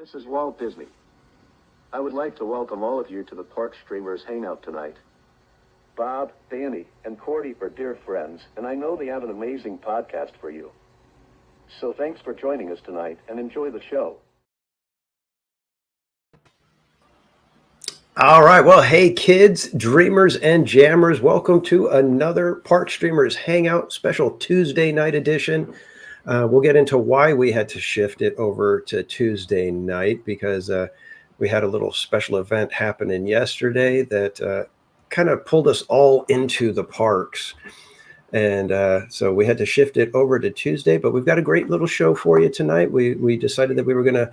This is Walt Disney. I would like to welcome all of you to the Park Streamers Hangout tonight. Bob, Danny, and Cordy are dear friends, and I know they have an amazing podcast for you. So thanks for joining us tonight, and enjoy the show. All right. Well, hey, kids, dreamers, and jammers. Welcome to another Park Streamers Hangout special Tuesday night edition. We'll get into why we had to shift it over to Tuesday night because we had a little special event happening yesterday that kind of pulled us all into the parks. And so we had to shift it over to Tuesday, but we've got a great little show for you tonight. We decided that we were going to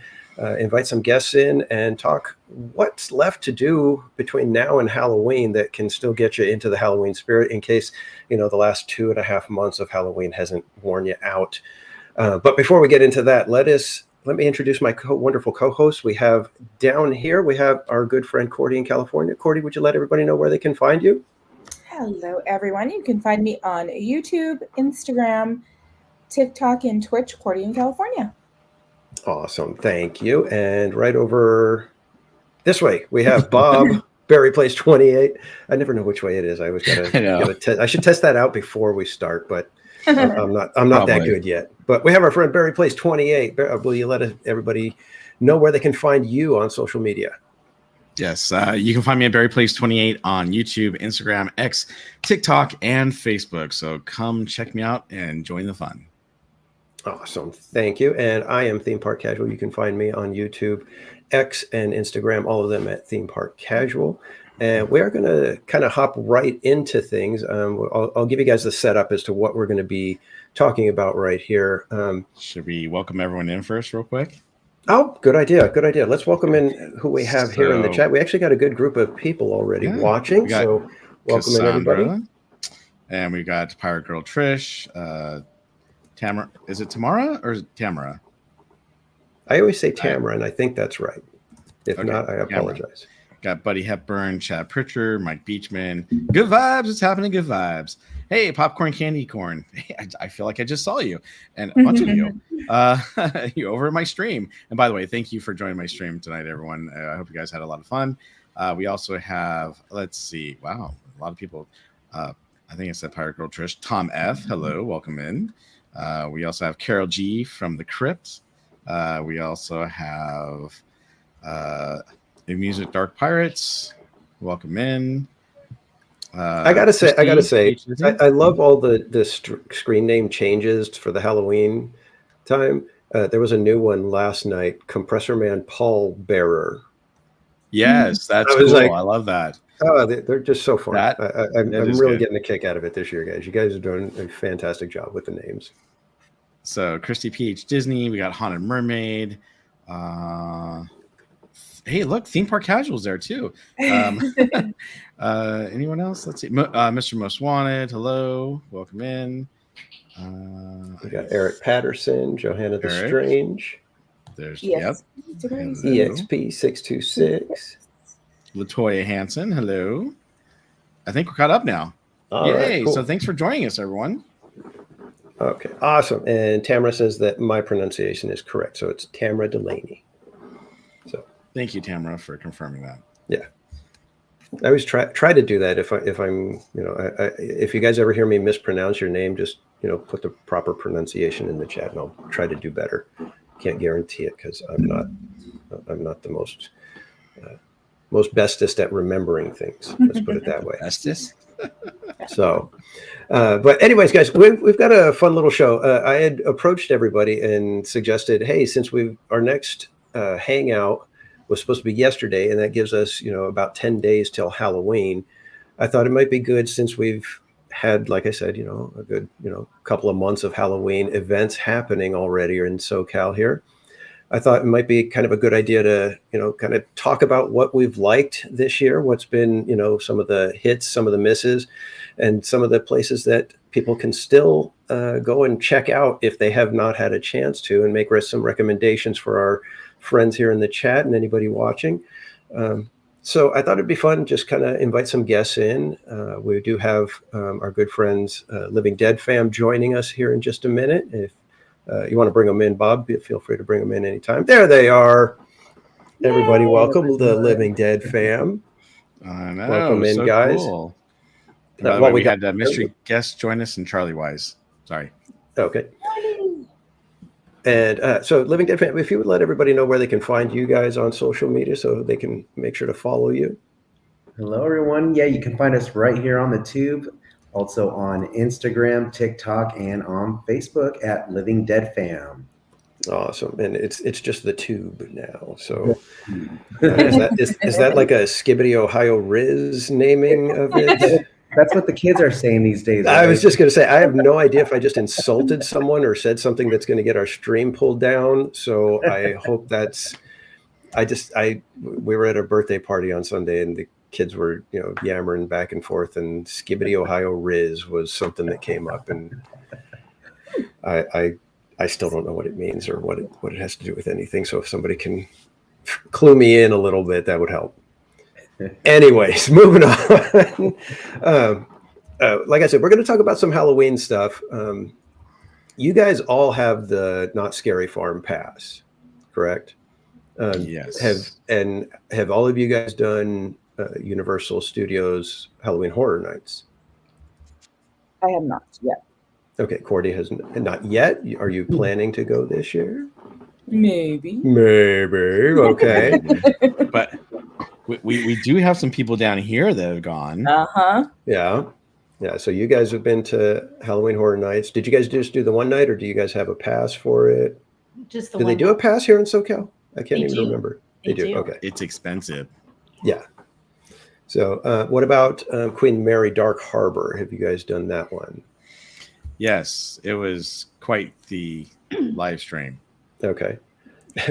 invite some guests in and talk what's left to do between now and Halloween that can still get you into the Halloween spirit in case, you know, the last 2.5 months of Halloween hasn't worn you out. But before we get into that, let me introduce my wonderful co-hosts. We have down here, we have our good friend Cordy in California. Cordy, would you let everybody know where they can find you? Hello, everyone. You can find me on YouTube, Instagram, TikTok, and Twitch, Cordy in California. Awesome. Thank you. And right over this way, we have Bob, Berry Place 28. I never know which way it is. I always I should test that out before we start, but I'm not that good yet. But we have our friend Berry Place 28. Will you let everybody know where they can find you on social media? Yes, you can find me at BerryPlace28 on YouTube, Instagram, X, TikTok, and Facebook. So come check me out and join the fun. Awesome. Thank you. And I am Theme Park Casual. You can find me on YouTube, X, and Instagram, all of them at Theme Park Casual. And we are going to kind of hop right into things. I'll give you guys the setup as to what we're going to be talking about right here. Should we welcome everyone in first real quick? Oh, good idea. Good idea. Let's welcome in who we have here in the chat. We actually got a good group of people already watching. So welcome in, everybody. And we got Pirate Girl Trish, Tamara. Is it Tamara or is it Tamara? I always say Tamara, and I think that's right. If not, I apologize. Got Buddy Hepburn, Chad Pritchard, Mike Beachman. Good vibes. It's happening. Good vibes. Hey, Popcorn Candy Corn. Hey, I feel like I just saw you and a bunch of you. You over at my stream. And by the way, thank you for joining my stream tonight, everyone. I hope you guys had a lot of fun. We also have, let's see. Wow, a lot of people. I think it's that Pirate Girl Trish. Tom F. Hello, welcome in. We also have Carol G from the Crypt. We also have New Music Dark Pirates. Welcome in. I gotta say, I love all the screen name changes for the Halloween time. There was a new one last night, Compressor Man Paul Bearer. Yes, that's cool. I love that. Oh, they're just so fun. I'm really getting a kick out of it this year, guys. You guys are doing a fantastic job with the names. So Christy PH Disney, we got Haunted Mermaid. Hey, look, Theme Park Casual's there too. Anyone else? Let's see. Mr. Most Wanted. Hello, welcome in. We got Eric Patterson, Johanna the Strange. There's EXP626. Latoya Hansen. Hello. I think we're caught up now. Yay! Right, cool. So thanks for joining us, everyone. Okay, awesome. And Tamara says that my pronunciation is correct, so it's Tamara Delaney. So. Thank you, Tamara, for confirming that. Yeah, I always try to do that. If I'm, if you guys ever hear me mispronounce your name, just put the proper pronunciation in the chat, and I'll try to do better. Can't guarantee it because I'm not the most bestest at remembering things. Let's put it that way. Bestest. So, but anyways, guys, we've got a fun little show. I had approached everybody and suggested, hey, since our next hangout was supposed to be yesterday, and that gives us, about 10 days till Halloween. I thought it might be good since we've had, like I said, a good, couple of months of Halloween events happening already in SoCal here. I thought it might be kind of a good idea to, kind of talk about what we've liked this year, what's been, some of the hits, some of the misses, and some of the places that people can still go and check out if they have not had a chance to, and make some recommendations for our friends here in the chat and anybody watching. So I thought it'd be fun, just kind of invite some guests in. We do have our good friends, Living Dead fam, joining us here in just a minute. If you want to bring them in, Bob, feel free to bring them in anytime. There they are. Everybody, Yay! welcome the Living Dead fam. I know. Welcome in, so guys. Cool. And by the Well, way, we we got had a mystery guest join us and Charlie Wise. Sorry. Okay. And so, Living Dead fam, if you would let everybody know where they can find you guys on social media so they can make sure to follow you. Hello, everyone. Yeah, you can find us right here on the tube, also on Instagram, TikTok, and on Facebook at Living Dead Fam. Awesome. And it's just the tube now. So is that like a Skibbity Ohio Riz naming of it? That's what the kids are saying these days. I Right? was just going to say, I have no idea if I just insulted someone or said something that's going to get our stream pulled down. So I hope we were at a birthday party on Sunday and the kids were, yammering back and forth, and Skibbity Ohio Riz was something that came up, and I still don't know what it means or what it has to do with anything. So if somebody can clue me in a little bit, that would help. Anyways, moving on. Like I said, we're going to talk about some Halloween stuff. You guys all have the Not Scary Farm pass, correct? Yes. Have all of you guys done Universal Studios Halloween Horror Nights? I have not yet. Okay, Cordy has not yet. Are you planning to go this year? Maybe. Okay. But we do have some people down here that have gone. Yeah. So you guys have been to Halloween Horror Nights. Did you guys just do the one night, or do you guys have a pass for it? Just the do one. They do a pass here in SoCal? I can't They even do. remember. They do. do. Okay. It's expensive. Yeah. So what about Queen Mary Dark Harbor? Have you guys done that one? Yes, it was quite the live stream. Okay.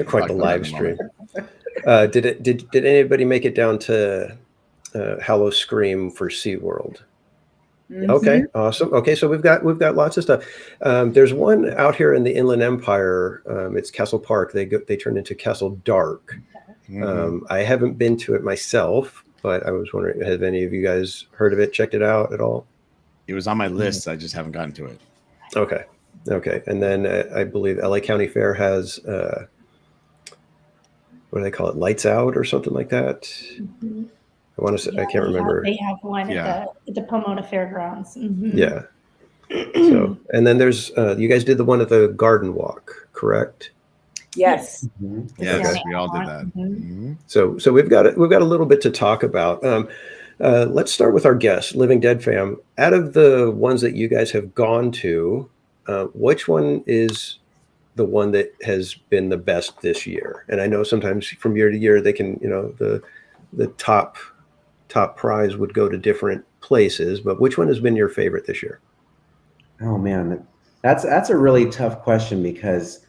Quite the live stream. Did anybody make it down to Hallow Scream for SeaWorld? Mm-hmm. Okay, awesome. Okay, so we've got lots of stuff. There's one out here in the Inland Empire. It's Castle Park. They turn into Castle Dark. Mm-hmm. I haven't been to it myself, but I was wondering, have any of you guys heard of it, checked it out at all? It was on my list. I just haven't gotten to it. Okay. And then I believe LA County Fair has what do they call it? Lights Out or something like that. Mm-hmm. I want to say, I can't remember. They have one at the Pomona Fairgrounds. Mm-hmm. Yeah. So, and then there's you guys did the one at the Garden Walk, correct? Yes. Mm-hmm. Yes, Okay. we all did that. Mm-hmm. So we've got a little bit to talk about. Let's start with our guest, Living Dead fam. Out of the ones that you guys have gone to, which one is the one that has been the best this year? And I know sometimes from year to year they can, the top prize would go to different places, but which one has been your favorite this year? Oh man, that's a really tough question because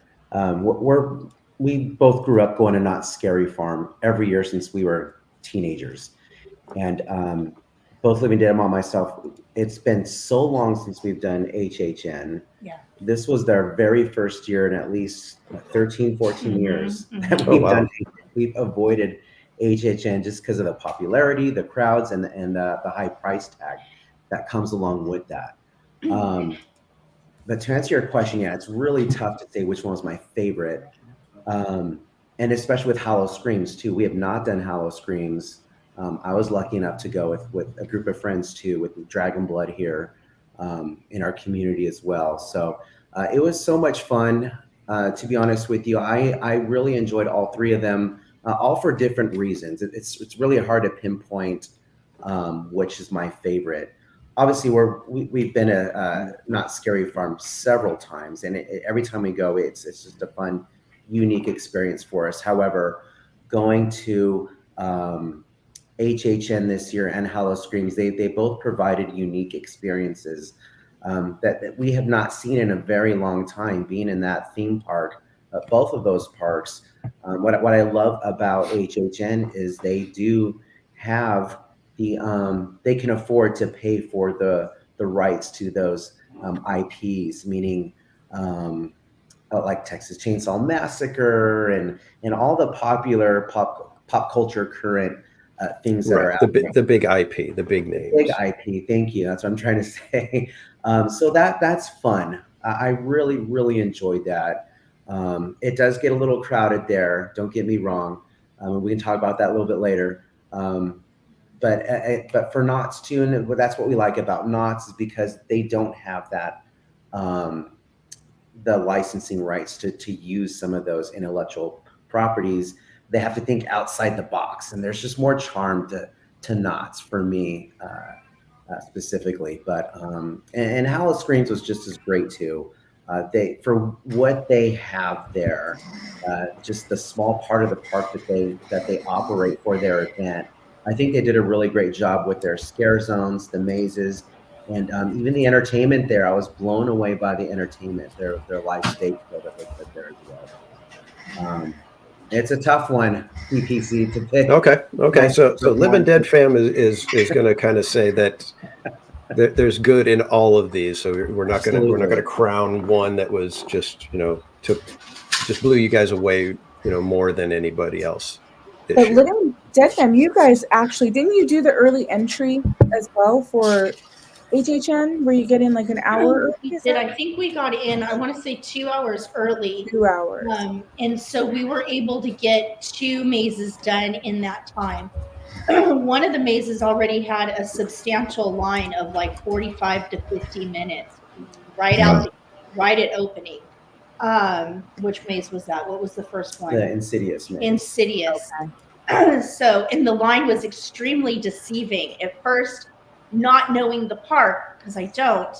we both grew up going to Not Scary Farm every year since we were teenagers, and both Living Dead and myself. It's been so long since we've done HHN. Yeah. This was their very first year in at least 13, 14 years that Oh, wow. we've avoided HHN just because of the popularity, the crowds, and the high price tag that comes along with that. But to answer your question, yeah, it's really tough to say which one was my favorite. And especially with Hallow Screams too. We have not done Hallow Screams. I was lucky enough to go with a group of friends too, with Dragon Blood here in our community as well. So it was so much fun. To be honest with you, I really enjoyed all three of them, all for different reasons. It's really hard to pinpoint which is my favorite. Obviously, we've been a Not Scary Farm several times, and every time we go, it's just a fun, unique experience for us. However, going to HHN this year and Hallow Screams, they both provided unique experiences that we have not seen in a very long time. Being in that theme park, both of those parks, what I love about HHN is they do have they can afford to pay for the rights to those IPs, meaning like Texas Chainsaw Massacre and all the popular pop culture current things that are out there. The big IP, the big names. Big IP, thank you. That's what I'm trying to say. So that's fun. I really enjoyed that. It does get a little crowded there. Don't get me wrong. We can talk about that a little bit later. But for Knott's too, and that's what we like about Knott's is because they don't have that the licensing rights to use some of those intellectual properties. They have to think outside the box, and there's just more charm to Knott's for me specifically. But and Howl Screams was just as great too. They for what they have there, just the small part of the park that they operate for their event. I think they did a really great job with their scare zones, the mazes, and even the entertainment there. I was blown away by the entertainment, their live stage show that they put there as well. It's a tough one, PPC, to pick. Okay. So Living Dead fam is going to kind of say that there's good in all of these. So we're not going to crown one that was just just blew you guys away more than anybody else. But Living Dead fam, you guys actually didn't you do the early entry as well for HHN, where you get in like an hour? We did. I think we got in, I want to say 2 hours early. 2 hours. And so we were able to get 2 mazes done in that time. One of the mazes already had a substantial line of like 45 to 50 minutes right at opening. Which maze was that? What was the first one? The Insidious maze. Insidious. Okay. So, and the line was extremely deceiving at first. Not knowing the park, because I don't,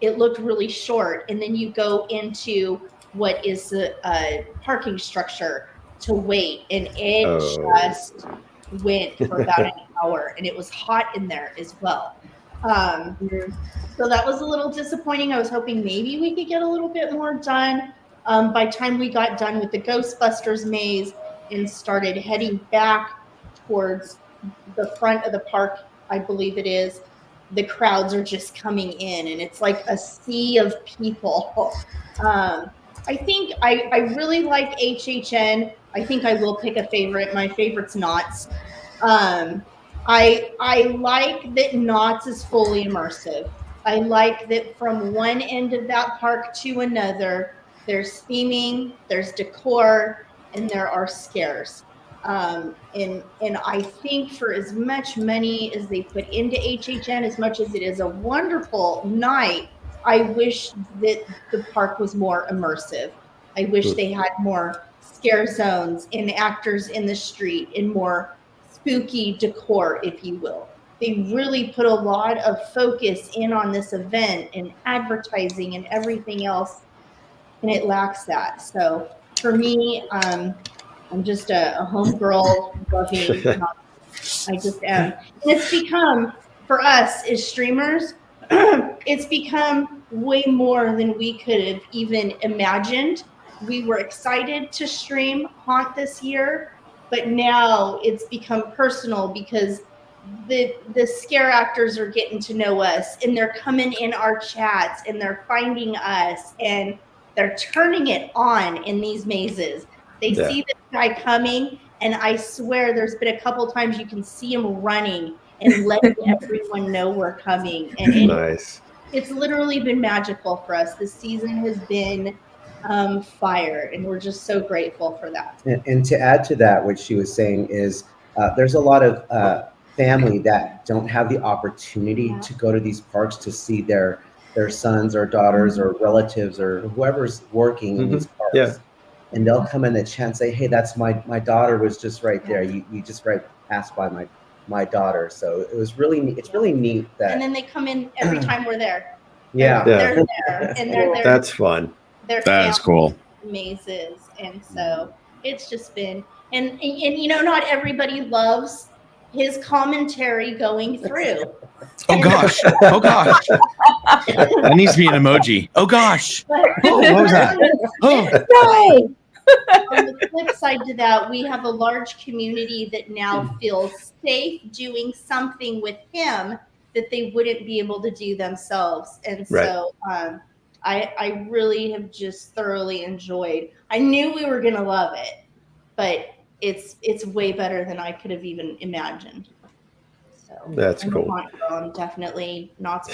it looked really short. And then you go into what is the parking structure to wait, and it just went for about an hour, and it was hot in there as well. So that was a little disappointing. I was hoping maybe we could get a little bit more done. By the time we got done with the Ghostbusters maze and started heading back towards the front of the park, I believe it is, the crowds are just coming in, and it's like a sea of people. I think I really like HHN. I think I will pick a favorite. My favorite's Knott's. I like that Knott's is fully immersive. I like that from one end of that park to another, there's theming, there's decor, and there are scares. And I think for as much money as they put into HHN, as much as it is a wonderful night, I wish that the park was more immersive. I wish they had more scare zones and actors in the street and more spooky decor, if you will. They really put a lot of focus in on this event and advertising and everything else, and it lacks that. So for me, I'm just a homegirl loving. I just am. And it's become, for us as streamers, it's become way more than we could have even imagined. We were excited to stream Haunt this year, but now it's become personal because the scare actors are getting to know us, and they're coming in our chats, and they're finding us, and they're turning it on in these mazes. They see this guy coming, and I swear there's been a couple times you can see him running and letting everyone know we're coming. And nice. It's literally been magical for us. This season has been fire, and we're just so grateful for that. And to add to that, what she was saying is there's a lot of family that don't have the opportunity to go to these parks to see their sons or daughters or relatives or whoever's working in these parks. Yeah. And they'll come in the chat and say, hey, that's my daughter was just right there. You just passed by my daughter. So it's really neat that. And then they come in every time we're there. Yeah. They're there, and they're there. That's fun. That is cool. Mazes, and so it's just been, and not everybody loves his commentary going through. Oh gosh! Oh gosh! That needs to be an emoji. Oh gosh! Oh, what was that? Oh. On the flip side to that, we have a large community that now feels safe doing something with him that they wouldn't be able to do themselves, and so I really have just thoroughly enjoyed. I knew we were gonna love it, but it's way better than I could have even imagined. So that's cool. I'm definitely not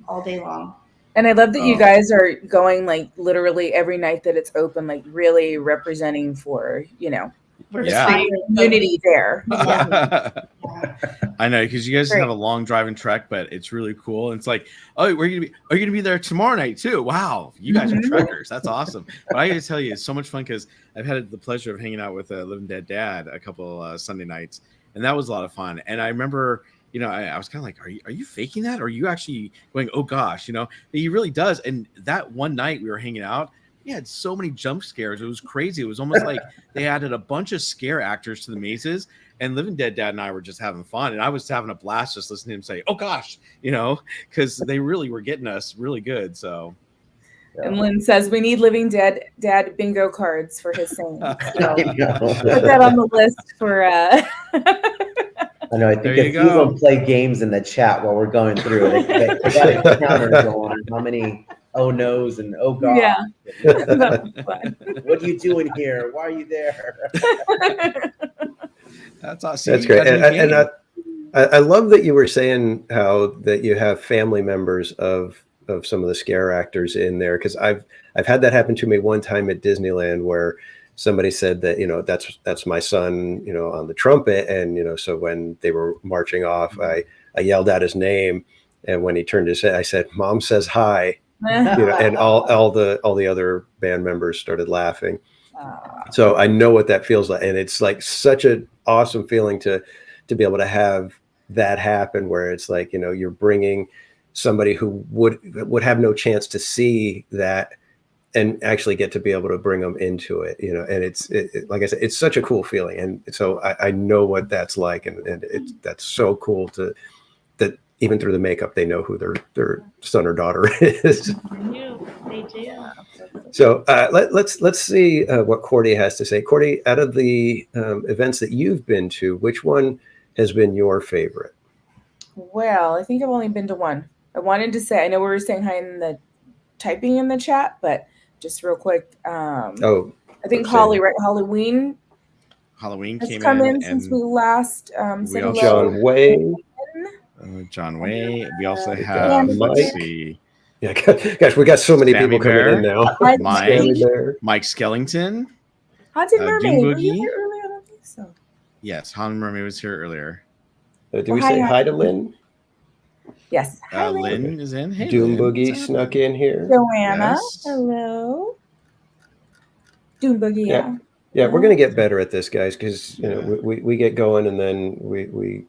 all day long. And I love that you guys are going like literally every night that it's open, like really representing for We're Yeah. tired. Community there. I know, because you guys Great. have a long drive and trek, but it's really cool. And it's like, oh, are you gonna be there tomorrow night too? Wow, you guys are trekkers. That's awesome. But I gotta tell you, it's so much fun because I've had the pleasure of hanging out with Living Dead Dad a couple Sunday nights, and that was a lot of fun. And I remember, you know, I was kind of like, are you faking that? Or are you actually going, oh gosh, you know? But he really does. And that one night we were hanging out, we had so many jump scares. It was crazy. It was almost like they added a bunch of scare actors to the mazes. And Living Dead Dad and I were just having fun. And I was having a blast just listening to him say, oh gosh, you know, because they really were getting us really good. So. And Lynn says we need Living Dead Dad bingo cards for his saying. So I know. put that on the list for. I know. I think There a you few go. of them play games in the chat while we're going through. They got a counter going on how many oh no's and oh god. Yeah. That was fun. What are you doing here? Why are you there? That's awesome. That's great. And I love that you were saying how that you have family members of some of the scare actors in there, because I've had that happen to me one time at Disneyland where somebody said that, you know, that's my son, you know, on the trumpet. And, you know, so when they were marching off, I yelled out his name. And when he turned his head, I said, Mom says hi, you know, and all the other band members started laughing. So I know what that feels like. And it's like such an awesome feeling to be able to have that happen, where it's like, you know, you're bringing somebody who would have no chance to see that and actually get to be able to bring them into it, you know. And it's like I said, it's such a cool feeling. And so I know what that's like. And that's so cool that even through the makeup, they know who their son or daughter is. They do. So let's see what Cordy has to say. Cordy, out of the events that you've been to, which one has been your favorite? Well, I think I've only been to one. I wanted to say, I know we were saying hi in the typing in the chat, but just real quick. I think Holly, right? Halloween has came come in and since we last said hello. John Way. John Way. We also we have, got let's Mike. see. Yeah, gosh, we got so many Spammy people Bear. coming in now. Mike Skellington. Haunted Mermaid. Doom Were you Boogie. here earlier? I don't think so. Yes, Haunted Mermaid was here earlier. Did we say hi to Lynn? Yes. Hi, Lynn is in. Hey, Doom Lynn, Boogie what's snuck in here. Joanna. Yes. Hello. Doom Boogie. Yeah. Yeah, we're gonna get better at this, guys, because you know we get going and then we.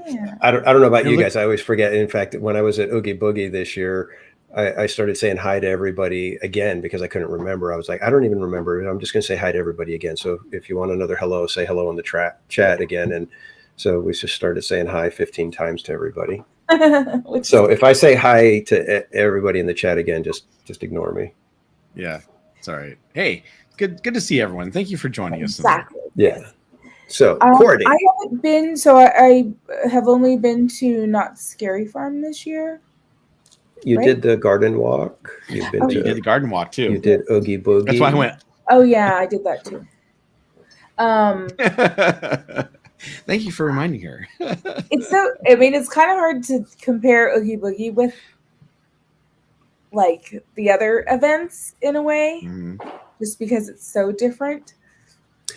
Yeah. I don't know about you guys. I always forget. In fact, when I was at Oogie Boogie this year, I started saying hi to everybody again because I couldn't remember. I was like, I don't even remember. I'm just gonna say hi to everybody again. So if you want another hello, say hello in the chat again. And so we just started saying hi 15 times to everybody. So if I say hi to everybody in the chat again, just ignore me. Yeah, it's all right. Hey, good to see everyone. Thank you for joining us. Exactly. Yeah. So Cordy, I haven't been. So I have only been to Not Scary Farm this year. You did the garden walk. You've been You did the garden walk too. You did Oogie Boogie. That's why I went. Oh yeah, I did that too. Thank you for reminding her. It's so. I mean, it's kind of hard to compare Oogie Boogie with like the other events in a way, just because it's so different.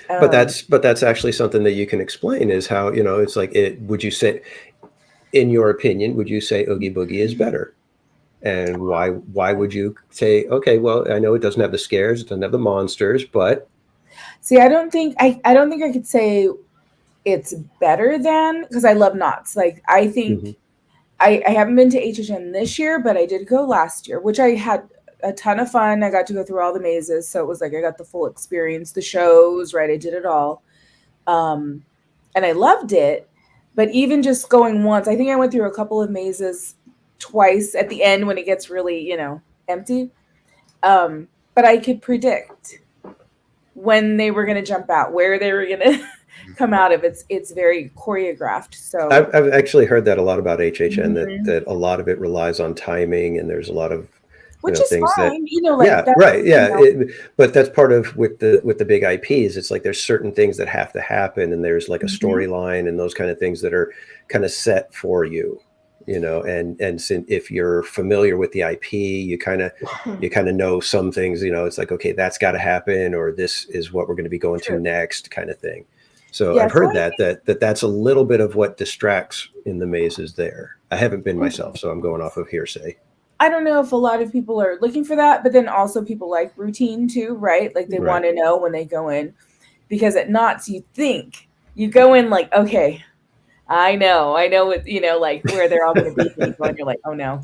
But that's actually something that you can explain is how, you know, it's like would you say, in your opinion, would you say Oogie Boogie is better? And why would you say, okay, well, I know it doesn't have the scares, it doesn't have the monsters, but see, I don't think I could say it's better than, because I love knots. Like I think I haven't been to HHN this year, but I did go last year, which I had a ton of fun. I got to go through all the mazes. So it was like I got the full experience, the shows, right? I did it all. And I loved it. But even just going once, I think I went through a couple of mazes twice at the end when it gets really, you know, empty. But I could predict when they were going to jump out, where they were going to come out of. It's very choreographed. So I've actually heard that a lot about HHN, that a lot of it relies on timing, and there's a lot of which is things fine, that, you know, like yeah, that, right, yeah. You know. But that's part of with the big IPs. It's like there's certain things that have to happen, and there's like a storyline and those kind of things that are kind of set for you. and if you're familiar with the IP, you kind of know some things. It's like, okay, that's got to happen, or this is what we're going to be going to next, kind of thing. So Yeah, I've heard that's a little bit of what distracts in the mazes there. I haven't been myself, so I'm going off of hearsay. I don't know if a lot of people are looking for that, but then also people like routine too, right? Like they want to know when they go in, because at Knott's you think you go in like, okay, I know what, like where they're all going to be, and you're like, oh no.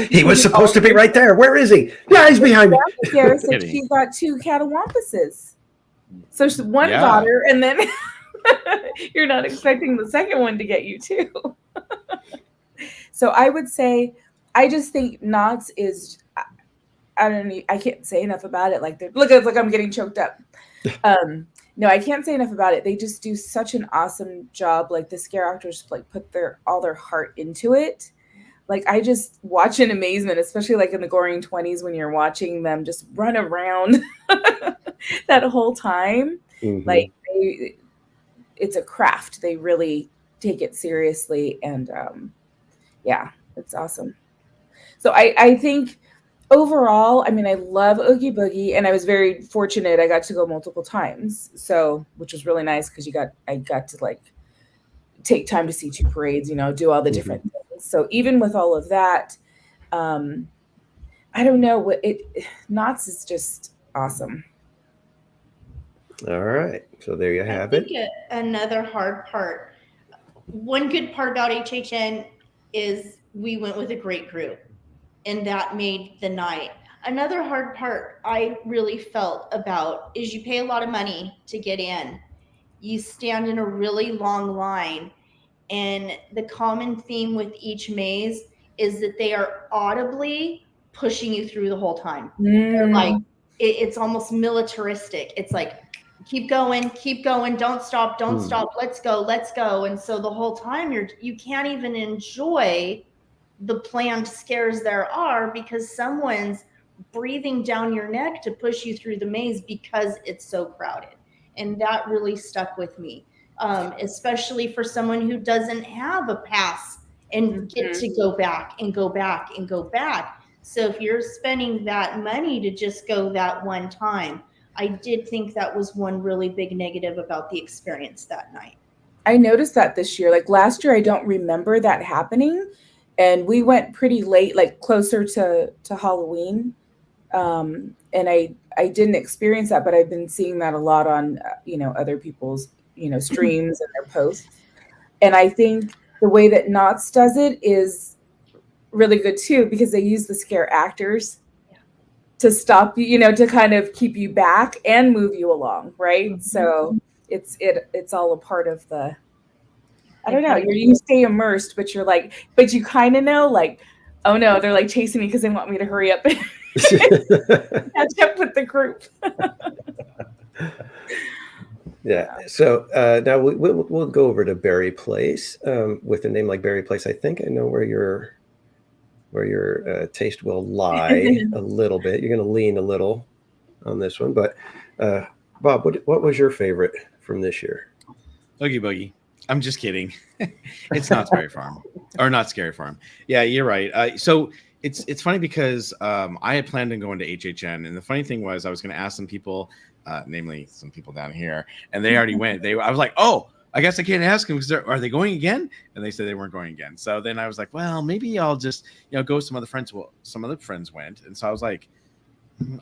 He was supposed to be right there. Where is he? Yeah, he's behind me. Sarah said she got 2 catawampuses. So one got her, and then you're not expecting the second one to get you too. So I would say, I just think Knott's is, I can't say enough about it. Like, look, I'm getting choked up. No, I can't say enough about it. They just do such an awesome job. Like the scare actors like put all their heart into it. Like I just watch in amazement, especially like in the Goring 20s when you're watching them just run around that whole time. Mm-hmm. Like it's a craft. They really take it seriously, and it's awesome. So I think overall, I mean, I love Oogie Boogie, and I was very fortunate. I got to go multiple times, which was really nice because I got to like take time to see 2 parades, do all the different things. So even with all of that, I don't know, Knott's is just awesome. All right, so there you have it. Another hard part. One good part about HHN is we went with a great group, and that made the night. Another hard part I really felt about is you pay a lot of money to get in. You stand in a really long line, and the common theme with each maze is that they are audibly pushing you through the whole time. They're like, it's almost militaristic. It's like, keep going, don't stop, let's go. And so the whole time you can't even enjoy the planned scares there are, because someone's breathing down your neck to push you through the maze because it's so crowded. And that really stuck with me, especially for someone who doesn't have a pass and get to go back and go back and go back. So if you're spending that money to just go that one time, I did think that was one really big negative about the experience that night. I noticed that this year. Like last year, I don't remember that happening. And we went pretty late, like closer to Halloween. And I didn't experience that, but I've been seeing that a lot on, other people's, streams and their posts. And I think the way that Knott's does it is really good too, because they use the scare actors to stop you, to kind of keep you back and move you along. Right. Mm-hmm. So it's all a part of the, I don't know. You stay immersed, but you kind of know, like, oh no, they're like chasing me because they want me to hurry up and catch up with the group. Yeah. So now we'll go over to Berry Place. With a name like Berry Place, I think I know where your taste will lie a little bit. You're going to lean a little on this one, but Bob, what was your favorite from this year? Oogie Boogie. I'm just kidding. It's Knott's Berry Farm, or Knott's Scary Farm. Yeah, you're right. So it's funny because I had planned on going to HHN, and the funny thing was I was going to ask some people, namely some people down here, and they already went. I was like, oh, I guess I can't ask them because are they going again? And they said they weren't going again. So then I was like, well, maybe I'll just go with some other friends. Well, some other friends went, and so I was like,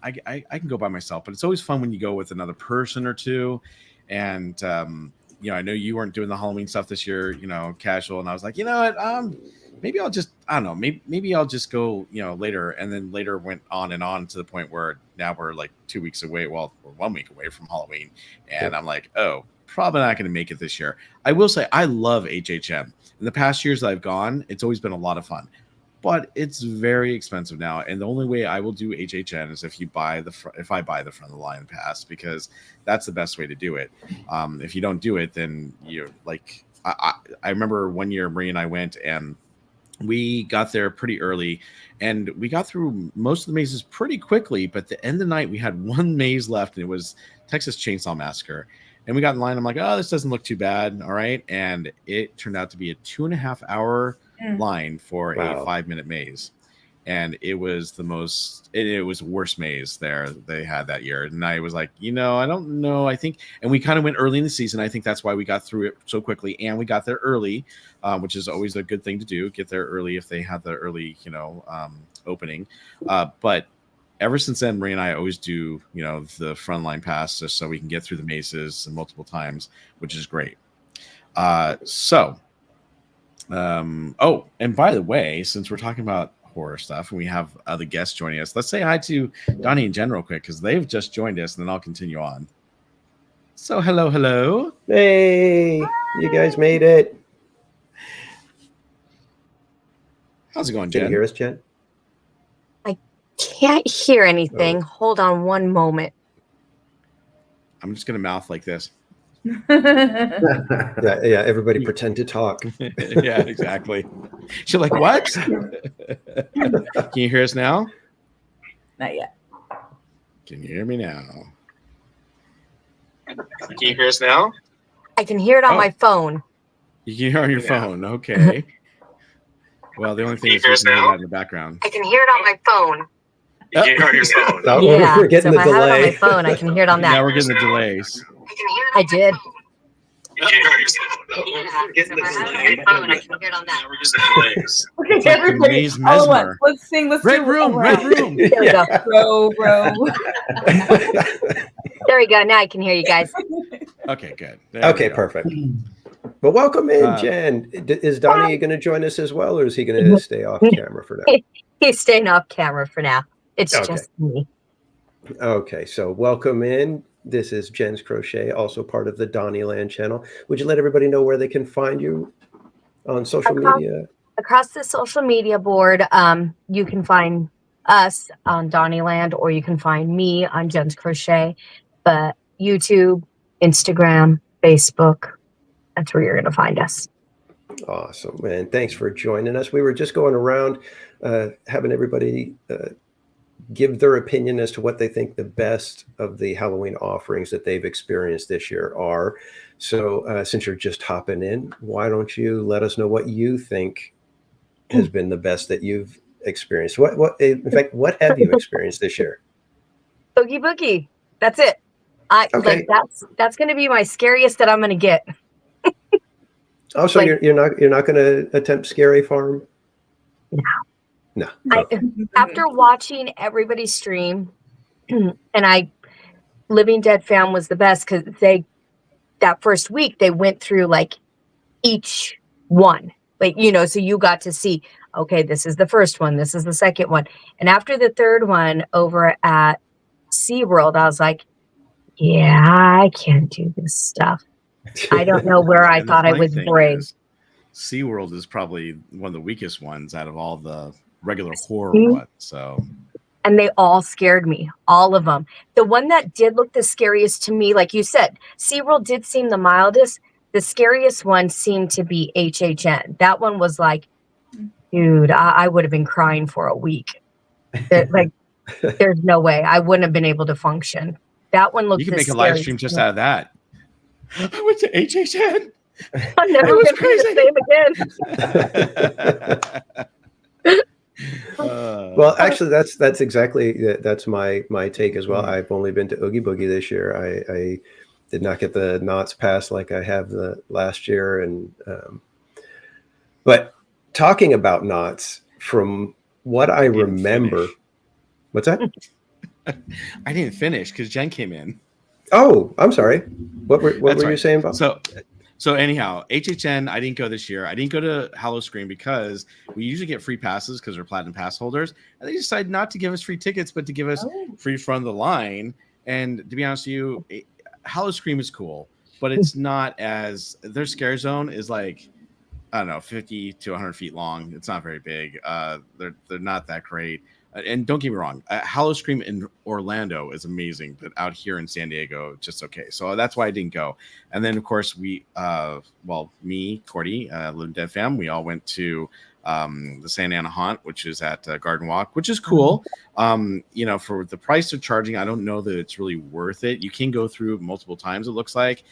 I can go by myself, but it's always fun when you go with another person or two, and I know you weren't doing the Halloween stuff this year, casual. And I was like, you know what? Maybe I'll just, I don't know, maybe I'll just go, later. And then later went on and on to the point where now we're like 2 weeks away. Well, we're 1 week away from Halloween. And I'm like, oh, probably not going to make it this year. I will say I love HHN. In the past years that I've gone, it's always been a lot of fun. But it's very expensive now, and the only way I will do HHN is if I buy the front of the line pass, because that's the best way to do it. If you don't do it, then you're like, I remember one year Marie and I went, and we got there pretty early, and we got through most of the mazes pretty quickly. But at the end of the night, we had one maze left, and it was Texas Chainsaw Massacre. And we got in line. I'm like, oh, this doesn't look too bad. All right. And it turned out to be a 2.5 hour line for Wow. a 5-minute maze. And it was the worst maze there they had that year. And I was like, I don't know. I think, and we kind of went early in the season. I think that's why we got through it so quickly. And we got there early, which is always a good thing to do. Get there early if they had the early, opening. But ever since then, Marie and I always do, the frontline pass just so we can get through the mazes multiple times, which is great. Oh, and by the way, since we're talking about horror stuff and we have other guests joining us, let's say hi to Donnie and Jen real quick because they've just joined us, and then I'll continue on. So hello. Hey, you guys made it. How's it going, Can Jen? you hear us, Jen? I can't hear anything. Hold on one moment. I'm just gonna mouth like this. Yeah, everybody pretend to talk. Yeah, exactly. She's like, what? Can you hear us now? Not yet. Can you hear me now? Can you hear us now? I can hear it on my phone. You can hear it on your phone. Okay. Well, the only thing is we can hear that in the background. I can hear it on my phone. You can hear it on your phone. Oh, Yeah. we're getting so the if I have it on delay. my phone, I can hear it on that. Now we're getting the delays. I did. You can hear it on your phone. Yeah. So if I have it on my phone, I can hear it on that. Now we're getting the delays. Okay, It's like everybody, Maze all at Mesmer. once. Let's sing. Let's Red do room, a red round. room. There we go. Bro. There we go. Now I can hear you guys. Okay, good. There Okay, we go. perfect. Well, welcome in, Uh, Jen. Is Donnie going to join us as well, or is he going to stay off camera for now? He's staying off camera for now. It's Okay. just me. Okay, so welcome in. This is Jen's Crochet, also part of the Donnie Land channel. Would you let everybody know where they can find you on social media? Across the social media board, you can find us on Donnieland, or you can find me on Jen's Crochet. But YouTube, Instagram, Facebook, that's where you're going to find us. Awesome, and thanks for joining us. We were just going around having everybody give their opinion as to what they think the best of the Halloween offerings that they've experienced this year are. So since you're just hopping in, why don't you let us know what you think has been the best that you've experienced? In fact, what have you experienced this year? Oogie Boogie. That's it. Okay. That's going to be my scariest that I'm going to get. Oh, so you're not going to attempt Scary Farm? No. After watching everybody's stream, and Living Dead Fam was the best because that first week they went through like each one, like, so you got to see, okay, this is the first one, this is the second one. And after the third one over at SeaWorld, I was like, yeah, I can't do this stuff. I don't know where I thought I was brave. SeaWorld is probably one of the weakest ones out of all the regular horror ones. So, and they all scared me, all of them. The one that did look the scariest to me, like you said, SeaWorld did seem the mildest. The scariest one seemed to be HHN. That one was like, dude, I would have been crying for a week. There's no way I wouldn't have been able to function. That one looked. You can make a live stream just out of that. I went to HHN. I'm never going to be the same again. Well, actually, that's exactly that's my take as well. I've only been to Oogie Boogie this year. I did not get the Knott's pass like I have the last year, and but talking about Knott's, from what I remember, what's that? I didn't finish because Jen came in. Oh, I'm sorry. What were you saying about? So anyhow, HHN, I didn't go this year. I didn't go to Halloween because we usually get free passes because we're platinum pass holders. And they decided not to give us free tickets, but to give us free front of the line. And to be honest with you, Halloween is cool, but it's not as their scare zone is like, I don't know, 50 to 100 feet long. It's not very big. They're not that great. And don't get me wrong, Halloween in Orlando is amazing, but out here in San Diego, just okay. So that's why I didn't go. And then, of course, me, Cordy, Living Dead Fam, we all went to the Santa Ana Haunt, which is at Garden Walk, which is cool. You know, for the price they're charging, I don't know that it's really worth it. You can go through multiple times, it looks like.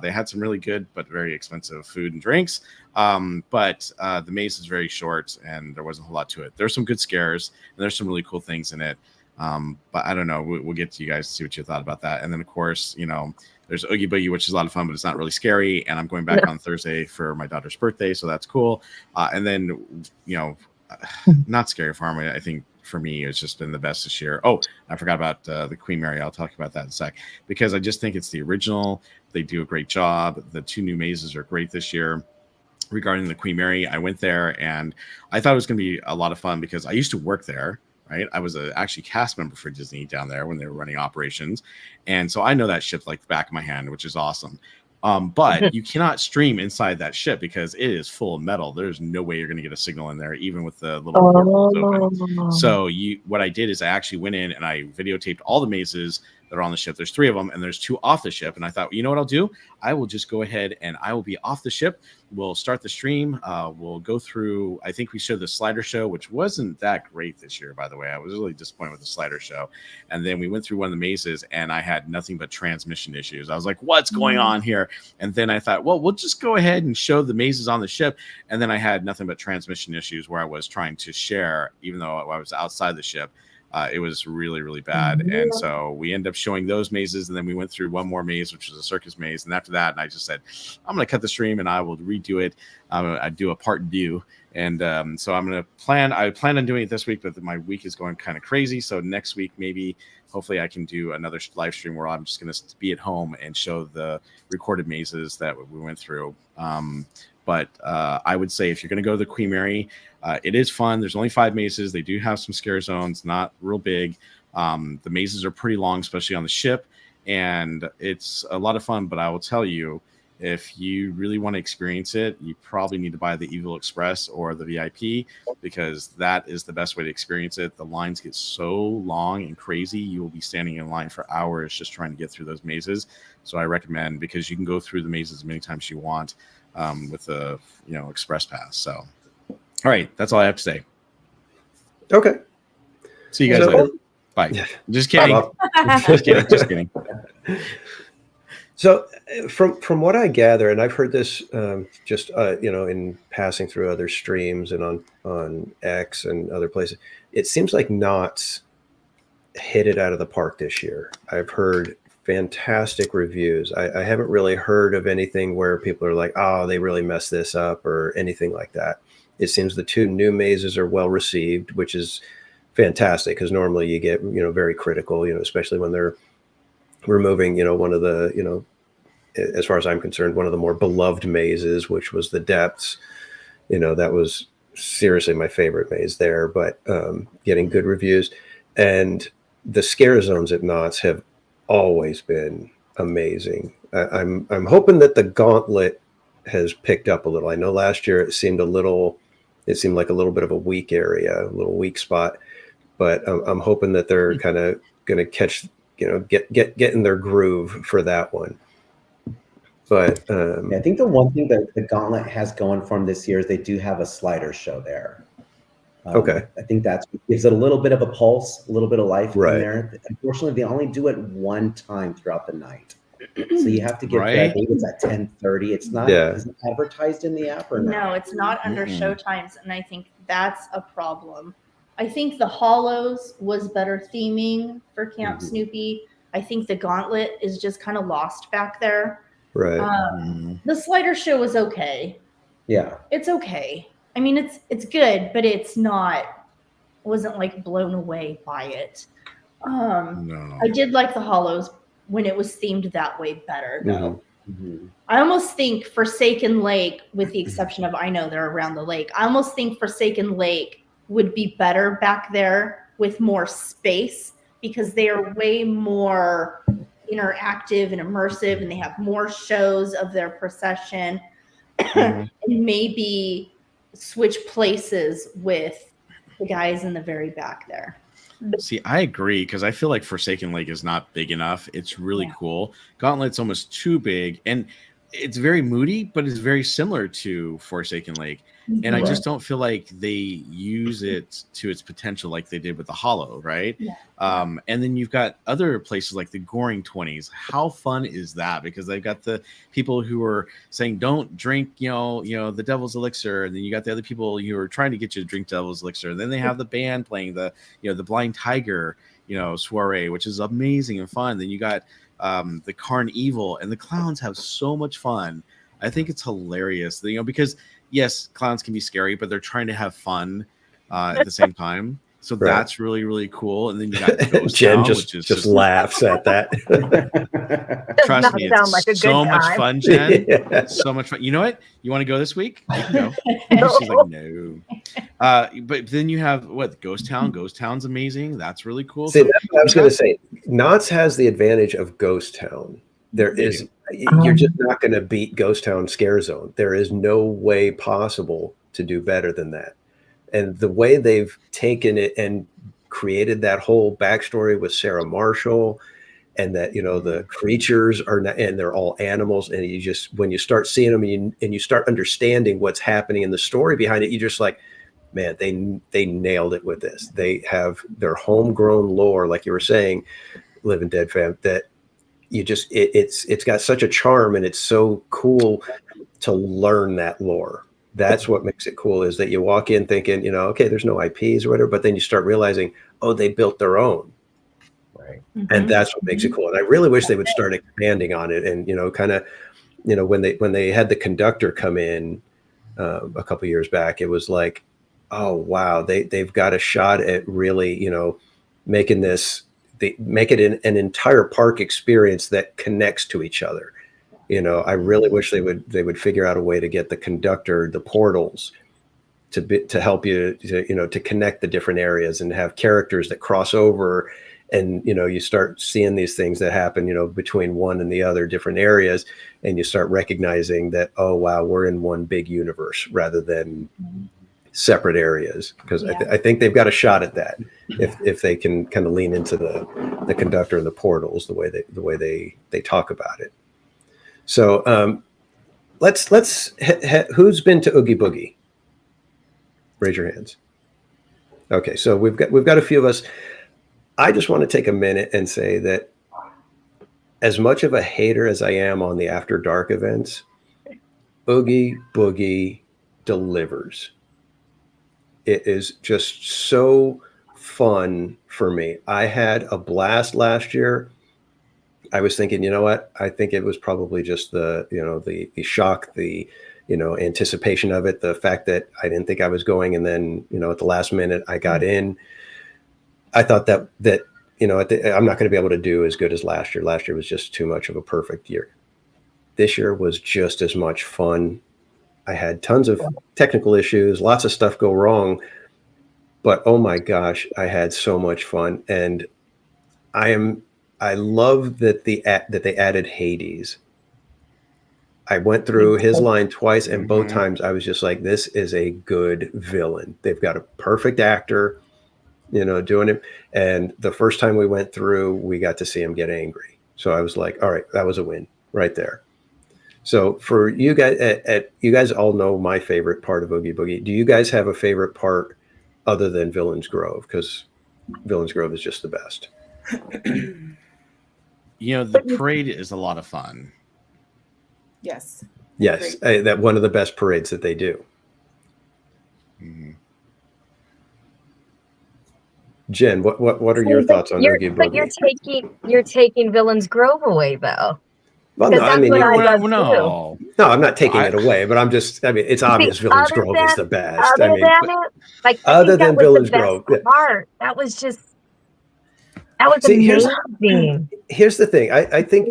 They had some really good but very expensive food and drinks. But the maze is very short and there wasn't a whole lot to it. There's some good scares and there's some really cool things in it. But I don't know. We'll get to you guys to see what you thought about that. And then, of course, you know, there's Oogie Boogie, which is a lot of fun, but it's not really scary. And I'm going back on Thursday for my daughter's birthday, so that's cool. And then, you know, not Scary Farm, I think for me, it's just been the best this year. Oh, I forgot about the Queen Mary. I'll talk about that in a sec, because I just think it's the original. They do a great job. The 2 new mazes are great this year. Regarding the Queen Mary, I went there and I thought it was going to be a lot of fun because I used to work there. Right, I was actually cast member for Disney down there when they were running operations, and so I know that ship like the back of my hand, which is awesome. But you cannot stream inside that ship because it is full of metal. There's no way you're going to get a signal in there, even with the little portals open. So what I did is I actually went in and I videotaped all the mazes that are on the ship. There's 3 of them and there's 2 off the ship. And I thought, you know what I'll do? I will just go ahead and I will be off the ship. We'll start the stream. We'll go through, I think we showed the slider show, which wasn't that great this year, by the way. I was really disappointed with the slider show. And then we went through one of the mazes and I had nothing but transmission issues. I was like, what's going on here? And then I thought, well, we'll just go ahead and show the mazes on the ship. And then I had nothing but transmission issues where I was trying to share, even though I was outside the ship. It was really, really bad. And so we ended up showing those mazes. And then we went through one more maze, which was a circus maze. And after that, and I just said, I'm going to cut the stream and I will redo it. I do a part due. And so I plan on doing it this week, but my week is going kind of crazy. So next week, maybe, hopefully I can do another live stream where I'm just going to be at home and show the recorded mazes that we went through. But I would say if you're going to go to the Queen Mary, it is fun. There's only 5 mazes. They do have some scare zones, not real big. The mazes are pretty long, especially on the ship. And it's a lot of fun. But I will tell you, if you really want to experience it, you probably need to buy the Evil Express or the VIP, because that is the best way to experience it. The lines get so long and crazy. You will be standing in line for hours just trying to get through those mazes. So I recommend, because you can go through the mazes as many times as you want with the express pass. So, all right, that's all I have to say. Okay. See you guys later. Bye. Yeah. Just kidding. Just kidding. So from what I gather, and I've heard this in passing through other streams and on X and other places, it seems like Knott's hit it out of the park this year. I've heard fantastic reviews. I haven't really heard of anything where people are like, oh, they really messed this up or anything like that. It seems the 2 new mazes are well received, which is fantastic, because normally you get, very critical, especially when they're removing, one of the, as far as I'm concerned, one of the more beloved mazes, which was the Depths. That was seriously my favorite maze there, but getting good reviews. And the scare zones at Knott's have always been amazing. I'm hoping that the Gauntlet has picked up a little. I know last year it seemed like a little bit of a weak area, a little weak spot, but I'm hoping that they're kind of going to catch, get in their groove for that one. But I think the one thing that the Gauntlet has going for them this year is they do have a slider show there. Okay. I think that gives it a little bit of a pulse, a little bit of life in Right. there. Unfortunately, they only do it one time throughout the night. So you have to get Right. there. I think it's at 10:30. It's not is it advertised in the app or no? No, it's not under show times, and I think that's a problem. I think the Hollows was better theming for Camp Snoopy. I think the Gauntlet is just kind of lost back there. Right. The slider show was okay. Yeah. It's okay. I mean, it's good, but it's not. Wasn't like blown away by it. No. I did like the Hollows when it was themed that way better, though. Mhm. I almost think Forsaken Lake, with the exception of I know they're around the lake, I almost think Forsaken Lake would be better back there with more space, because they are way more interactive and immersive, and they have more shows of their procession. And maybe switch places with the guys in the very back there. See, I agree, because I feel like Forsaken Lake is not big enough. It's really cool. Gauntlet's almost too big. And it's very moody, but it's very similar to Forsaken Lake. And I just don't feel like they use it to its potential like they did with the Hollow, right? Yeah. And then you've got other places like the Goring 20s. How fun is that? Because they've got the people who are saying don't drink, the Devil's Elixir, and then you got the other people who are trying to get you to drink Devil's Elixir. And then they have the band playing the Blind Tiger, soiree, which is amazing and fun. Then you got the Carn Evil, and the clowns have so much fun. I think it's hilarious, because yes, clowns can be scary, but they're trying to have fun at the same time. So that's really, really cool. And then you got Ghost Jen Town, just, which is just laughs at that. Trust me, sound it's like a good so much time. fun, Jen. Yeah. So much fun. You know what? You want to go this week? You can go. She's like, no. But then you have Ghost Town. Ghost Town's amazing. That's really cool. See, that's what I was going to say. Knott's has the advantage of Ghost Town. You're just not going to beat Ghost Town Scare Zone. There is no way possible to do better than that. And the way they've taken it and created that whole backstory with Sarah Marshall, and that the creatures are not, and they're all animals, and you just, when you start seeing them and you start understanding what's happening in the story behind it, you just like, man, they nailed it with this. They have their homegrown lore, like you were saying, Living Dead fam, that you just it's got such a charm, and it's so cool to learn that lore. That's what makes it cool, is that you walk in thinking, okay, there's no IPs or whatever, but then you start realizing, oh, they built their own. Right. And that's what makes it cool. And I really wish they would start expanding on it. And, kind of, when they had the conductor come in a couple of years back, it was like, oh, wow, they've got a shot at really, making this, they make it an entire park experience that connects to each other. I really wish they would figure out a way to get the conductor, the portals, to help you to connect the different areas and have characters that cross over, and you start seeing these things that happen between one and the other different areas, and you start recognizing that, oh wow, we're in one big universe rather than separate areas, because I think they've got a shot at that if they can kind of lean into the conductor and the portals the way they talk about it. So let's who's been to Oogie Boogie? Raise your hands. Okay, so we've got a few of us. I just want to take a minute and say that as much of a hater as I am on the After Dark events, Oogie Boogie delivers. It is just so fun for me. I had a blast last year. I was thinking, you know what? I think it was probably just the shock, the anticipation of it, the fact that I didn't think I was going, and then at the last minute I got in. I thought that I'm not going to be able to do as good as last year. Last year was just too much of a perfect year. This year was just as much fun. I had tons of technical issues, lots of stuff go wrong, but oh my gosh, I had so much fun. And I love that they added Hades. I went through his line twice, and both times I was just like, this is a good villain. They've got a perfect actor, doing it. And the first time we went through, we got to see him get angry. So I was like, all right, that was a win right there. So for you guys, you guys all know my favorite part of Oogie Boogie. Do you guys have a favorite part other than Villains Grove? Because Villains Grove is just the best. The parade is a lot of fun. Yes. Yes, that one of the best parades that they do. Mm-hmm. Jen, what are your thoughts on Oogie Boogie? But you're taking Villains Grove away, though. Well, no, I mean, no, I'm not taking it away, but I'm just, I mean, it's obvious Villains Grove is the best. Other than Villains Grove, that was amazing. Here's the thing. I think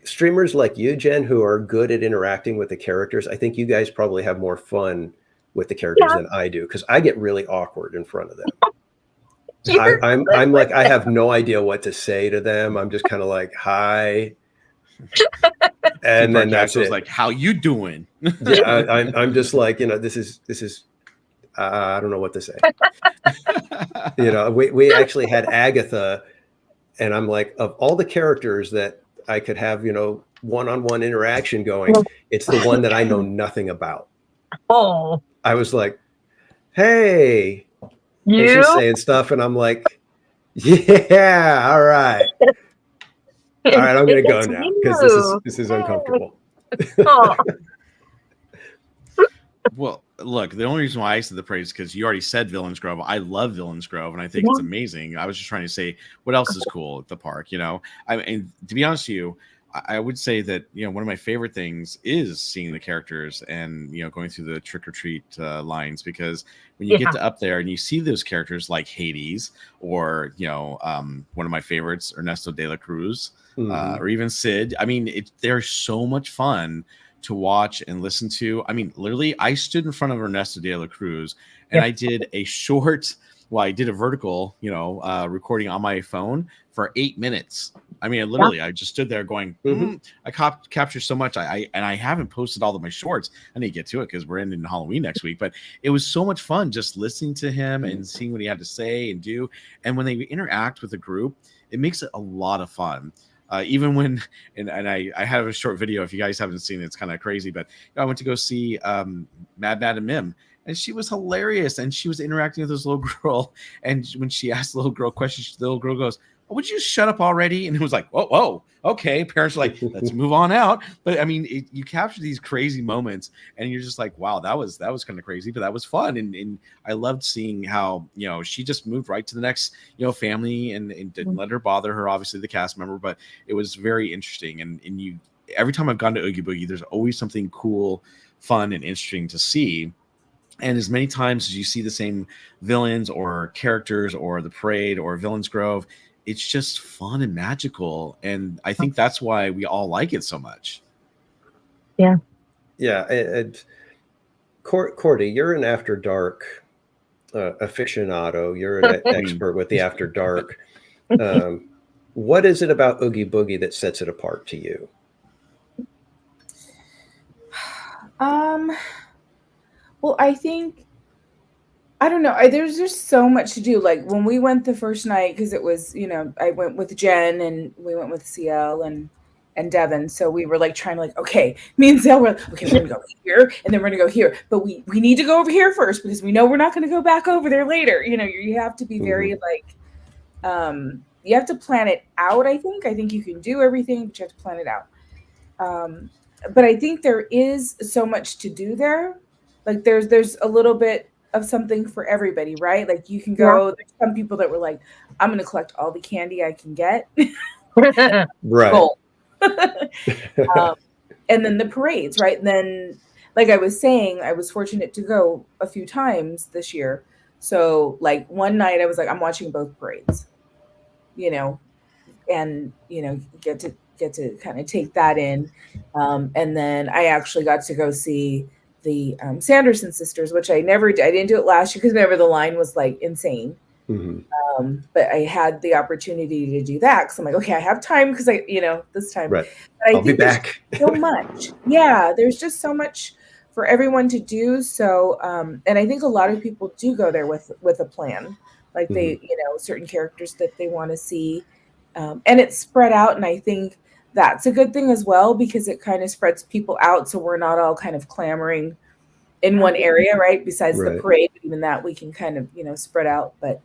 streamers like you, Jen, who are good at interacting with the characters, I think you guys probably have more fun with the characters than I do, because I get really awkward in front of them. I'm like, I have no idea what to say to them. I'm just kind of like, hi. And then that's it. Like, how you doing? Yeah, I'm just like, this is I don't know what to say. We actually had Agatha, and I'm like, of all the characters that I could have, one-on-one interaction going. It's the one that I know nothing about. Oh, I was like, hey, and you? she's saying stuff, and I'm like, yeah, all right. All right, I'm gonna go It's now because this you. is uncomfortable. Oh, Well, look, the only reason why I said the praise is because you already said Villains Grove. I love Villains Grove, and I think it's amazing. I was just trying to say what else is cool at the park. I mean, to be honest with you, I would say that one of my favorite things is seeing the characters and going through the trick or treat lines, because when you get to up there and you see those characters like Hades or one of my favorites, Ernesto de la Cruz, or even Sid. I mean, they're so much fun to watch and listen to. I mean, literally, I stood in front of Ernesto de la Cruz and I did a short, I did a vertical, recording on my phone for 8 minutes. I mean, I just stood there going, I captured so much. I haven't posted all of my shorts. I need to get to it because we're ending Halloween next week. But it was so much fun just listening to him and seeing what he had to say and do. And when they interact with the group, it makes it a lot of fun. Even when, and I have a short video, if you guys haven't seen it, it's kind of crazy, but I went to go see Mad and Mim, and she was hilarious, and she was interacting with this little girl, and when she asked the little girl questions, the little girl goes, would you shut up already? And it was like, whoa, okay. Parents are like, let's move on out. But I mean, you capture these crazy moments, and you're just like, wow, that was kind of crazy, but that was fun. And I loved seeing how she just moved right to the next family, and didn't let her bother her, obviously the cast member. But it was very interesting. And you, every time I've gone to Oogie Boogie, there's always something cool, fun, and interesting to see. And as many times as you see the same villains or characters or the parade or Villains Grove, it's just fun and magical. And I think that's why we all like it so much. Yeah. Yeah. And Cordy, you're an After Dark aficionado. You're an expert with the After Dark. What is it about Oogie Boogie that sets it apart to you? Well, I think, I don't know. There's just so much to do. Like when we went the first night, because it was, I went with Jen and we went with CL and Devin. So we were like trying to okay, me and CL were like, okay, we're gonna go here and then we're gonna go here, but we need to go over here first because we know we're not gonna go back over there later. You have to be very you have to plan it out. I think you can do everything, but you have to plan it out. But I think there is so much to do there. Like there's a little bit of something for everybody, right? Like you can go, there's some people that were like, I'm going to collect all the candy I can get. Right. And then the parades, right? And then, like I was saying, I was fortunate to go a few times this year. So like one night I was like, I'm watching both parades, and, get to kind of take that in. And then I actually got to go see the Sanderson sisters, which I didn't do it last year because remember the line was like insane. But I had the opportunity to do that because I'm like, okay, I have time because this time. Right. But I'll be back. So much. Yeah, there's just so much for everyone to do. So, and I think a lot of people do go there with a plan, like they, certain characters that they want to see. And it's spread out. And I think that's a good thing as well, because it kind of spreads people out. So we're not all kind of clamoring in one area, right? Besides the parade, but even that we can kind of, spread out. But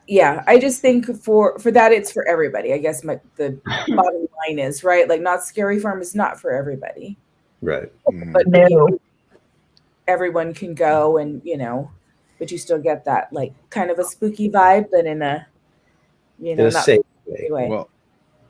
yeah, I just think for that, it's for everybody. I guess the bottom line is, right? Like Not Scary Farm is not for everybody. Right. But everyone can go and, but you still get that like kind of a spooky vibe, but in a, not safe way. Well,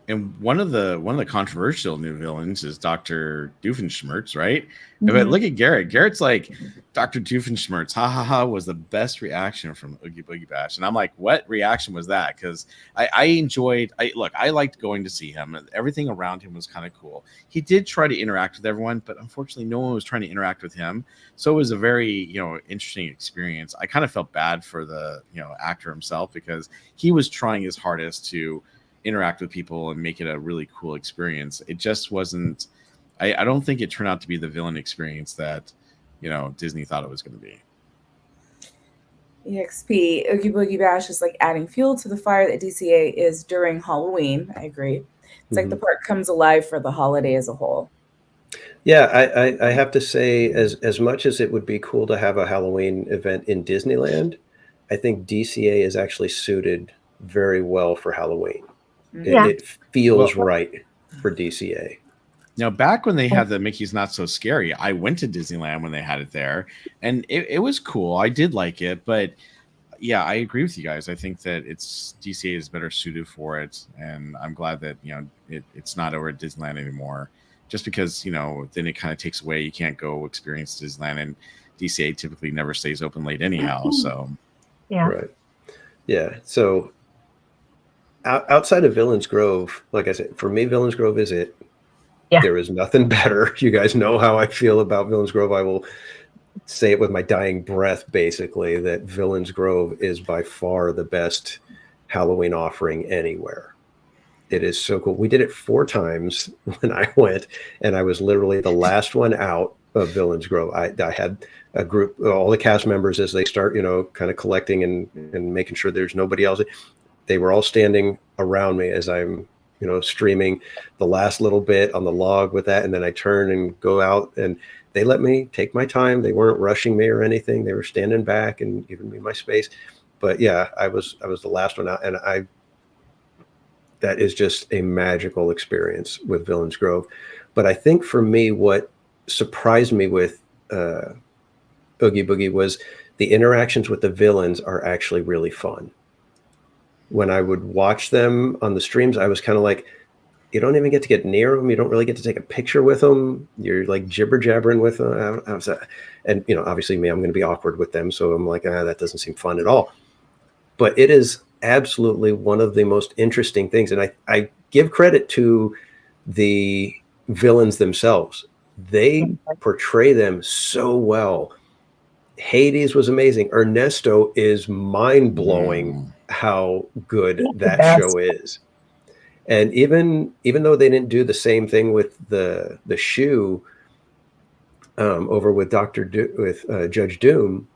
and one of the controversial new villains is Dr. Doofenshmirtz, right? But look at Garrett. Garrett's like, Dr. Doofenshmirtz, ha ha ha, was the best reaction from Oogie Boogie Bash. And I'm like, what reaction was that? Because I liked going to see him. Everything around him was kind of cool. He did try to interact with everyone, but unfortunately no one was trying to interact with him. So it was a very, interesting experience. I kind of felt bad for the, actor himself because he was trying his hardest to interact with people and make it a really cool experience. It just wasn't, I don't think it turned out to be the villain experience that Disney thought it was going to be. EXP, Oogie Boogie Bash is like adding fuel to the fire that DCA is during Halloween. I agree. It's like the park comes alive for the holiday as a whole. Yeah, I have to say, as much as it would be cool to have a Halloween event in Disneyland, I think DCA is actually suited very well for Halloween. Yeah. It feels right for DCA. Now, back when they had the Mickey's Not So Scary, I went to Disneyland when they had it there, and it was cool. I did like it, but yeah, I agree with you guys. I think that DCA is better suited for it, and I'm glad that it's not over at Disneyland anymore. Just because then it kind of takes away. You can't go experience Disneyland, and DCA typically never stays open late anyhow. So Yeah. Right. Yeah. So outside of Villains Grove, like I said, for me, Villains Grove is it. Yeah. There is nothing better. You guys know how I feel about Villains Grove. I will say it with my dying breath, basically, that Villains Grove is by far the best Halloween offering anywhere. It is so cool. We did it 4 times when I went, and I was literally the last one out of Villains Grove. I had a group, all the cast members, as they start, kind of collecting and making sure there's nobody else. They were all standing around me as I'm, streaming the last little bit on the log with that. And then I turn and go out, and they let me take my time. They weren't rushing me or anything. They were standing back and giving me my space. But yeah, I was the last one out, and that is just a magical experience with Villains Grove. But I think for me, what surprised me with Oogie Boogie was the interactions with the villains are actually really fun. When I would watch them on the streams, I was kind of like, you don't even get to get near them. You don't really get to take a picture with them. You're like jibber jabbering with them. And obviously me, I'm going to be awkward with them. So I'm like, that doesn't seem fun at all. But it is absolutely one of the most interesting things. And I give credit to the villains themselves. They portray them so well. Hades was amazing. Ernesto is mind-blowing how good that show is. And even though they didn't do the same thing with the shoe over with Judge Doom,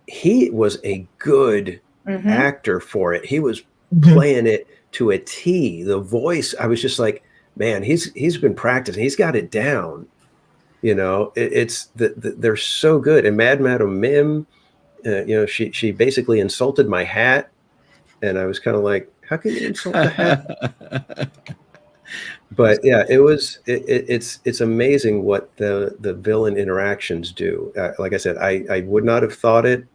he was a good actor for it. He was playing it to a T. The voice, I was just like, man, he's been practicing. He's got it down. They're so good. And Madam Mim, she basically insulted my hat, and I was kind of like, how can you insult the hat? But yeah, it's amazing what the villain interactions do. Like I said, I would not have thought it,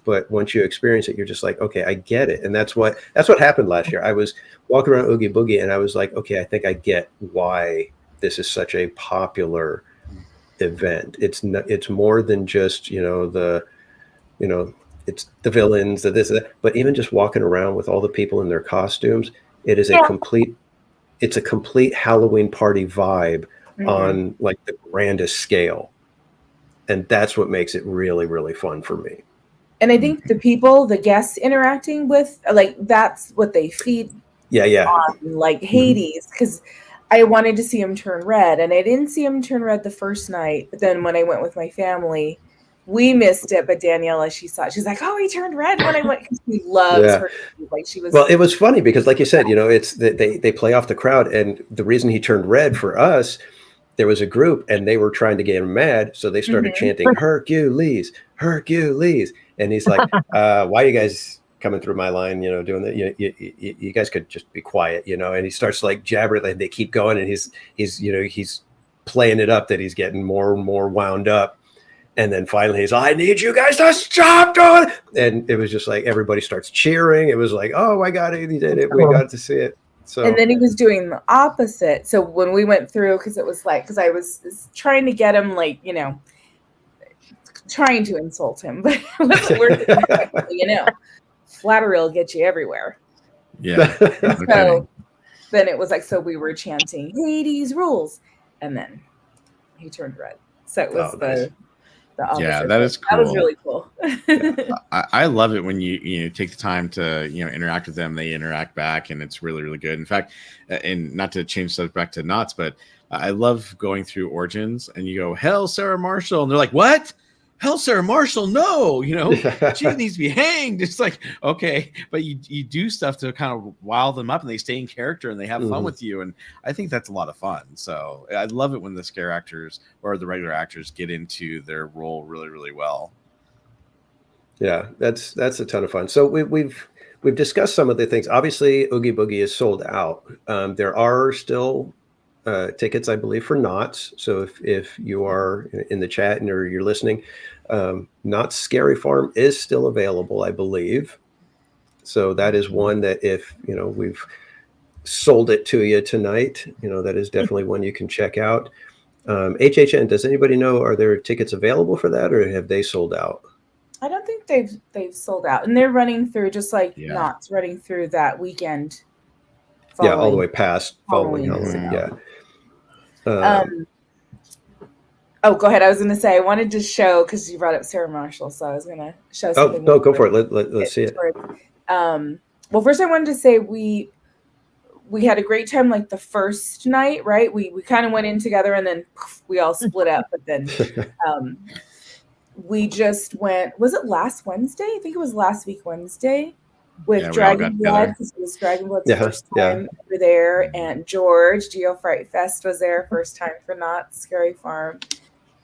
but once you experience it, you're just like, okay, I get it. And that's what happened last year. I was walking around Oogie Boogie, and I was like, okay, I think I get why this is such a popular event. It's more than just it's the villains, that, but even just walking around with all the people in their costumes, it is a complete Halloween party vibe on like the grandest scale. And that's what makes it really, really fun for me. And I think the guests interacting with, like, that's what they feed on, like Hades, because I wanted to see him turn red, and I didn't see him turn red the first night. But then when I went with my family, we missed it. But Daniela, she's like, oh, he turned red when I went, because she loves her. Like, she was. Well, it was funny because, like you said, it's they play off the crowd, and the reason he turned red for us, there was a group, and they were trying to get him mad, so they started chanting Hercules, Hercules, and he's like, why are you guys coming through my line, doing that? You guys could just be quiet, and he starts like jabbering, like they keep going, and he's playing it up that he's getting more and more wound up. And then finally he's like, I need you guys to stop doing it. And it was just like, everybody starts cheering. It was like, oh my God, he did it. We got to see it. So, and then he was doing the opposite. So when we went through, because I was trying to get him, like, trying to insult him, but it wasn't working. Flattery will get you everywhere. Yeah. So then it was like, so we were chanting Hades rules, and then he turned red. So it was the opposite. Yeah, that is cool. That was really cool. I love it when you take the time to interact with them. They interact back, and it's really, really good. In fact, and not to change subject back to Knott's, but I love going through Origins, and you go, hell, Sarah Marshall, and they're like, what? hell, Sarah Marshall, no, she needs to be hanged. It's like, okay, but you do stuff to kind of wow them up, and they stay in character and they have fun with you, and I think that's a lot of fun. So I love it when the scare actors or the regular actors get into their role really, really well. Yeah, that's a ton of fun. So we've discussed some of the things. Obviously, Oogie Boogie is sold out. There are still tickets, I believe, for Knott's. So if you are in the chat and or you're listening, Knott's Scary Farm is still available, I believe. So that is one that if we've sold it to you tonight, that is definitely one you can check out. HHN, does anybody know, are there tickets available for that, or have they sold out? I don't think they've sold out, and they're running through just like Knott's running through that weekend. All the way past following Halloween. Yeah. Oh, go ahead. I was going to say I wanted to show, because you brought up Sarah Marshall, so I was going to show something. Oh no, go for it. Let's see it. Well, first I wanted to say we had a great time like the first night, right? We kind of went in together and then we all split up, but then we just went, was it last Wednesday? I think it was last week Wednesday with Dragon Blood, because it was Dragon Blood's first time over there, and George, Geo Fright Fest was there, first time for Knott's Scary Farm.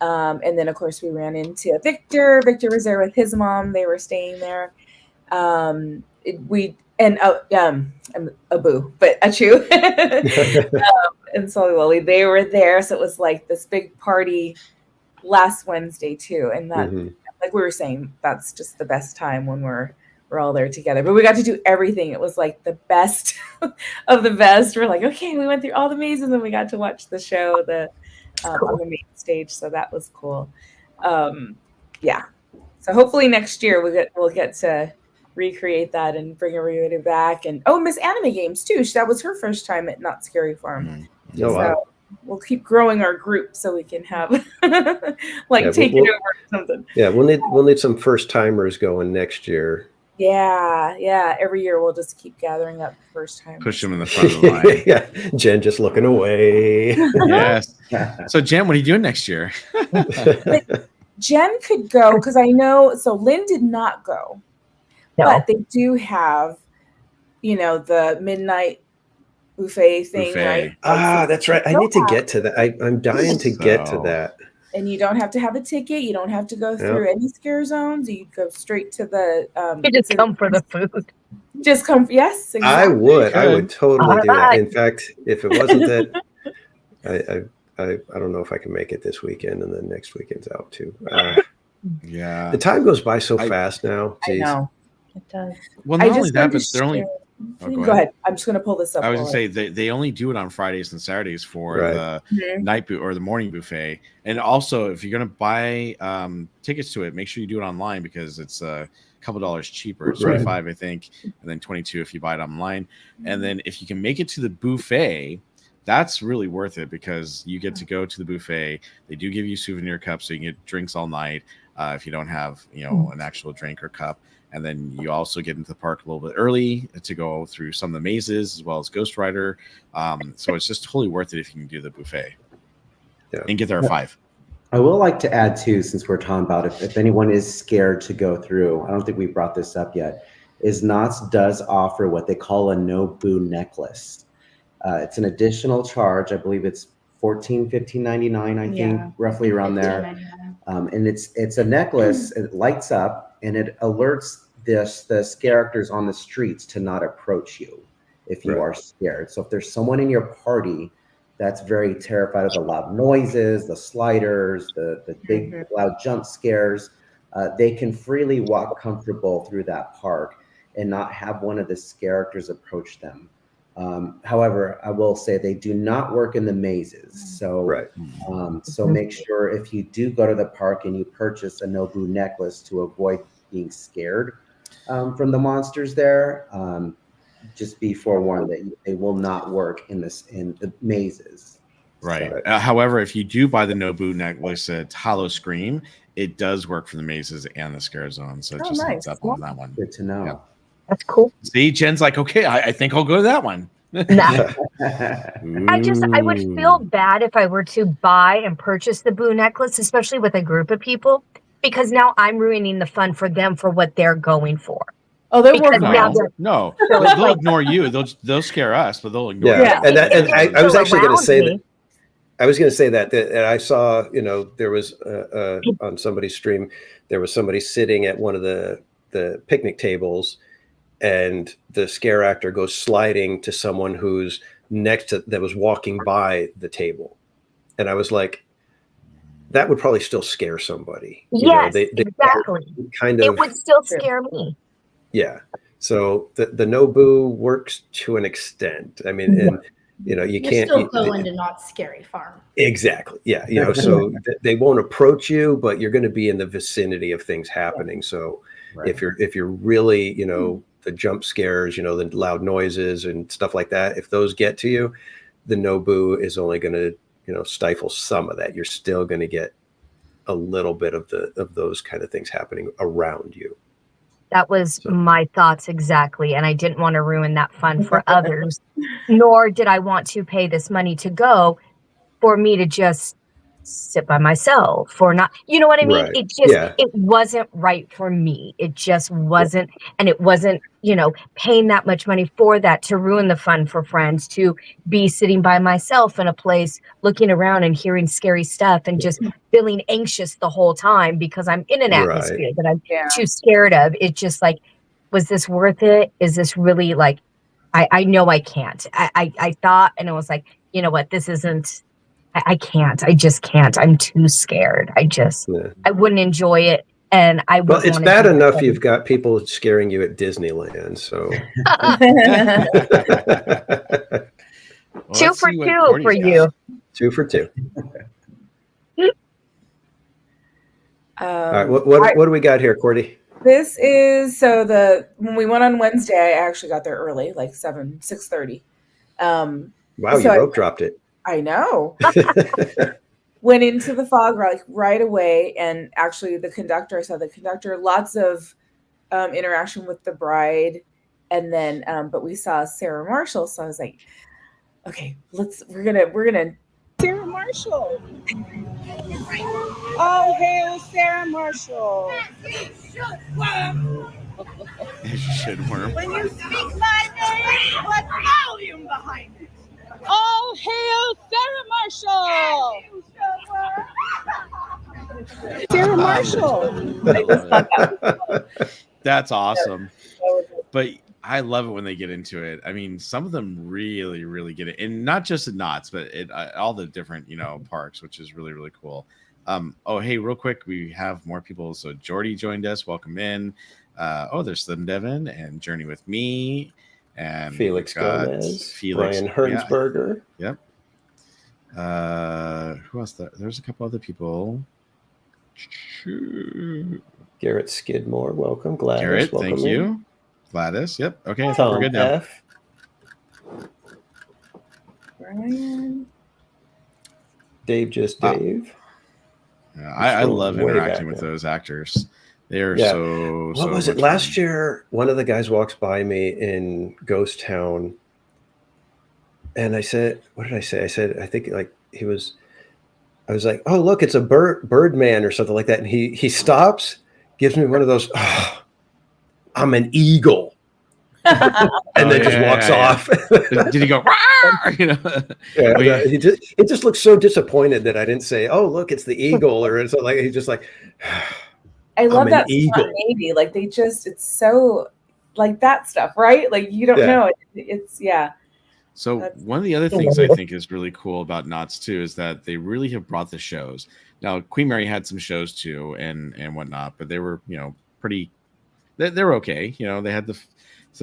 And then of course we ran into Victor. Victor was there with his mom. They were staying there. Abu, but Achu and Sully Lily, they were there. So it was like this big party last Wednesday too. And that, like we were saying, that's just the best time when we're all there together. But we got to do everything. It was like the best of the best. We're like, okay, we went through all the mazes and we got to watch the show on the main stage. So that was cool. Yeah. So hopefully next year we'll get to recreate that and bring everybody back. And Miss Anime Games too. That was her first time at Not Scary Farm. Oh, wow. We'll keep growing our group so we can have take it over or something. Yeah, we'll need some first timers going next year. Yeah. Every year we'll just keep gathering up first timers. Push them in the front of the line. Yeah, Jen just looking away. Yes. So Jen, what are you doing next year? Jen could go because I know. So Lynn did not go, but they do have, the midnight buffet thing, right? That's right. I need to get to that. I'm dying to get to that. And you don't have to have a ticket. You don't have to go through any scare zones. You go straight to the. You just come for the food. Just come. Yes, exactly. I would totally do that. In fact, if it wasn't that, I don't know if I can make it this weekend, and then next weekend's out too. Yeah, the time goes by so fast now. Jeez. I know it does. Well, not only that, but they're only. Go ahead. I'm just going to pull this up. I was going to say they only do it on Fridays and Saturdays for the night or the morning buffet. And also, if you're going to buy tickets to it, make sure you do it online because it's a couple dollars cheaper. It's $25, I think, and then $22 if you buy it online. And then if you can make it to the buffet, that's really worth it because you get to go to the buffet. They do give you souvenir cups, so you can get drinks all night if you don't have an actual drink or cup. And then you also get into the park a little bit early to go through some of the mazes as well as Ghost Rider. So it's just totally worth it if you can do the buffet and get there at 5. I will like to add too, since we're talking about if anyone is scared to go through, I don't think we brought this up yet, is Knott's does offer what they call a no boo necklace. It's an additional charge. I believe it's $14.99, I think, roughly around there. And it's a necklace. It lights up and it alerts the characters on the streets to not approach you if you are scared. So if there's someone in your party that's very terrified of the loud noises, the sliders, the big loud jump scares, they can freely walk comfortable through that park and not have one of the characters approach them. However, I will say they do not work in the mazes. So, so make sure if you do go to the park and you purchase a Nobu necklace to avoid being scared from the monsters there, just be forewarned that they will not work in the mazes. Right. So, however, if you do buy the Nobu necklace at Hollow Scream, it does work for the mazes and the scare zone. So just heads up on that one. Good to know. Yep. That's cool. See, Jen's like, okay, I think I'll go to that one. I would feel bad if I were to buy and purchase the Boo necklace, especially with a group of people, because now I'm ruining the fun for them for what they're going for. Oh, they're Because working now on it. No, So they'll it's like- ignore you. They'll scare us, but they'll ignore Yeah, you. and I was actually going to say around that. I was going to say that I saw, there was on somebody's stream, there was somebody sitting at one of the picnic tables, and the scare actor goes sliding to someone who's next to that was walking by the table, and I was like, that would probably still scare somebody. Yes, they exactly. kind It of would still scare me. yeah. So the no boo works to an extent. I mean, and you You're can't still going to Not Scary Farm. exactly. Yeah. So they won't approach you, but you're going to be in the vicinity of things happening. So if you're really, the jump scares, the loud noises and stuff like that, if those get to you, the no boo is only going to, stifle some of that. You're still going to get a little bit of those kind of things happening around you. That was my thoughts exactly. And I didn't want to ruin that fun for others, nor did I want to pay this money to go for me to just sit by myself or not. You know what I mean? Right. It just, it wasn't right for me. It just wasn't. And it wasn't, paying that much money for that to ruin the fun for friends, to be sitting by myself in a place, looking around and hearing scary stuff and just feeling anxious the whole time because I'm in an atmosphere that I'm too scared of. It's just like, was this worth it? Is this really like, I know I can't. I thought, and it was like, you know what, this isn't, I can't. I just can't. I'm too scared. I wouldn't enjoy it. And I would. Well, it's bad enough you've got people scaring you at Disneyland. So Well, 2 for 2 for you. 2 for 2. All right, what do we got here, Cordy? This is when we went on Wednesday, I actually got there early, like 6:30. Wow, you rope dropped it. I know. Went into the fog right away, and actually I saw the conductor, lots of interaction with the bride, and then but we saw Sarah Marshall, so I was like, okay, we're gonna Sarah Marshall. All hail Sarah Marshall. Should worm. When you speak my name, put volume behind it. All hail Sarah Marshall. Sarah Marshall. That's awesome. But I love it when they get into it. I mean, some of them really, really get it, and not just at Knott's, but at all the different, parks, which is really, really cool. Hey, real quick, we have more people. So Jordy joined us. Welcome in. There's Slim Devin and Journey with Me, and Felix Gomez, Brian Hernsberger. Yep. Who else? There's a couple other people. Garrett Skidmore, welcome. Gladys, Garrett, welcome. Thank you. Gladys, yep. Okay, I think Tom we're good now. F. Brian. Dave, just Dave. I love interacting with those actors. They're so. What was it last year? One of the guys walks by me in Ghost Town, and I said, "What did I say?" I said, "I think I was like, oh look, it's a Birdman or something like that." And he stops, gives me one of those. Oh, I'm an eagle, and then just walks off. Did he go? He just looks so disappointed that I didn't say, "Oh look, it's the eagle," or it's like he's just like. I love that spontaneity. Like it's so like that stuff, right? Like you don't know. It's So one of the other things I think is really cool about Knott's too is that they really have brought the shows. Now Queen Mary had some shows too and whatnot, but they were pretty. They were okay. They had the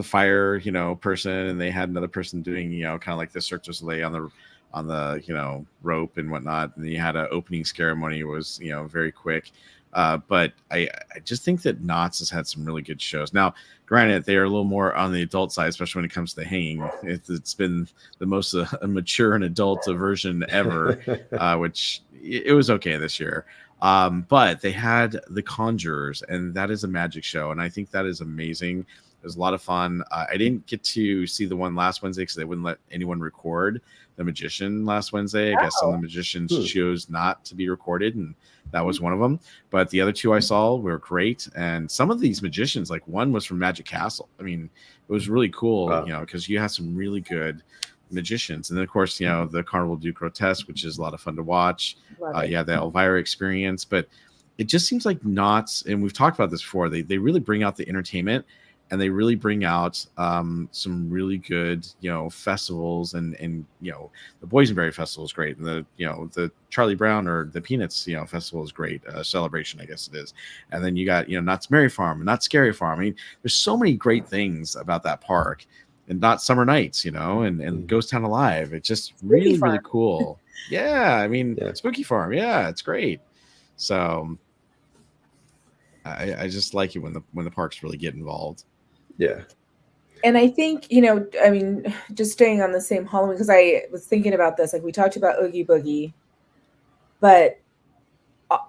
fire person, and they had another person doing kind of like the Cirque du Soleil on the rope and whatnot. And you had an opening ceremony. It was very quick. But I just think that Knott's has had some really good shows. Now, granted, they are a little more on the adult side, especially when it comes to hanging. It's been the most mature and adult version ever, which it was okay this year. But they had The Conjurers, and that is a magic show, and I think that is amazing. was a lot of fun. I didn't get to see the one last Wednesday because they wouldn't let anyone record the magician last Wednesday. I guess some of the magicians chose not to be recorded, and that was one of them. But the other two I saw were great. And some of these magicians, like one was from Magic Castle. I mean, it was really cool, you know, because you have some really good magicians. And then, of course, you know, the Carnival du Grotesque, which is a lot of fun to watch. Yeah, the Elvira experience. But it just seems like Knott's, and we've talked about this before, they really bring out the entertainment, and they really bring out some really good, you know, festivals, and you know, the Boysenberry Festival is great, and the Charlie Brown or the Peanuts, you know, festival is great, celebration, I guess it is, and then you got, you know, Knott's Merry Farm and Knott's Scary Farm. I mean, there's so many great things about that park, and Knott's Summer Nights, you know, and Ghost Town Alive. It's just really really cool. Yeah, I mean, Spooky Farm, yeah, it's great. So I just like it when the parks really get involved. Yeah. And I think, you know, I mean, just staying on the same Halloween, because I was thinking about this, like we talked about Oogie Boogie, but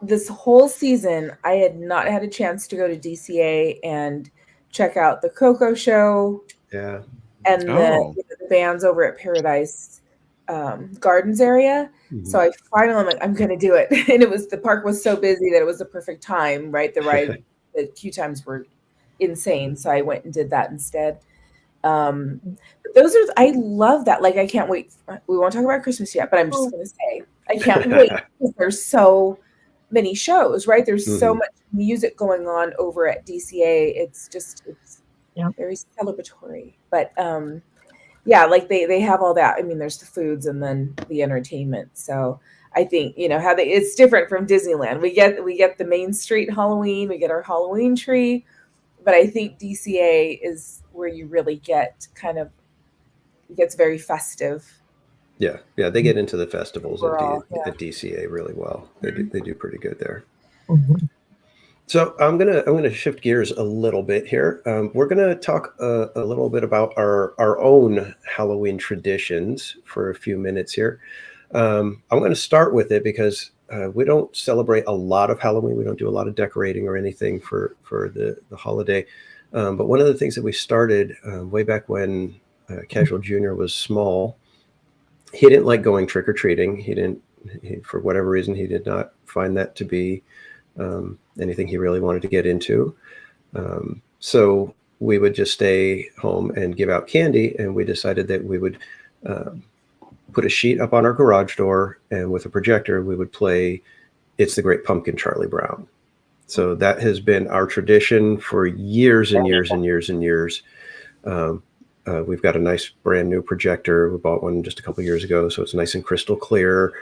this whole season, I had not had a chance to go to DCA and check out the Coco Show. Yeah. And the bands over at Paradise Gardens area. So I finally, I'm like, I'm going to do it. And the park was so busy that it was the perfect time, right? The queue times were insane. So I went and did that instead. I love that. Like, I can't wait. We won't talk about Christmas yet, but I'm just going to say, I can't wait because there's so many shows, right? There's so much music going on over at DCA. It's very celebratory, but, yeah, like they have all that. I mean, there's the foods and then the entertainment. So I think, you know, it's different from Disneyland. We get the Main Street Halloween, we get our Halloween tree, but I think DCA is where you really get it gets very festive. Yeah, they get into the festivals at DCA really well. They do pretty good there. So I'm gonna shift gears a little bit here. We're gonna talk a little bit about our own Halloween traditions for a few minutes here. I'm going to start with it because we don't celebrate a lot of Halloween. We don't do a lot of decorating or anything for the holiday. But one of the things that we started way back when Casual Jr. was small, he didn't like going trick or treating. He, for whatever reason, he did not find that to be anything he really wanted to get into. So we would just stay home and give out candy. And we decided that we would put a sheet up on our garage door, and with a projector, we would play It's the Great Pumpkin, Charlie Brown. So that has been our tradition for years and years and years and years. We've got a nice brand new projector. We bought one just a couple years ago, so it's nice and crystal clear.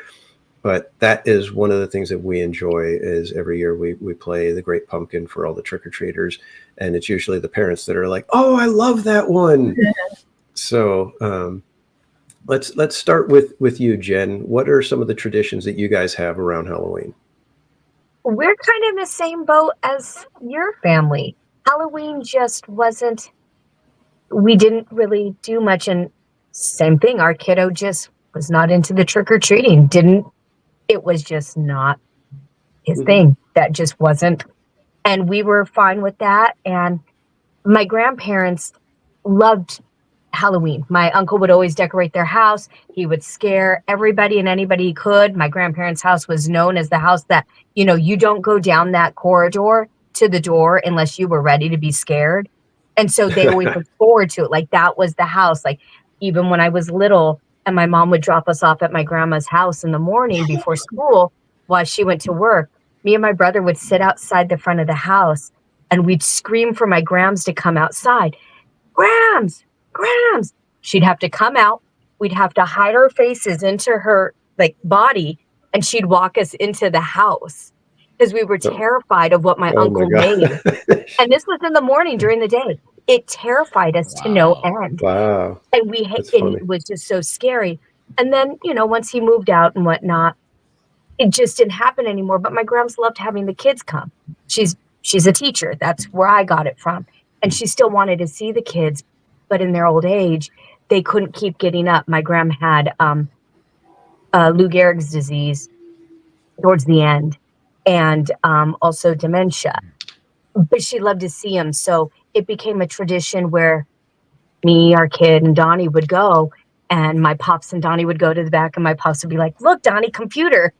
But that is one of the things that we enjoy is every year we play The Great Pumpkin for all the trick-or-treaters. And it's usually the parents that are like, oh, I love that one. So let's start with you, Jen. What are some of the traditions that you guys have around Halloween? We're kind of in the same boat as your family. Halloween just wasn't, we didn't really do much. And same thing, our kiddo just was not into the trick-or-treating. It was just not his thing. That just wasn't. And we were fine with that. And my grandparents loved Halloween. My uncle would always decorate their house. He would scare everybody and anybody he could. My grandparents' house was known as the house that, you don't go down that corridor to the door unless you were ready to be scared. And so they always looked forward to it. Like that was the house. Like even when I was little, and my mom would drop us off at my grandma's house in the morning before school while she went to work. Me and my brother would sit outside the front of the house and we'd scream for my Grams to come outside. Grams! Grams! She'd have to come out. We'd have to hide our faces into her body, and she'd walk us into the house because we were terrified of what my uncle made. And this was in the morning during the day. It terrified us to no end. Wow. And it was just so scary. And then, once he moved out and whatnot, it just didn't happen anymore. But my grams loved having the kids come. She's a teacher. That's where I got it from. And she still wanted to see the kids, but in their old age, they couldn't keep getting up. My gram had Lou Gehrig's disease towards the end, and also dementia. But she loved to see them. So it became a tradition where me, our kid, and Donnie would go, and my pops and Donnie would go to the back, and my pops would be like, "Look, Donnie, computer,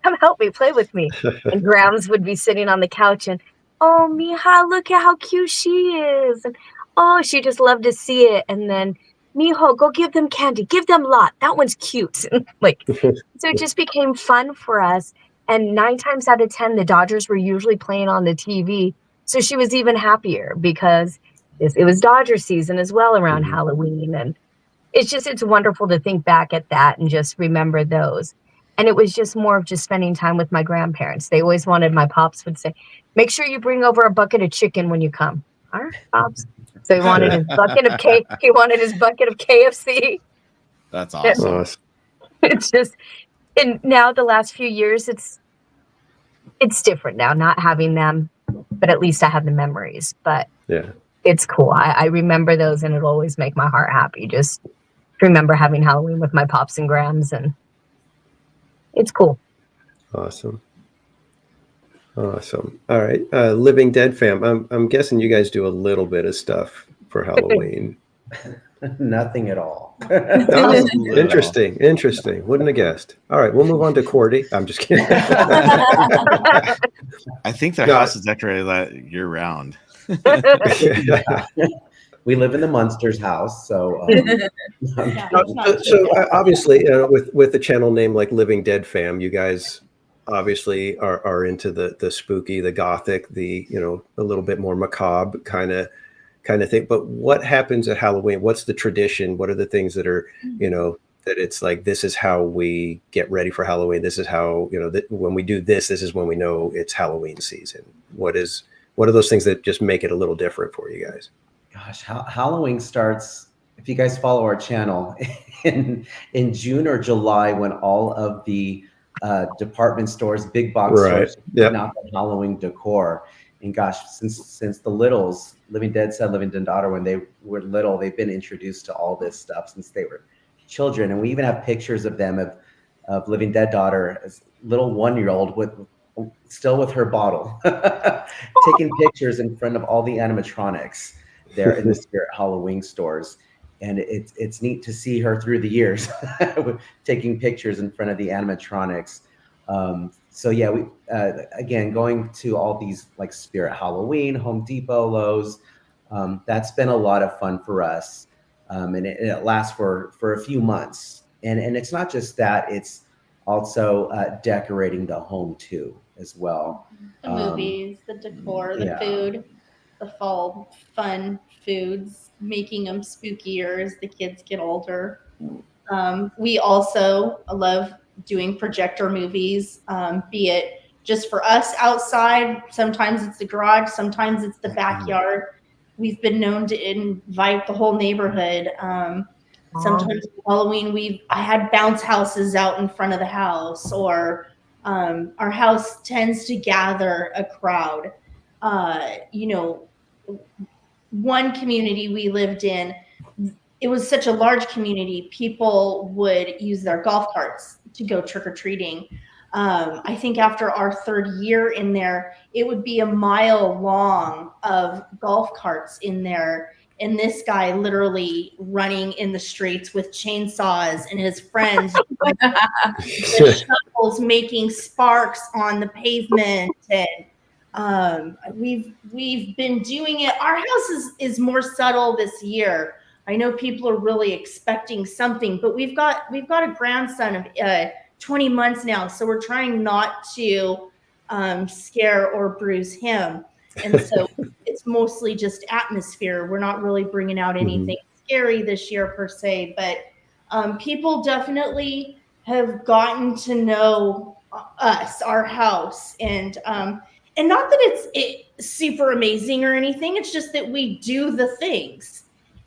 come help me, play with me." And Grams would be sitting on the couch and, "Oh, Mija, look at how cute she is." And, "Oh, she just loved to see it." And then, "Mijo, go give them candy. Give them lot. That one's cute." Like, so it just became fun for us. And 9 times out of 10, the Dodgers were usually playing on the TV. So she was even happier because it was Dodger season as well around Halloween. And it's wonderful to think back at that and just remember those. And it was just more of just spending time with my grandparents. They always wanted, my pops would say, "Make sure you bring over a bucket of chicken when you come." "All right, pops." So he wanted his bucket of KFC. That's awesome. Awesome. It's just, and now the last few years, it's different now, not having them, but at least I have the memories. But Yeah. it's cool. I remember those, and it'll always make my heart happy. Just remember having Halloween with my pops and Grams, and it's cool. Awesome. Awesome. All right. Living Dead fam. I'm guessing you guys do a little bit of stuff for Halloween. Nothing at all. Oh, interesting. Wouldn't have guessed. All right, we'll move on to Cordy. I'm just kidding. I think their house is decorated year round. We live in the Munsters house, so obviously, with the channel name like Living Dead fam, you guys obviously are into the spooky, the gothic, the a little bit more macabre kind of thing. But what happens at Halloween? What's the tradition? What are the things that are that it's like, this is how we get ready for Halloween? This is how when we do this is when we know it's Halloween season. What are those things that just make it a little different for you guys? Gosh, Halloween starts, if you guys follow our channel, in June or July, when all of the department stores, big box stores, putting out the Halloween decor. And gosh, since the littles, Living Dead daughter, when they were little, they've been introduced to all this stuff since they were children. And we even have pictures of them of Living Dead daughter as little 1-year-old still with her bottle, taking pictures in front of all the animatronics there in the Spirit Halloween stores. And it's neat to see her through the years taking pictures in front of the animatronics. So yeah, we again, going to all these like Spirit Halloween, Home Depot, Lowe's, that's been a lot of fun for us. And it lasts for a few months. And it's not just that, it's also decorating the home too as well. The movies, the decor, the food, the fall fun foods, making them spookier as the kids get older. We also love doing projector movies, be it just for us outside. Sometimes it's the garage, sometimes it's the backyard. We've been known to invite the whole neighborhood. Sometimes Halloween, I had bounce houses out in front of the house, or our house tends to gather a crowd. One community we lived in, it was such a large community, people would use their golf carts to go trick-or-treating. I think after our 3rd year in there, it would be a mile long of golf carts in there. And this guy literally running in the streets with chainsaws, and his friends with shovels making sparks on the pavement. And we've been doing it. Our house is more subtle this year. I know people are really expecting something, but we've got a grandson of 20 months now, so we're trying not to scare or bruise him. And so it's mostly just atmosphere. We're not really bringing out anything scary this year per se, but people definitely have gotten to know us, our house, and not that it's super amazing or anything. It's just that we do the things.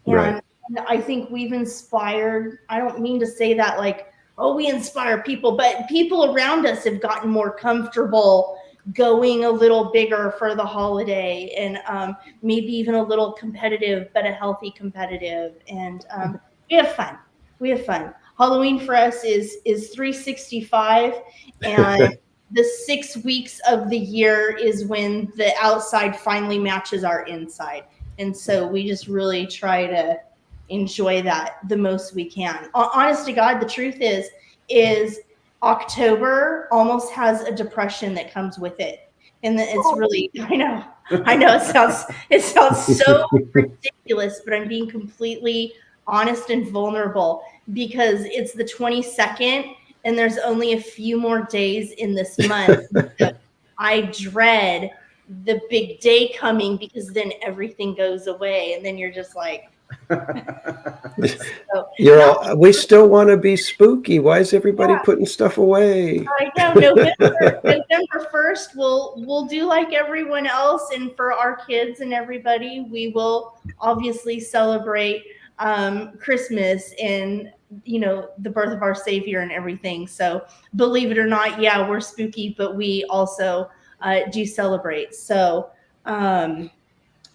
And I think we've inspired, I don't mean to say that like, oh, we inspire people, but people around us have gotten more comfortable going a little bigger for the holiday, and maybe even a little competitive, but a healthy competitive. And we have fun. Halloween for us is 365, and the 6 weeks of the year is when the outside finally matches our inside. And so we just really try to enjoy that the most we can. Honest to God, the truth is October almost has a depression that comes with it. And it's really, I know it sounds so ridiculous, but I'm being completely honest and vulnerable because it's the 22nd and there's only a few more days in this month. I dread the big day coming because then everything goes away and then you're just like, so, we still want to be spooky. Why is everybody putting stuff away? I know November 1st we'll do like everyone else, and for our kids and everybody, we will obviously celebrate Christmas and the birth of our Savior and everything. So believe it or not, yeah, we're spooky, but we also do celebrate. So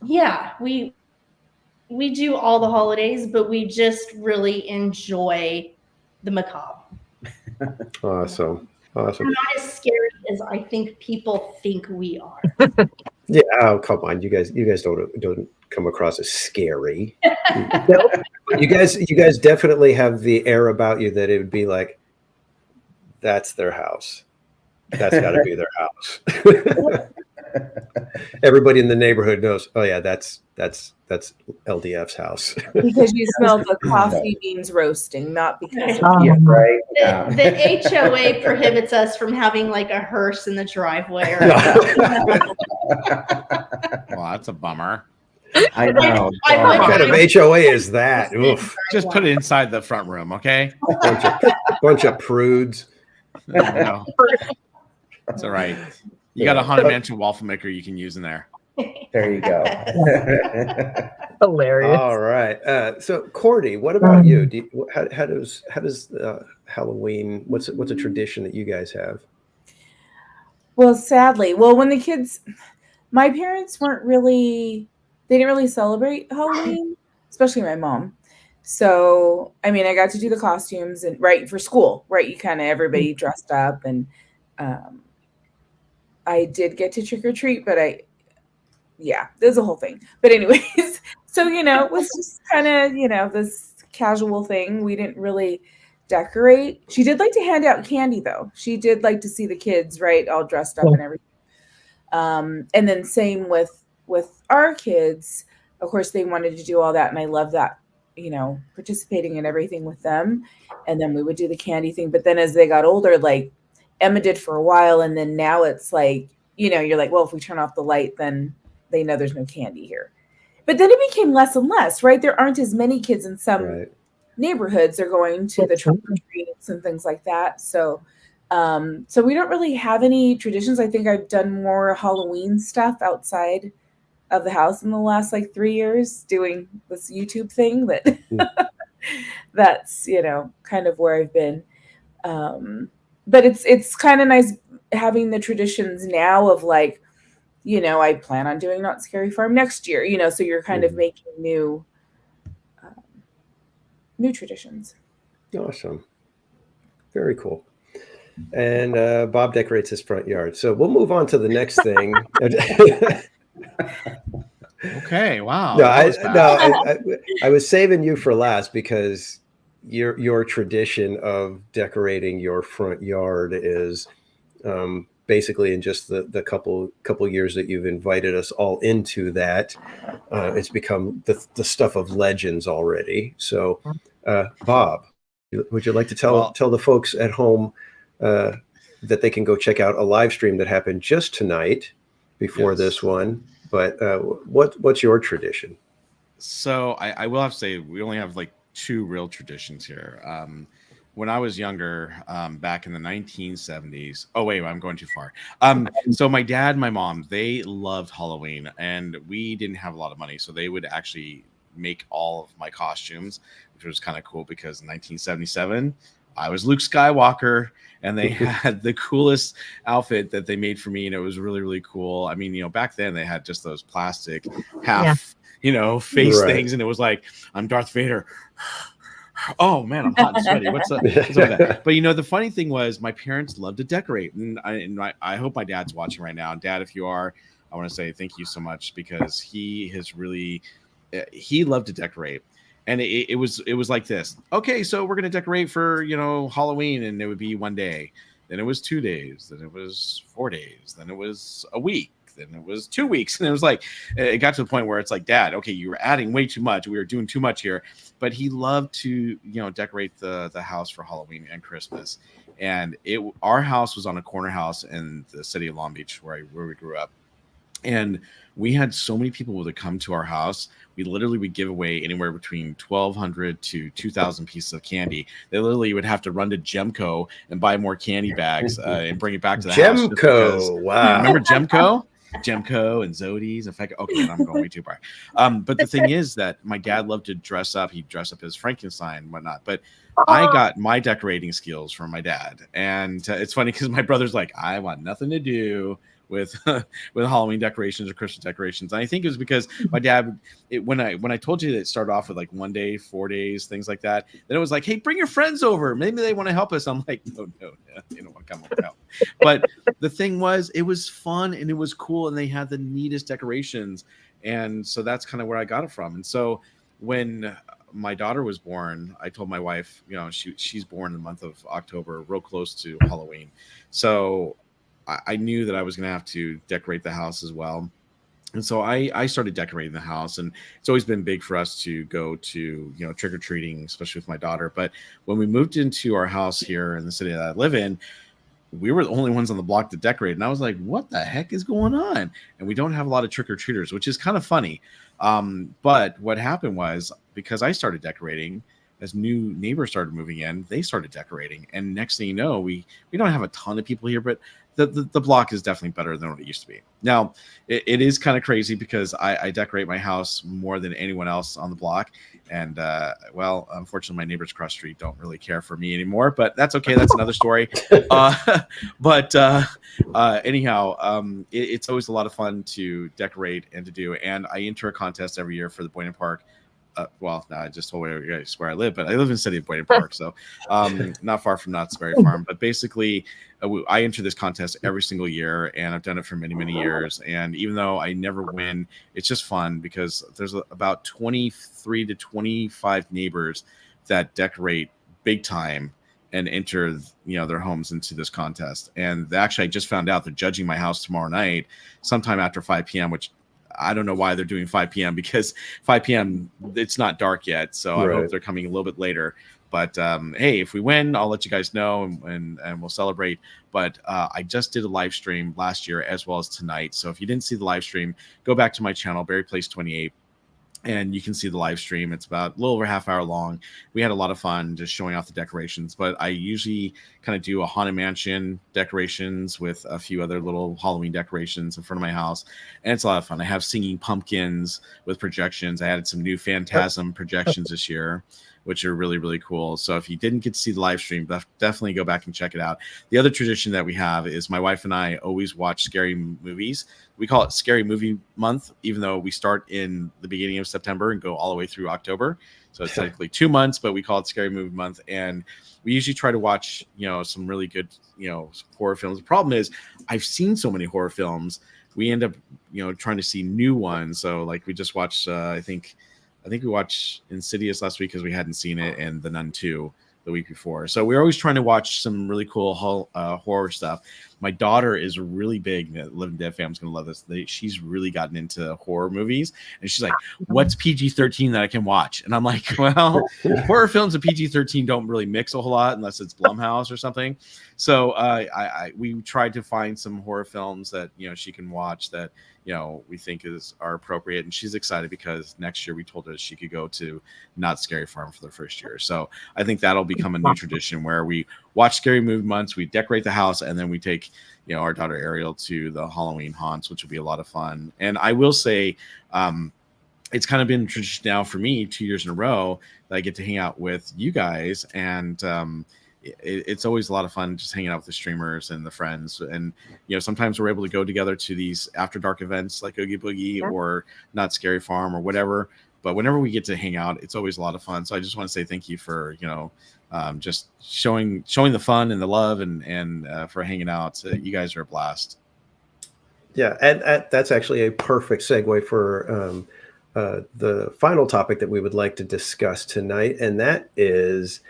yeah, we do all the holidays, but we just really enjoy the macabre. Awesome. We're not as scary as I think people think we are. Yeah. Oh, come on. You guys don't come across as scary. You guys definitely have the air about you that it would be like, that's their house. That's got to be their house. Everybody in the neighborhood knows. Oh yeah, that's LDF's house. Because you smell the coffee beans roasting, not because Yeah, right. Yeah. The HOA prohibits us from having like a hearse in the driveway. Well, that's a bummer. I know. What kind of HOA is that? Oof. Just put it inside the front room, okay? Bunch of prudes. No. That's all right. You got a Haunted Mansion waffle maker you can use in there. There you go. Hilarious. All right. So, Cordy, what about you? How does Halloween? What's a tradition that you guys have? Well, sadly, when the kids, my parents they didn't really celebrate Halloween, especially my mom. So, I mean, I got to do the costumes and for school, you kind of everybody dressed up, and I did get to trick or treat, but there's a whole thing. But anyways, so, it was just kind of, this casual thing. We didn't really decorate. She did like to hand out candy, though. She did like to see the kids, all dressed up and everything. And then same with our kids. Of course, they wanted to do all that, and I love that, participating in everything with them. And then we would do the candy thing. But then as they got older, like Emma did for a while, and then now it's like, you're like, well, if we turn off the light, then they know there's no candy here. But then it became less and less, right? There aren't as many kids in some neighborhoods are going to the trunk or treats and things like that. So so we don't really have any traditions. I think I've done more Halloween stuff outside of the house in the last 3 years, doing this YouTube thing that's, kind of where I've been. But it's kind of nice having the traditions now of I plan on doing Not Scary Farm next year, so you're kind of making new traditions. Awesome. Very cool. And Bob decorates his front yard. So we'll move on to the next thing. Okay. Wow. I was saving you for last because your tradition of decorating your front yard is basically in just the couple years that you've invited us all into that, it's become the stuff of legends already. So, Bob, would you like to tell the folks at home that they can go check out a live stream that happened just tonight before this one? But what's your tradition? So I will have to say we only have 2 real traditions here. When I was younger, back in the 1970s. Oh wait, I'm going too far. So my dad and my mom, they loved Halloween, and we didn't have a lot of money, so they would actually make all of my costumes, which was kind of cool because in 1977 I was Luke Skywalker, and they had the coolest outfit that they made for me, and it was really, really cool. I mean, back then they had just those plastic half, face things, and it was like, I'm Darth Vader. Oh man, I'm hot and sweaty. What's up with that? But the funny thing was, my parents loved to decorate, and I hope my dad's watching right now. Dad, if you are, I want to say thank you so much, because he has really, he loved to decorate. And it was like this. Okay, so we're gonna decorate for Halloween, and it would be one day, then it was 2 days, then it was 4 days, then it was a week, then it was 2 weeks, and it was like it got to the point where it's like, Dad, okay, you were adding way too much. We were doing too much here. But he loved to decorate the house for Halloween and Christmas. And our house was on a corner house in the city of Long Beach, where we grew up. And we had so many people who would come to our house. We literally would give away anywhere between 1,200 to 2,000 pieces of candy. They literally would have to run to Gemco and buy more candy bags and bring it back to the house. Gemco, wow! Remember Gemco? Gemco and Zodi's. In fact, okay, I'm going way too far. But the thing is that my dad loved to dress up. He'd dress up as Frankenstein and whatnot. But I got my decorating skills from my dad. And it's funny because my brother's like, I want nothing to do with Halloween decorations or Christmas decorations. And I think it was because my dad, when I told you that it started off with like 1 day, 4 days, things like that, then it was like, hey, bring your friends over. Maybe they want to help us. I'm like, no, you don't want to come over and help. But the thing was, it was fun and it was cool, and they had the neatest decorations. And so that's kind of where I got it from. And so when my daughter was born, I told my wife, she's born in the month of October, real close to Halloween. So I knew that I was going to have to decorate the house as well. And so I started decorating the house, and it's always been big for us to go to, trick-or-treating, especially with my daughter. But when we moved into our house here in the city that I live in, we were the only ones on the block to decorate. And I was like, what the heck is going on? And we don't have a lot of trick-or-treaters, which is kind of funny. But what happened was, because I started decorating, as new neighbors started moving in, they started decorating. And next thing you know, we don't have a ton of people here, but the block is definitely better than what it used to be. Now, it is kind of crazy because I decorate my house more than anyone else on the block. And, unfortunately, my neighbors across the street don't really care for me anymore, but that's okay. That's another story. Anyhow, it's always a lot of fun to decorate and to do. And I enter a contest every year for the Boynton Park. I just told you guys where I live, but I live in the city of Boynton Park, so not far from Knott's Berry Farm. But basically, I enter this contest every single year, and I've done it for many, many years. And even though I never win, it's just fun because there's about 23 to 25 neighbors that decorate big time and enter their homes into this contest. And actually, I just found out they're judging my house tomorrow night, sometime after 5 p.m., which I don't know why they're doing 5 p.m. because 5 p.m. it's not dark yet. So I hope they're coming a little bit later. But hey, if we win, I'll let you guys know and we'll celebrate. But I just did a live stream last year as well as tonight. So if you didn't see the live stream, go back to my channel, Barry Place 28. And you can see the live stream. It's about a little over half hour long. We had a lot of fun just showing off the decorations, but I usually kind of do a Haunted Mansion decorations with a few other little Halloween decorations in front of my house. And it's a lot of fun. I have singing pumpkins with projections. I added some new Phantasm projections this year, which are really, really cool. So if you didn't get to see the live stream, definitely go back and check it out. The other tradition that we have is my wife and I always watch scary movies. We call it Scary Movie Month, even though we start in the beginning of September and go all the way through October. So it's technically 2 months, but we call it Scary Movie Month. And we usually try to watch, some really good, horror films. The problem is I've seen so many horror films. We end up, trying to see new ones. So like we just watched, I think we watched Insidious last week because we hadn't seen it, and The Nun 2 the week before. So we're always trying to watch some really cool horror stuff. My daughter is really big. Living Dead fam's going to love this. She's really gotten into horror movies. And she's like, what's PG-13 that I can watch? And I'm like, well, horror films and PG-13 don't really mix a whole lot unless it's Blumhouse or something. So we tried to find some horror films that, she can watch that, we think are appropriate. And she's excited because next year we told her she could go to Not Scary Farm for the first year. So I think that'll become a new tradition where we watch Scary Movie Months, we decorate the house, and then we take, our daughter Ariel to the Halloween haunts, which will be a lot of fun. And I will say, it's kind of been tradition now for me 2 years in a row that I get to hang out with you guys. And it's always a lot of fun just hanging out with the streamers and the friends. And, sometimes we're able to go together to these after dark events like Oogie Boogie or Not Scary Farm or whatever. But whenever we get to hang out, it's always a lot of fun. So I just want to say thank you for, just showing the fun and the love and for hanging out. You guys are a blast. Yeah, and that's actually a perfect segue for the final topic that we would like to discuss tonight, and that is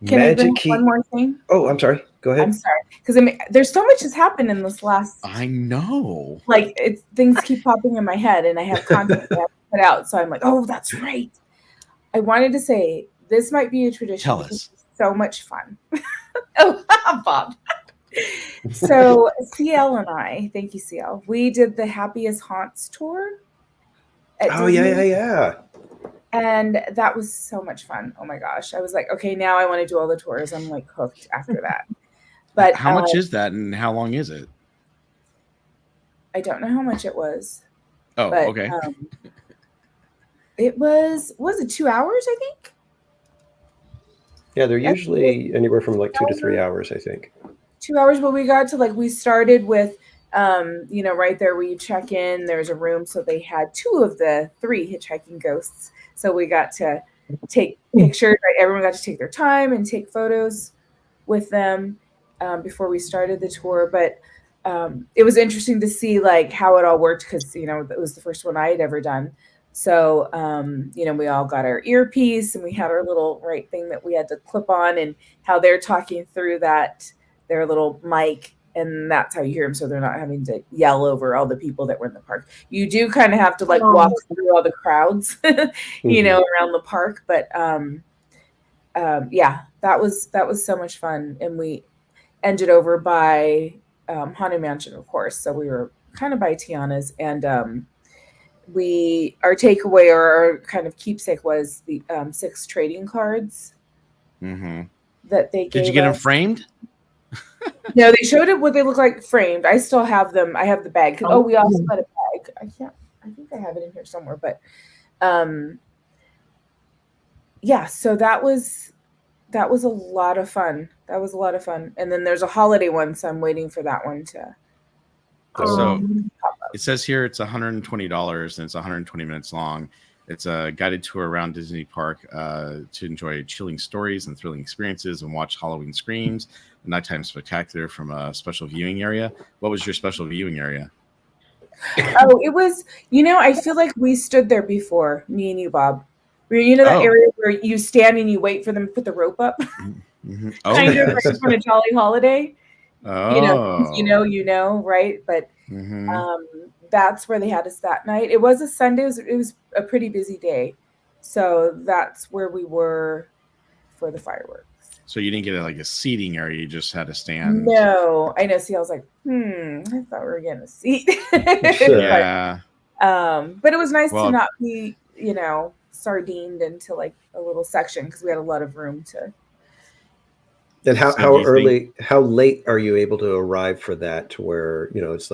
Can I bring Magic up one Key. more thing? Oh, I'm sorry. Go I'm ahead. sorry, because I mean, there's so much has happened in this last. I know. Like things keep popping in my head, and I have content that I have to put out. So I'm like, oh, that's right. I wanted to say this might be a tradition. Tell because us. it's so much fun. Oh, Bob. So CL and I, thank you, CL. We did the Happiest Haunts tour. At Oh, Disney. yeah. And that was so much fun. Oh my gosh. I was like, okay, now I want to do all the tours. I'm like hooked after that. But how much is that and how long is it? I don't know how much it was. Oh, but, okay. It was it 2 hours, I think? Yeah, they're usually anywhere from like 2 to 3 hours, I think. 2 hours, but we got to we started with right there where you check in, there's a room. So they had 2 of the 3 hitchhiking ghosts. So we got to take pictures, right? Everyone got to take their time and take photos with them before we started the tour. But it was interesting to see how it all worked because, it was the first one I had ever done. So, we all got our earpiece and we had our little thing that we had to clip on, and how they're talking through their little mic, and that's how you hear them. So they're not having to yell over all the people that were in the park. You do kind of have to walk through all the crowds, around the park. But yeah, that was so much fun. And we ended over by Haunted Mansion, of course. So we were kind of by Tiana's, and our takeaway or our kind of keepsake was the 6 trading cards that they gave. Did you get them framed? No, they showed it what they look like framed. I still have them. I have the bag. We also got a bag. I think I have it in here somewhere. But yeah, so that was a lot of fun. And then there's a holiday one, so I'm waiting for that one to. So it says here it's $120 and it's 120 minutes long. It's a guided tour around Disney Park to enjoy chilling stories and thrilling experiences and watch Halloween screams, a nighttime spectacular from a special viewing area. What was your special viewing area? Oh, it was, I feel like we stood there before, me and you, Bob. That area where you stand and you wait for them to put the rope up? Oh, kind of like on a Jolly Holiday. Oh. Right? But that's where they had us that night. It was a Sunday. It was a pretty busy day. So that's where we were for the fireworks. So you didn't get a seating area. You just had to stand. No, I know. See, I was like, I thought we were getting a seat. Yeah. But it was nice to not be, sardined into a little section because we had a lot of room to. And how late are you able to arrive for that to where, it's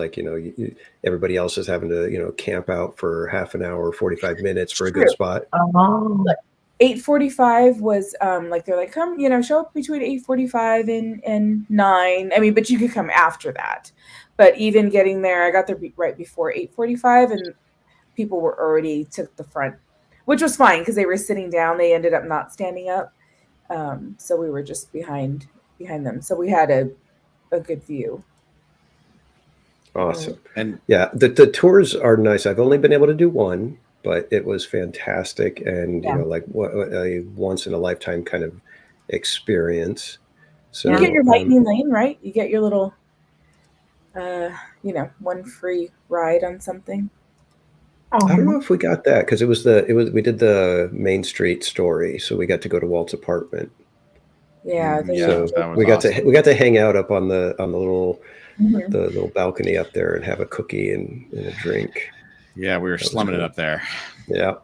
everybody else is having to, camp out for half an hour, 45 minutes for a good spot? 8:45 was they're like, come, show up between 8:45 and 9. I mean, but you could come after that. But even getting there, I got there right before 8:45 and people were already took the front, which was fine because they were sitting down. They ended up not standing up. So we were just behind them. So we had a good view. Awesome. And yeah, the tours are nice. I've only been able to do one, but it was fantastic. And, a once in a lifetime kind of experience. So you get your lightning lane, right? You get your little, one free ride on something. I don't know if we got that because we did the Main Street story, so we got to go to Walt's apartment. Yeah, so we got to hang out up on the little the little balcony up there and have a cookie and a drink. Yeah, we were slumming it up there. Yeah.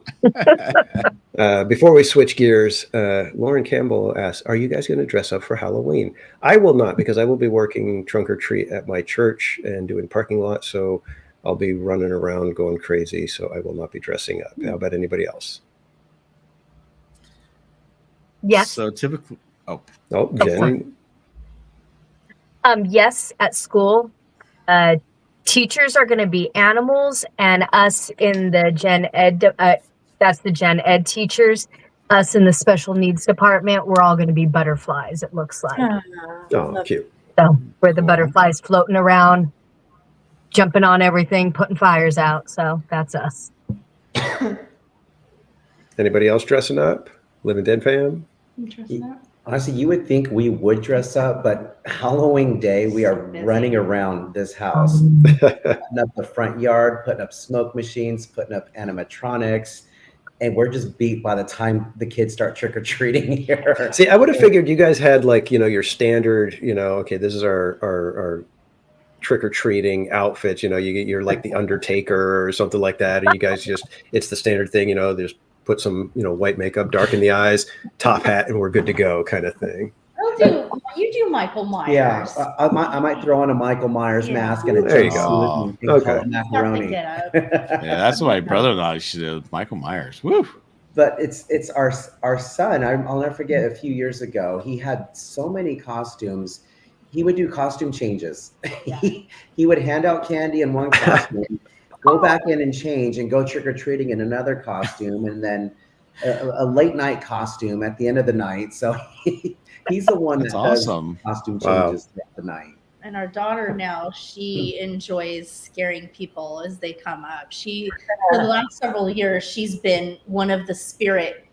Before we switch gears, Lauren Campbell asks, "Are you guys going to dress up for Halloween?" I will not because I will be working trunk or treat at my church and doing parking lot. So I'll be running around going crazy, so I will not be dressing up. How about anybody else? Yes. So typically, Jen. Yes, at school, teachers are going to be animals, and us in the Gen Ed, that's the Gen Ed teachers. Us in the special needs department, we're all going to be butterflies. It looks like. Oh, cute. So we're the butterflies floating around. jumping on everything, putting fires out. So that's us. Anybody else dressing up? Living Dead fam? Honestly, you would think we would dress up, but Halloween day, we are running around this house, putting up the front yard, putting up smoke machines, putting up animatronics, and we're just beat by the time the kids start trick-or-treating here. See, I would have figured you guys had like, your standard, okay, this is our trick-or-treating outfits, you're like the Undertaker or something like that, and you guys it's the standard thing, there's put some, white makeup, darken the eyes, top hat, and we're good to go kind of thing. You do Michael Myers. Yeah, I might throw on a Michael Myers mask and a There you jumpsuit and call it macaroni. Yeah, that's what my brother-in-law used to do, Michael Myers. Woo! But it's our son. I'll never forget, a few years ago, he had so many costumes. He would do costume changes. he would hand out candy in one costume, go back in and change, and go trick-or-treating in another costume, and then a late night costume at the end of the night. So he's the one that does costume changes throughout the night. And our daughter now, she enjoys scaring people as they come up. For the last several years, she's been one of the spirit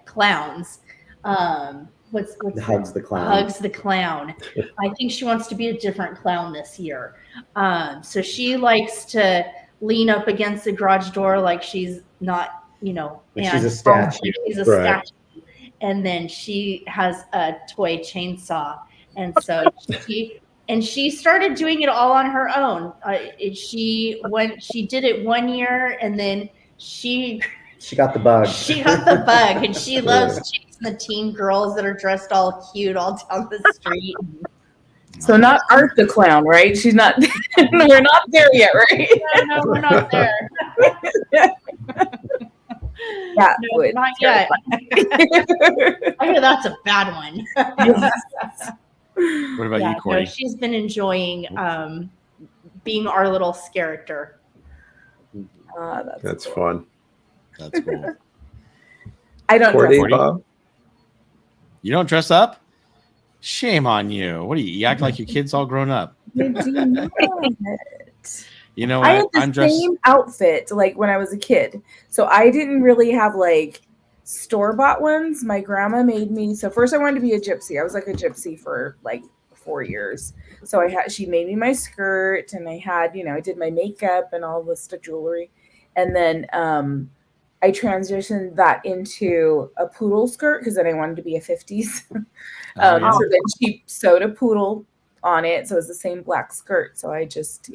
clowns. Hugs the Clown. Hugs the Clown. I think she wants to be a different clown this year. So she likes to lean up against the garage door like she's not, she's a statue. She's a statue. And then she has a toy chainsaw. And so she started doing it all on her own. She did it one year, and then she got the bug. She got the bug, and she loves chasing the teen girls that are dressed all cute all down the street. So not Art the Clown, right? She's not. We're not there yet, right? No, we're not there. Yeah, no, not yet. I hear that's a bad one. What about you, Corey? No, she's been enjoying being our little character. That's cool. Fun. That's cool. I don't dress up. Bob? You don't dress up? Shame on you. What do you act like your kid's all grown up? I do not. You know, I had the same outfit like when I was a kid. So I didn't really have like store-bought ones. My grandma made me. So first I wanted to be a gypsy. I was like a gypsy for like 4 years. So she made me my skirt, and I had, I did my makeup and all this jewelry. And then I transitioned that into a poodle skirt because then I wanted to be a 50s. So then she sewed a poodle on it. So it was the same black skirt. So I just,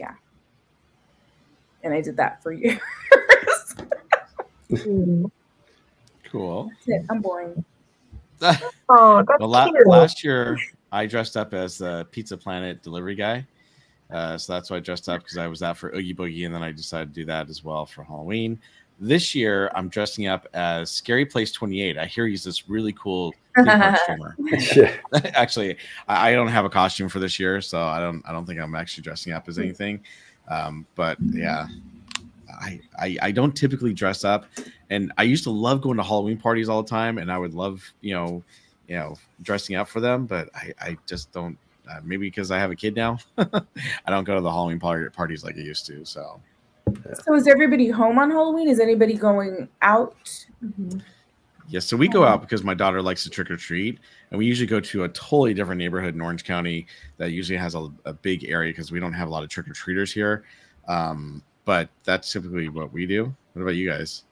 and I did that for years. Cool. That's it. I'm boring. Oh, that's cute. Last year I dressed up as the Pizza Planet delivery guy. So that's why I dressed up, because I was out for Oogie Boogie, and then I decided to do that as well for Halloween. This year I'm dressing up as Scary Place 28. I hear he's this really cool theme park streamer. Actually, I don't have a costume for this year, so I don't think I'm actually dressing up as anything. But yeah, I don't typically dress up, and I used to love going to Halloween parties all the time, and I would love dressing up for them, but I just don't. Maybe because I have a kid now, I don't go to the Halloween parties like I used to. So is everybody home on Halloween? Is anybody going out? Mm-hmm. Yes, so we go out because my daughter likes to trick or treat, and we usually go to a totally different neighborhood in Orange County that usually has a big area because we don't have a lot of trick or treaters here. But that's typically what we do. What about you guys?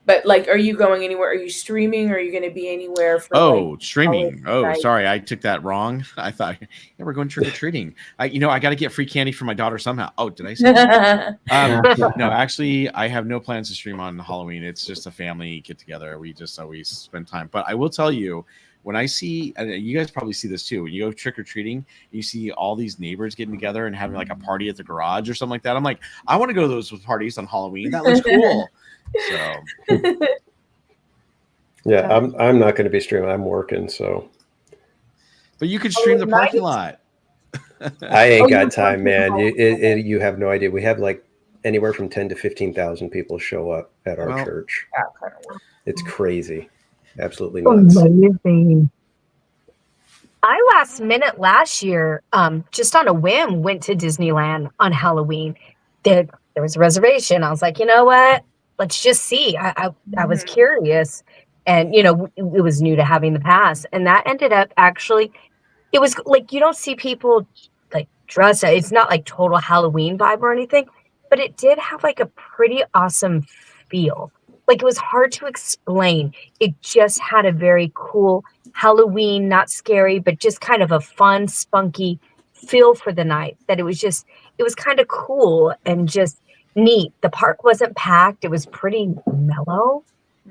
But like, are you going anywhere? Are you streaming? Or are you going to be anywhere? For Streaming. Sorry, I took that wrong. I thought we're going trick or treating. I got to get free candy for my daughter somehow. Oh, did I say that? No, actually, I have no plans to stream on Halloween. It's just a family get together. We just always spend time. But I will tell you, when I see, and you guys probably see this too, when you go trick or treating, you see all these neighbors getting together and having like a party at the garage or something like that. I'm like, I want to go to those parties on Halloween. That looks cool. So yeah, I'm not going to be streaming. I'm working, so. But you could stream the parking lot. I ain't got time, man. You have no idea. We have like anywhere from 10 to 15,000 people show up at our church. It's crazy, absolutely nuts. Amazing. I last minute last year, just on a whim, went to Disneyland on Halloween. There was a reservation. I was like, you know what? Let's just see. I was curious, and it was new to having the pass, and that ended up actually. It was like you don't see people like dress. It's not like total Halloween vibe or anything, but it did have like a pretty awesome feel. Like it was hard to explain. It just had a very cool Halloween, not scary, but just kind of a fun, spunky feel for the night. That it was kind of cool and just neat. The park wasn't packed. It was pretty mellow,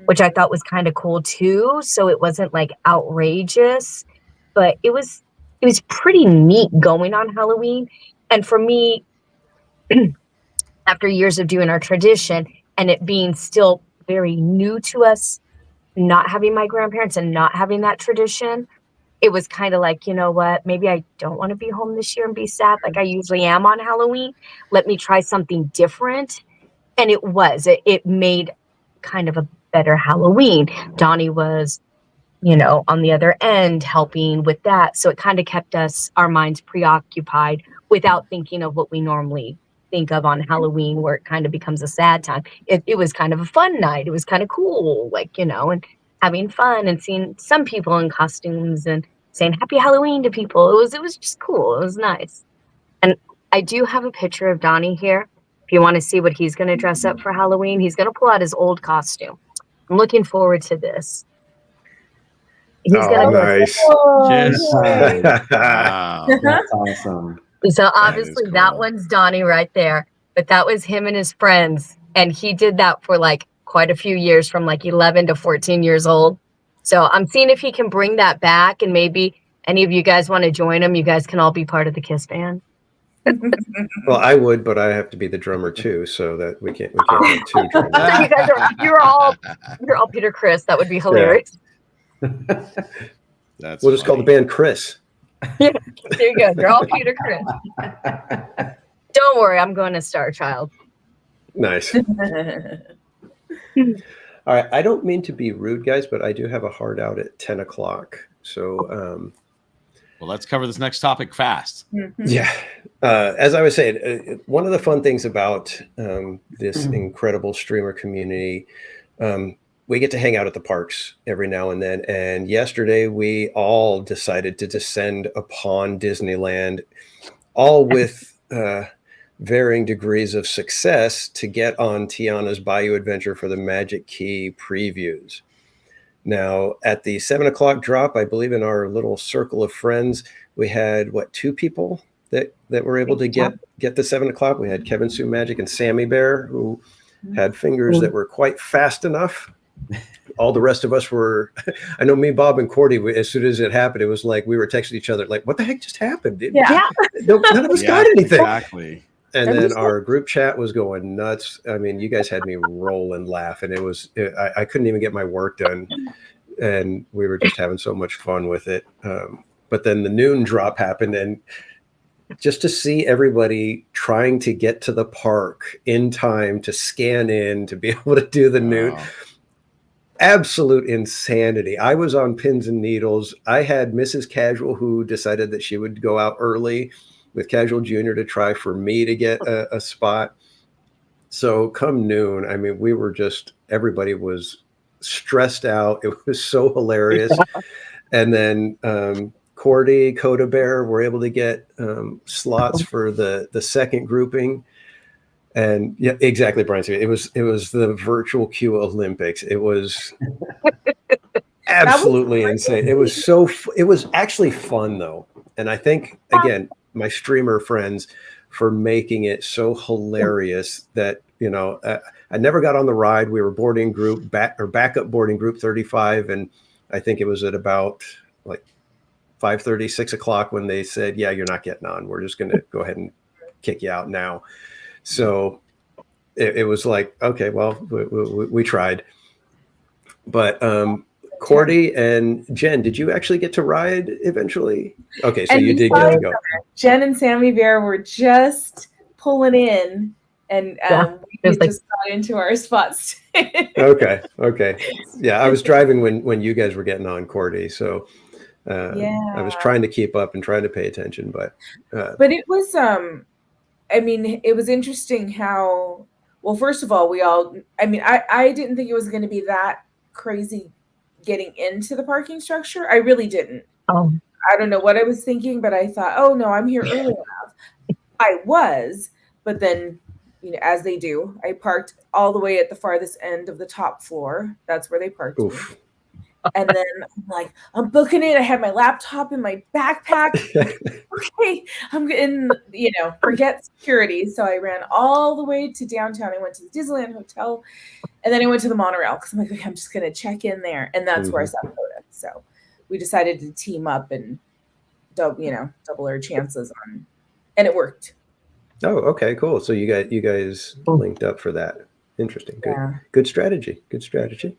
which I thought was kind of cool too. So it wasn't like outrageous, but it was pretty neat going on Halloween. And for me, after years of doing our tradition and it being still very new to us, not having my grandparents and not having that tradition, it was kind of like, you know what, maybe I don't want to be home this year and be sad like I usually am on Halloween. Let me try something different. And it made kind of a better Halloween. Donnie was, on the other end helping with that. So it kind of kept our minds preoccupied without thinking of what we normally think of on Halloween, where it kind of becomes a sad time. It was kind of a fun night. It was kind of cool, and having fun and seeing some people in costumes and saying Happy Halloween to people. It was just cool. It was nice. And I do have a picture of Donnie here. If you want to see what he's going to dress up for Halloween, he's going to pull out his old costume. I'm looking forward to this. He's gonna nice. Wow. That's awesome. So obviously that cool. one's Donnie right there, but that was him and his friends. And he did that for like quite a few years, from like 11 to 14 years old. So I'm seeing if he can bring that back, and maybe any of you guys want to join him. You guys can all be part of the KISS band. Well, I would, but I have to be the drummer too, so that we can't have two drummers. So you guys you're all Peter Chris. That would be hilarious. We'll just call the band Chris. Yeah, there you go. You're all Peter Chris. Don't worry, I'm going to Star Child. Nice. All right. I don't mean to be rude, guys, but I do have a hard out at 10 o'clock. So, well, let's cover this next topic fast. Yeah. As I was saying, one of the fun things about this incredible streamer community, we get to hang out at the parks every now and then. And yesterday we all decided to descend upon Disneyland, all with varying degrees of success, to get on Tiana's Bayou adventure for the Magic Key previews. Now, at the 7 o'clock drop, I believe in our little circle of friends, we had, two people that were able to get the 7 o'clock. We had Kevin Sue Magic and Sammy Bear, who had fingers that were quite fast enough. All the rest of us were, I know me, Bob, and Cordy, as soon as it happened, it was like we were texting each other, like, what the heck just happened? None of us got anything. Exactly. And then our group chat was going nuts. I mean, you guys had me roll and laugh, and I couldn't even get my work done. And we were just having so much fun with it. But then the noon drop happened, and just to see everybody trying to get to the park in time to scan in, to be able to do the noon. Absolute insanity. I was on pins and needles. I had Mrs. Casual, who decided that she would go out early with Casual Jr. to try for me to get a spot. So come noon, I mean, everybody was stressed out. It was so hilarious. And then Cordy, Coda Bear were able to get slots for the second grouping. And yeah, exactly, Brian. It was the virtual Q Olympics. It was absolutely insane. It was it was actually fun though. And I think, again, my streamer friends for making it so hilarious that, I never got on the ride. We were boarding group backup boarding group 35. And I think it was at about like 5:30, 6 o'clock when they said, yeah, you're not getting on. We're just going to go ahead and kick you out now. So it was like, okay, well, we tried. But Cordy and Jen, did you actually get to ride eventually? Okay, so you did get to go. Jen and Sammy Bear were just pulling in, and we just got into our spots. Okay. Yeah, I was driving when you guys were getting on, Cordy. So I was trying to keep up and trying to pay attention, but it was I mean, it was interesting how, well, first of all, I didn't think it was going to be that crazy getting into the parking structure. I really didn't. Oh, I don't know what I was thinking, but I thought, oh no, I'm here early enough. I was, but then, as they do, I parked all the way at the farthest end of the top floor. That's where they parked me. oof. And then I'm like, I'm booking it. I had my laptop in my backpack. Okay, I'm in, forget security. So I ran all the way to downtown. I went to the Disneyland Hotel, and then I went to the monorail because I'm like, okay, I'm just going to check in there. And that's where I saw Coda. So we decided to team up and double our chances on, and it worked. Oh, okay, cool. So you guys linked up for that. Interesting. Good. Yeah. Good strategy. Good strategy.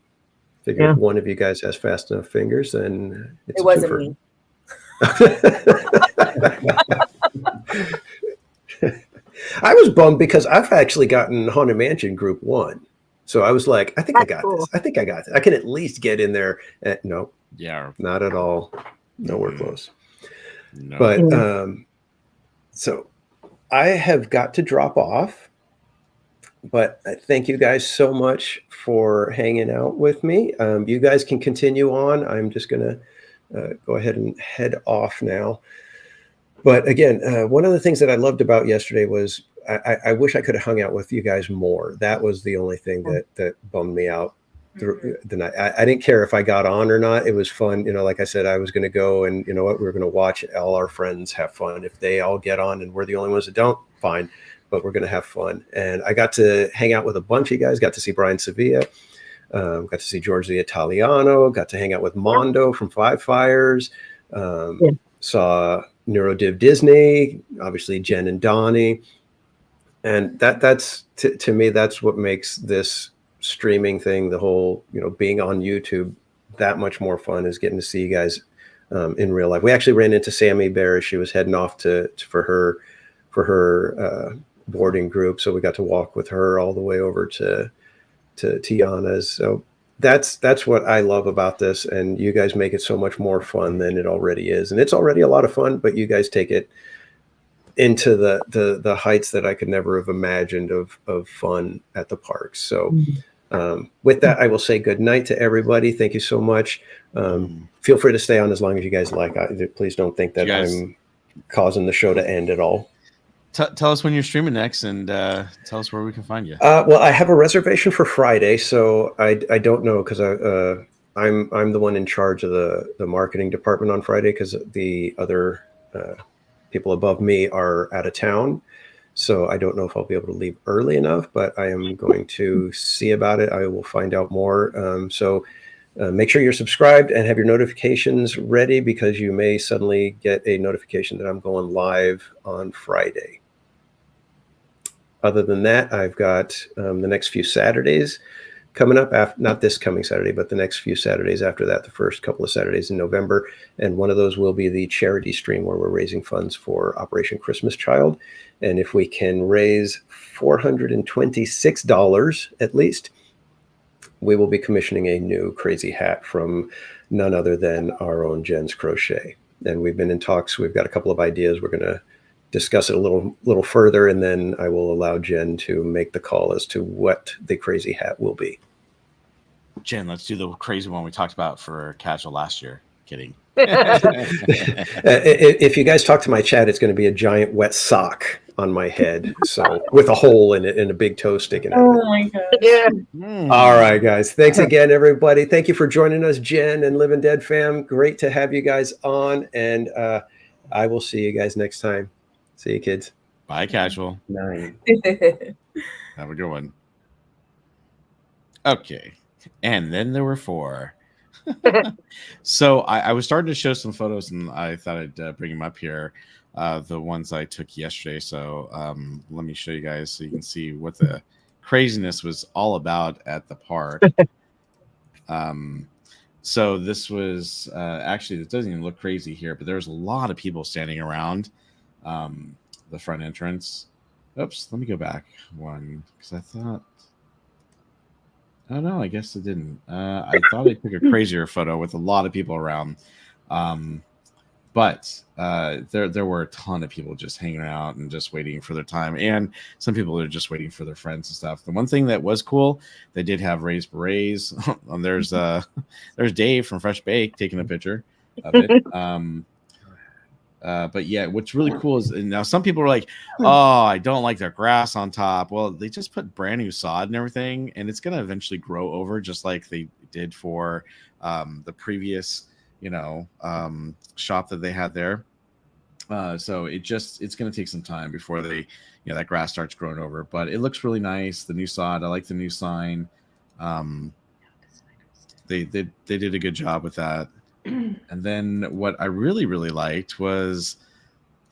Figure if one of you guys has fast enough fingers, then it's It wasn't me. I was bummed because I've actually gotten Haunted Mansion Group 1. So I was like, I think I got this. I think I got this. I can at least get in there. No. Yeah. Not at all. Nowhere close. No. But so I have got to drop off. But thank you guys so much for hanging out with me. You guys can continue on. I'm just going to go ahead and head off now. But again, one of the things that I loved about yesterday was I wish I could have hung out with you guys more. That was the only thing that bummed me out through the night. I didn't care if I got on or not. It was fun. Like I said, I was going to go and we were going to watch all our friends have fun. If they all get on and we're the only ones that don't, fine. But we're going to have fun. And I got to hang out with a bunch of you guys, got to see Brian Sevilla, got to see George the Italiano, got to hang out with Mondo from Five Fires, saw Neurodiv Disney, obviously Jen and Donnie. And that's to me, that's what makes this streaming thing, the whole, being on YouTube, that much more fun, is getting to see you guys in real life. We actually ran into Sammy Bear as she was heading off for her boarding group, so we got to walk with her all the way over to Tiana's. So that's what I love about this, and you guys make it so much more fun than it already is. And it's already a lot of fun, but you guys take it into the heights that I could never have imagined of fun at the parks. So with that, I will say good night to everybody. Thank you so much. Feel free to stay on as long as you guys like. Please don't think that I'm causing the show to end at all. Tell us when you're streaming next, and tell us where we can find you. Well, I have a reservation for Friday, so I don't know, because I'm the one in charge of the marketing department on Friday, because the other people above me are out of town. So I don't know if I'll be able to leave early enough, but I am going to see about it. I will find out more. So make sure you're subscribed and have your notifications ready, because you may suddenly get a notification that I'm going live on Friday. Other than that, I've got the next few Saturdays coming up, not this coming Saturday, but the next few Saturdays after that, the first couple of Saturdays in November. And one of those will be the charity stream, where we're raising funds for Operation Christmas Child. And if we can raise $426 at least, we will be commissioning a new crazy hat from none other than our own Jen's Crochet. And we've been in talks. We've got a couple of ideas. We're going to discuss it a little further, and then I will allow Jen to make the call as to what the crazy hat will be. Jen, let's do the crazy one we talked about for Casual last year. Kidding. If you guys talk to my chat, it's going to be a giant wet sock on my head, so with a hole in it and a big toe sticking out. Oh my god! Yeah. All right, guys. Thanks again, everybody. Thank you for joining us, Jen and Living Dead fam. Great to have you guys on, and I will see you guys next time. See you, kids. Bye, Casual. Nine. Have a good one. Okay. And then there were 4. So I was starting to show some photos, and I thought I'd bring them up here, the ones I took yesterday. So let me show you guys so you can see what the craziness was all about at the park. So this was actually, it doesn't even look crazy here, but there's a lot of people standing around the front entrance. Oops, let me go back one, because I thought, oh no, I guess it didn't. I thought I took a crazier photo with a lot of people around, But there were a ton of people just hanging out and just waiting for their time, and some people are just waiting for their friends and stuff. The one thing that was cool, they did have raised berets. There's Dave from Fresh Bake taking a picture of it. But yeah, what's really cool is now some people are like, "Oh, I don't like their grass on top." Well, they just put brand new sod and everything, and it's gonna eventually grow over, just like they did for the previous, shop that they had there. So it's going to take some time before that grass starts growing over, but it looks really nice. The new sod, I like the new sign. They did a good job with that. And then what I really, really liked was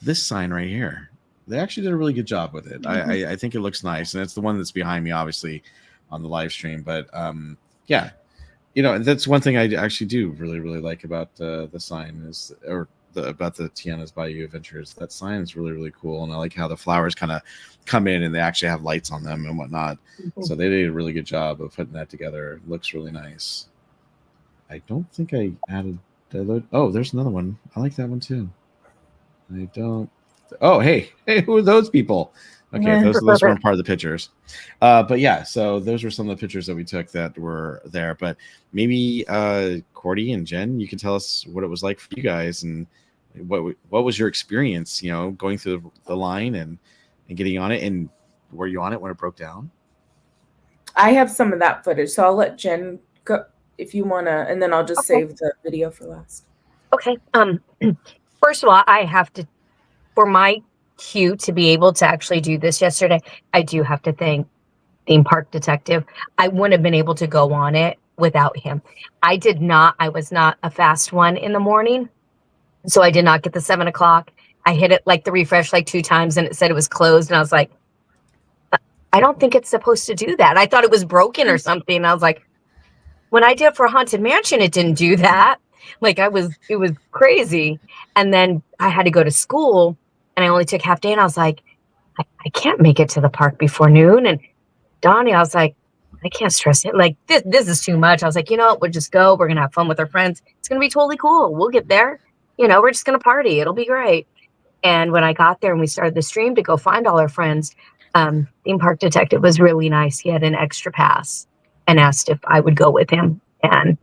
this sign right here. They actually did a really good job with it. I think it looks nice, and it's the one that's behind me, obviously, on the live stream. But yeah, and that's one thing I actually do really, really like about the sign about the Tiana's Bayou Adventures. That sign is really, really cool, and I like how the flowers kind of come in and they actually have lights on them and whatnot. So they did a really good job of putting that together. It looks really nice. I don't think I added. Oh, there's another one. I like that one too. I don't. Oh, hey, who are those people? Okay, those weren't part of the pictures. But yeah, so those were some of the pictures that we took that were there. But maybe Cordy and Jen, you can tell us what it was like for you guys, and what was your experience, going through the line and getting on it, and were you on it when it broke down? I have some of that footage, so I'll let Jen go if you want to, and then I'll just save the video for last. Okay. First of all, I have to, for my cue to be able to actually do this yesterday, I do have to thank Theme Park Detective. I wouldn't have been able to go on it without him. I was not a fast one in the morning, so I did not get the 7 o'clock. I hit it the refresh 2 times and it said it was closed, and I was like, I don't think it's supposed to do that. I thought it was broken or something. I was like, when I did it for Haunted Mansion, it didn't do that. It was crazy. And then I had to go to school, and I only took half day, and I was like, I can't make it to the park before noon. And Donnie, I was like, I can't stress it. This is too much. I was like, we'll just go. We're going to have fun with our friends. It's going to be totally cool. We'll get there. We're just going to party. It'll be great. And when I got there and we started the stream to go find all our friends, Theme Park Detective was really nice. He had an extra pass and asked if I would go with him. And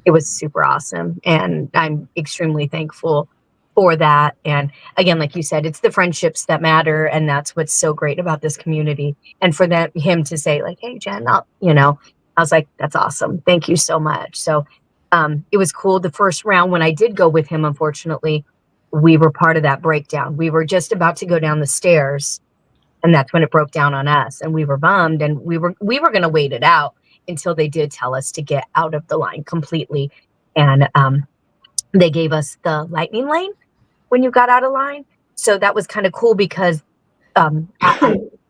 it was super awesome. And I'm extremely thankful for that. And again, like you said, it's the friendships that matter. And that's what's so great about this community. And for him to say hey, Jen, I was like, that's awesome. Thank you so much. So it was cool. The first round, when I did go with him, unfortunately, we were part of that breakdown. We were just about to go down the stairs, and that's when it broke down on us. And we were bummed, and we were going to wait it out until they did tell us to get out of the line completely. And they gave us the lightning lane when you got out of line. So that was kind of cool because I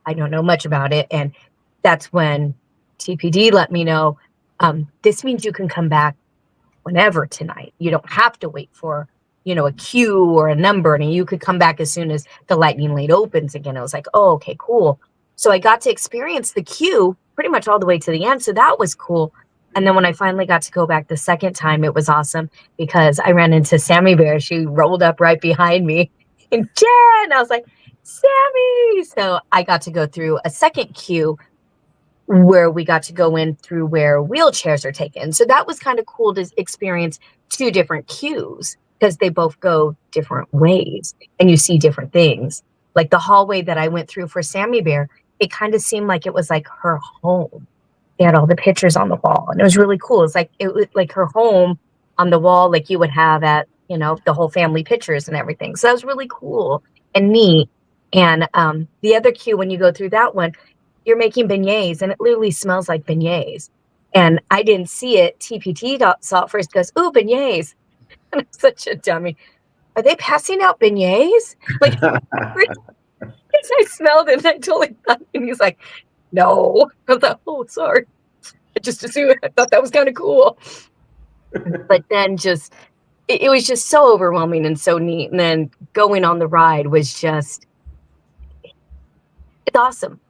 don't know much about it. And that's when TPD let me know, this means you can come back whenever tonight. You don't have to wait for, a queue or a number, and you could come back as soon as the lightning lane opens again. I was like, oh, okay, cool. So I got to experience the queue pretty much all the way to the end. So that was cool. And then when I finally got to go back the second time, it was awesome because I ran into Sammy Bear. She rolled up right behind me, and Jen, I was like, Sammy. So I got to go through a second queue where we got to go in through where wheelchairs are taken. So that was kind of cool to experience 2 different queues because they both go different ways and you see different things. Like the hallway that I went through for Sammy Bear, it kind of seemed like it was like her home. They had all the pictures on the wall, and it was really cool. It was like her home on the wall, like you would have at, the whole family pictures and everything. So that was really cool and neat. And the other queue, when you go through that one, you're making beignets, and it literally smells like beignets. And I didn't see it. TPT saw it first, goes, ooh, beignets. And I'm such a dummy. Are they passing out beignets? I smelled it, and I totally thought, and he's like, no. I was like, oh, sorry. I just assumed, I thought that was kind of cool. But then it was just so overwhelming and so neat. And then going on the ride was it's awesome.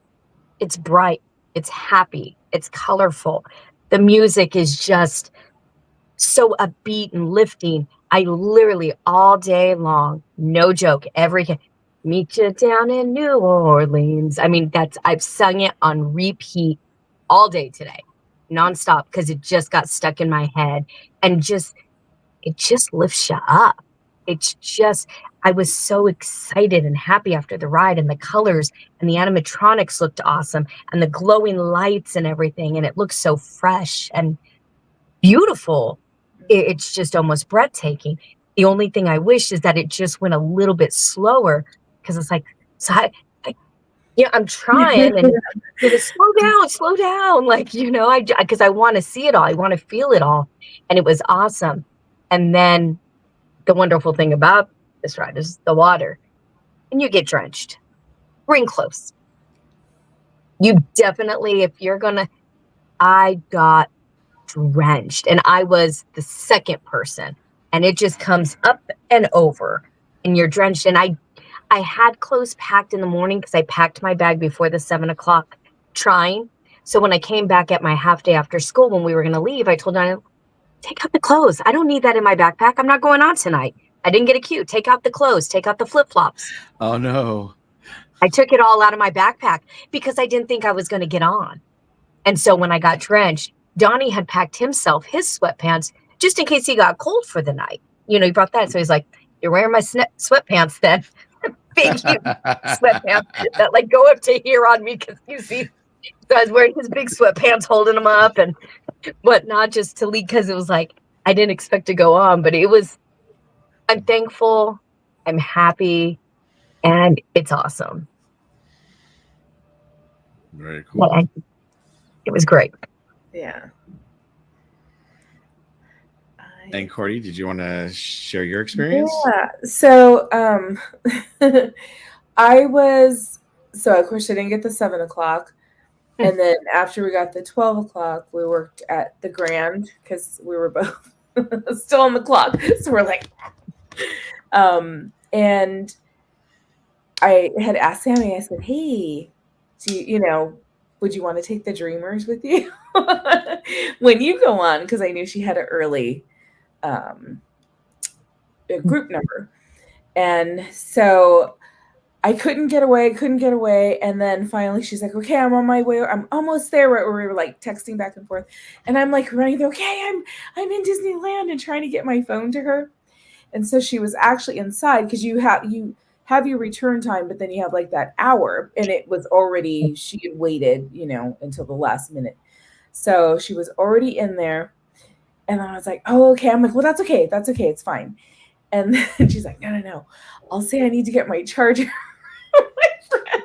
It's bright. It's happy. It's colorful. The music is just so upbeat and lifting. I literally all day long, no joke, meet you down in New Orleans. I mean, I've sung it on repeat all day today, nonstop, because it just got stuck in my head, and it just lifts you up. I was so excited and happy after the ride, and the colors and the animatronics looked awesome, and the glowing lights and everything, and it looked so fresh and beautiful. It's just almost breathtaking. The only thing I wish is that it just went a little bit slower, because it's like, so I'm trying and slow down, like, because I want to see it all, I want to feel it all, and it was awesome. And then the wonderful thing about this ride is the water, and you get drenched. Bring close. You definitely, I got drenched, and I was the second person, and it just comes up and over, and you're drenched. And I had clothes packed in the morning, because I packed my bag before the 7:00 trying. So when I came back at my half day after school, when we were going to leave, I told Diana, take out the clothes. I don't need that in my backpack. I'm not going on tonight. I didn't get a cue. Take out the clothes. Take out the flip-flops. Oh, no. I took it all out of my backpack because I didn't think I was going to get on. And so when I got drenched, Donnie had packed himself his sweatpants just in case he got cold for the night. He brought that. So he's like, you're wearing my sweatpants then. Big, huge sweatpants that like go up to here on me, because you see, so I was wearing his big sweatpants, holding them up and whatnot, just to lead, because it was like, I didn't expect to go on, but I'm thankful, I'm happy, and it's awesome. Very cool. Yeah, it was great. Yeah. And Cordy, did you want to share your experience? Yeah. So of course I didn't get the 7:00. And then after we got the 12:00, we worked at the Grand, because we were both still on the clock. So we're like, and I had asked Sammy, I said, hey, would you want to take the Dreamers with you when you go on? Because I knew she had an early group number. And so I couldn't get away. And then finally she's like, okay, I'm on my way. I'm almost there. Where we were like texting back and forth. And I'm like running there, okay, I'm in Disneyland, and trying to get my phone to her. And so she was actually inside, because you have your return time, but then you have like that hour, and it was already, she had waited, until the last minute. So she was already in there, and I was like, oh, okay. I'm like, well, that's okay. It's fine. And then she's like, no. I'll say I need to get my charger from my friend.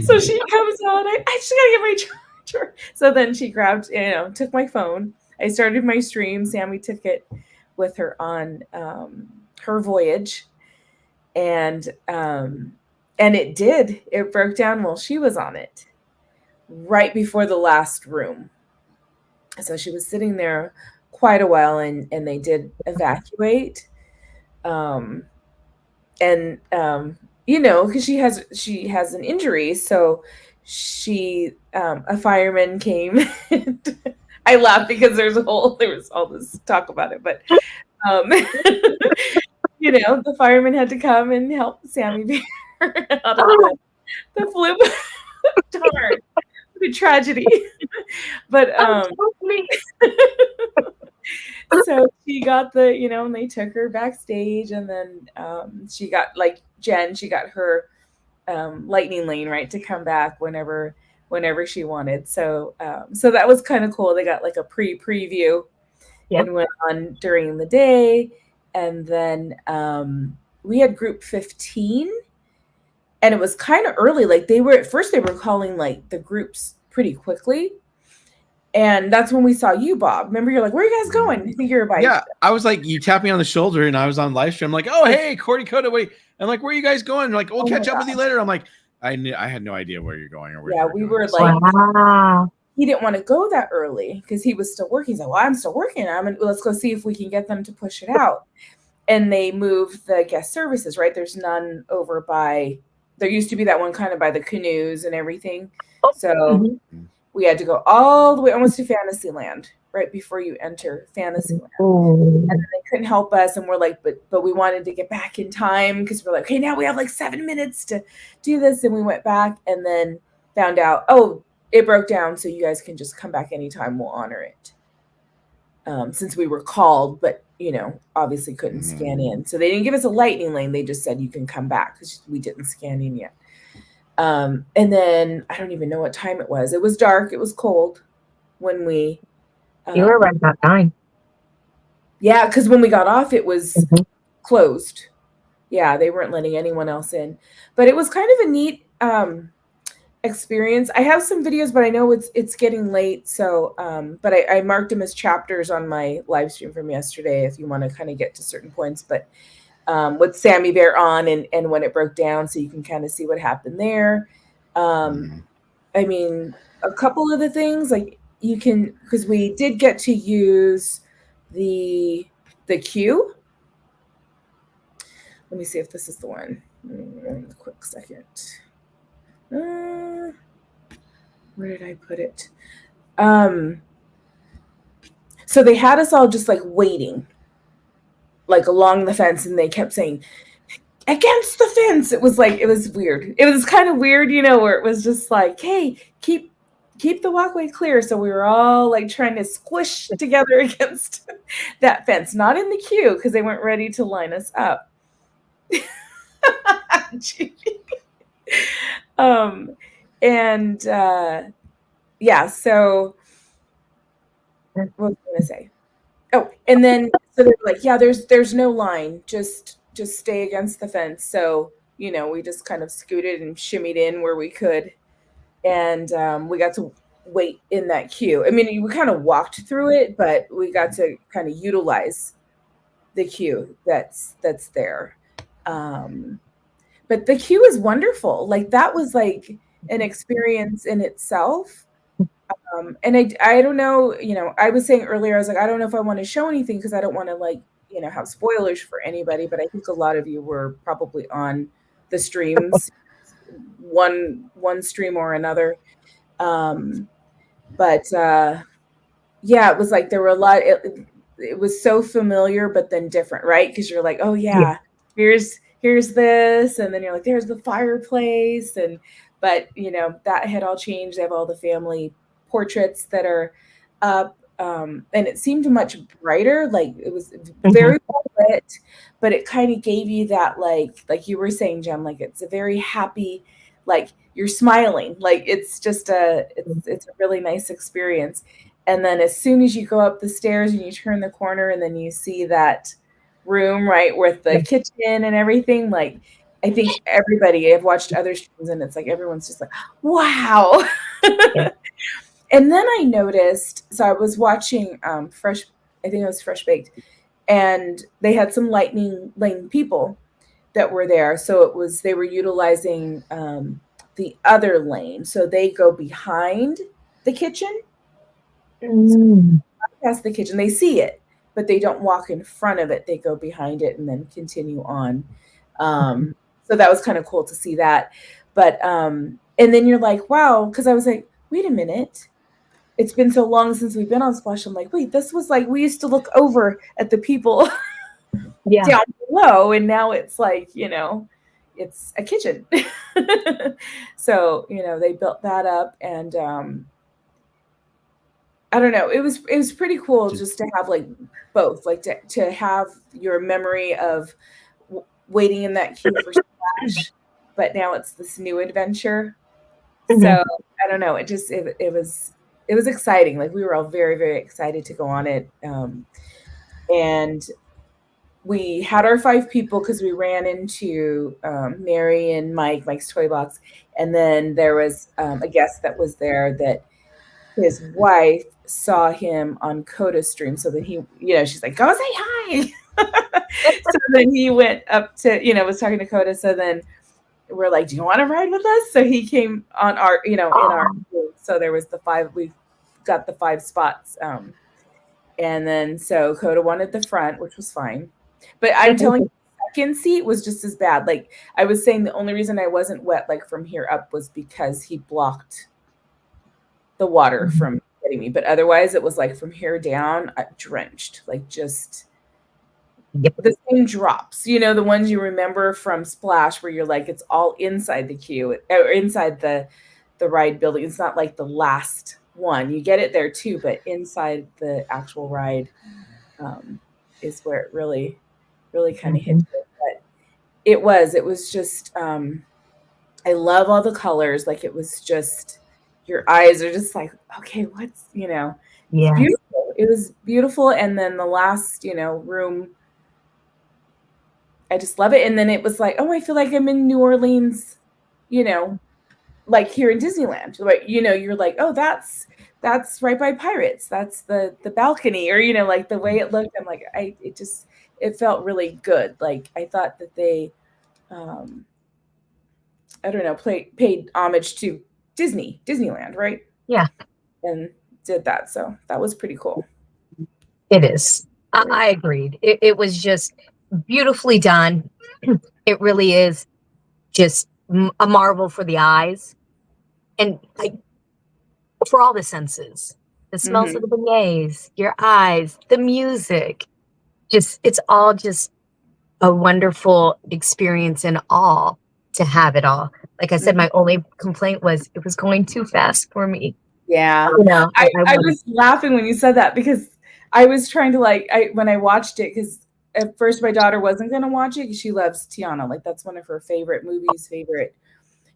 So she comes on, I just gotta get my charger. So then she grabbed, took my phone. I started my stream. Sammy took it with her on her voyage. And it broke down while she was on it, right before the last room. So she was sitting there quite a while, and they did evacuate. Because she has an injury, so a fireman came. I laugh because there was all this talk about it, but the fireman had to come and help Sammy Bear out of the flip. Darn, what a tragedy. But so she got and they took her backstage, and then she got, like Jen, she got her lightning lane, right, to come back whenever she wanted. So that was kind of cool. They got like a preview. Yep. And went on during the day. And then we had group 15, and it was kind of early. Like they were calling like the groups pretty quickly. And that's when we saw you, Bob. Remember, you're like, where are you guys going? I think you're about. Yeah, I was like, you tapped me on the shoulder, and I was on live stream. I'm like, oh, hey, Cordy Coda, wait. I'm like, where are you guys going? Like, we'll catch up with you later. I'm like, I had no idea where you're going or where. Yeah, we were like, wow. He didn't want to go that early because he was still working. He's like, well, I'm still working. Let's go see if we can get them to push it out. And they moved the guest services, right? There's none over by, there used to be that one kind of by the canoes and everything. So we had to go all the way almost to Fantasyland right before you enter Fantasyland. Ooh. And then they couldn't help us, and we're like, but we wanted to get back in time because we're like, okay, now we have like 7 minutes to do this. And we went back and then found out, oh, it broke down, so you guys can just come back anytime. We'll honor it. Since we were called, but obviously couldn't scan in. So they didn't give us a lightning lane. They just said you can come back because we didn't scan in yet. And then I don't even know what time it was. It was dark. It was cold when we. You were right about 9. Yeah, because when we got off, it was closed. Yeah, they weren't letting anyone else in. But it was kind of a neat experience. I have some videos, but I know it's getting late. So, but I marked them as chapters on my live stream from yesterday if you want to kind of get to certain points. But with Sammy Bear on and when it broke down, so you can kind of see what happened there. I mean, a couple of the things like you can, because we did get to use the queue. Let me see if this is the one. A quick second. Where did I put it? So they had us all just like waiting, like along the fence, and they kept saying, against the fence. It was weird. It was kind of weird, where it was just like, hey, keep the walkway clear. So we were all like trying to squish together against that fence, not in the queue because they weren't ready to line us up. Yeah, so what was I going to say? Oh, and then so they're like, yeah, there's no line, just stay against the fence. So we just kind of scooted and shimmied in where we could, and we got to wait in that queue. I mean, we kind of walked through it, but we got to kind of utilize the queue that's there. But the queue is wonderful. Like that was like an experience in itself. And I don't know, I was saying earlier, I was like, I don't know if I want to show anything because I don't want to like, have spoilers for anybody, but I think a lot of you were probably on the streams, one stream or another. But yeah, it was like there were a lot, it was so familiar, but then different, right? Because you're like, oh yeah, here's this, and then you're like, there's the fireplace, but that had all changed. They have all the family portraits that are up, and it seemed much brighter. Like it was very well lit, but it kind of gave you that like you were saying, Jem, like it's a very happy, like you're smiling, like it's just it's a really nice experience. And then as soon as you go up the stairs and you turn the corner and then you see that room, right, with the kitchen and everything, like I think everybody, I've watched other streams and it's like everyone's just like, wow. And then I noticed, so I was watching Fresh, I think it was Fresh Baked, and they had some lightning lane people that were there. So they were utilizing the other lane. So they go behind the kitchen. Past the kitchen, they see it, but they don't walk in front of it. They go behind it and then continue on. So that was kind of cool to see that. But and then you're like, wow, because I was like, wait a minute. It's been so long since we've been on Splash. I'm like, wait, this was like, we used to look over at the people down below, and now it's like, it's a kitchen. So, they built that up, and I don't know. It was pretty cool just to have like both, like to have your memory of waiting in that queue for Splash, but now it's this new adventure. So I don't know. It was exciting. Like we were all very, very excited to go on it. And we had our 5 people because we ran into Mary and Mike's Toy Box. And then there was a guest that was there that his wife saw him on Coda's stream. So that he, she's like, go say hi. So then he went up to, was talking to Coda. So then we're like, do you want to ride with us? So he came on our, in our, so there was the 5, we got the 5 spots. And then, so Coda wanted the front, which was fine. But I'm telling you, the second seat was just as bad. Like I was saying, the only reason I wasn't wet, like from here up, was because he blocked the water from kidding me. But otherwise, it was like from here down, drenched, like just the same drops. You know, the ones you remember from Splash, where you're like, it's all inside the queue or inside the ride building. It's not like the last one. You get it there too, but inside the actual ride is where it really kind of hit it. But it was just I love all the colors. Like it was just, your eyes are just like, okay, what's, you know, it's beautiful. It was beautiful. And then the last, you know, room, I just love it. And then it was like, oh, I feel like I'm in New Orleans, you know, like here in Disneyland. Like, you know, you're like, oh, that's right by Pirates. That's the balcony, or, you know, like the way it looked. I'm like, it felt really good. Like I thought that they, I don't know, paid homage to Disneyland, right? Yeah. And did that. So that was pretty cool. It is. I agreed. It was just beautifully done. It really is just a marvel for the eyes and like for all the senses. The smells of the beignets, your eyes, the music. Just, it's all just a wonderful experience and all to have it all. Like I said, my only complaint was it was going too fast for me. Yeah. You know, I was laughing when you said that, because I was trying to when I watched it, because at first my daughter wasn't going to watch it because she loves Tiana. Like that's one of her favorite movies,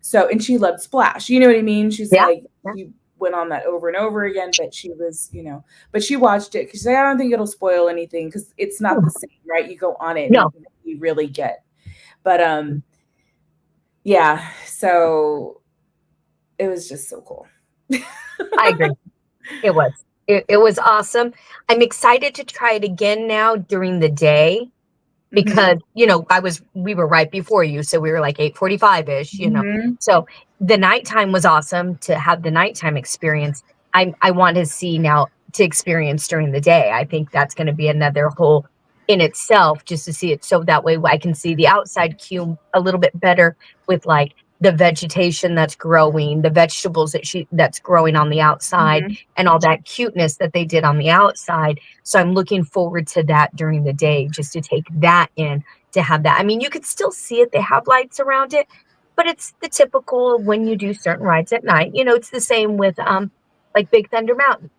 So, and she loved Splash. You know what I mean? She's like, she went on that over and over again, but she was, you know, but she watched it because I don't think it'll spoil anything because it's not the same, right? You go on it and you really get. But yeah, so it was just so cool. I agree. It was. It was awesome. I'm excited to try it again now during the day because, you know, we were right before you. So we were like 8:45-ish, you know. So the nighttime was awesome to have the nighttime experience. I want to see now to experience during the day. I think that's going to be another whole in itself, just to see it. So that way I can see the outside queue a little bit better with like the vegetation that's growing, the vegetables that's growing on the outside, and all that cuteness that they did on the outside. So I'm looking forward to that during the day, just to take that in, to have that. I mean, you could still see it. They have lights around it, but it's the typical when you do certain rides at night. You know, it's the same with like Big Thunder Mountain.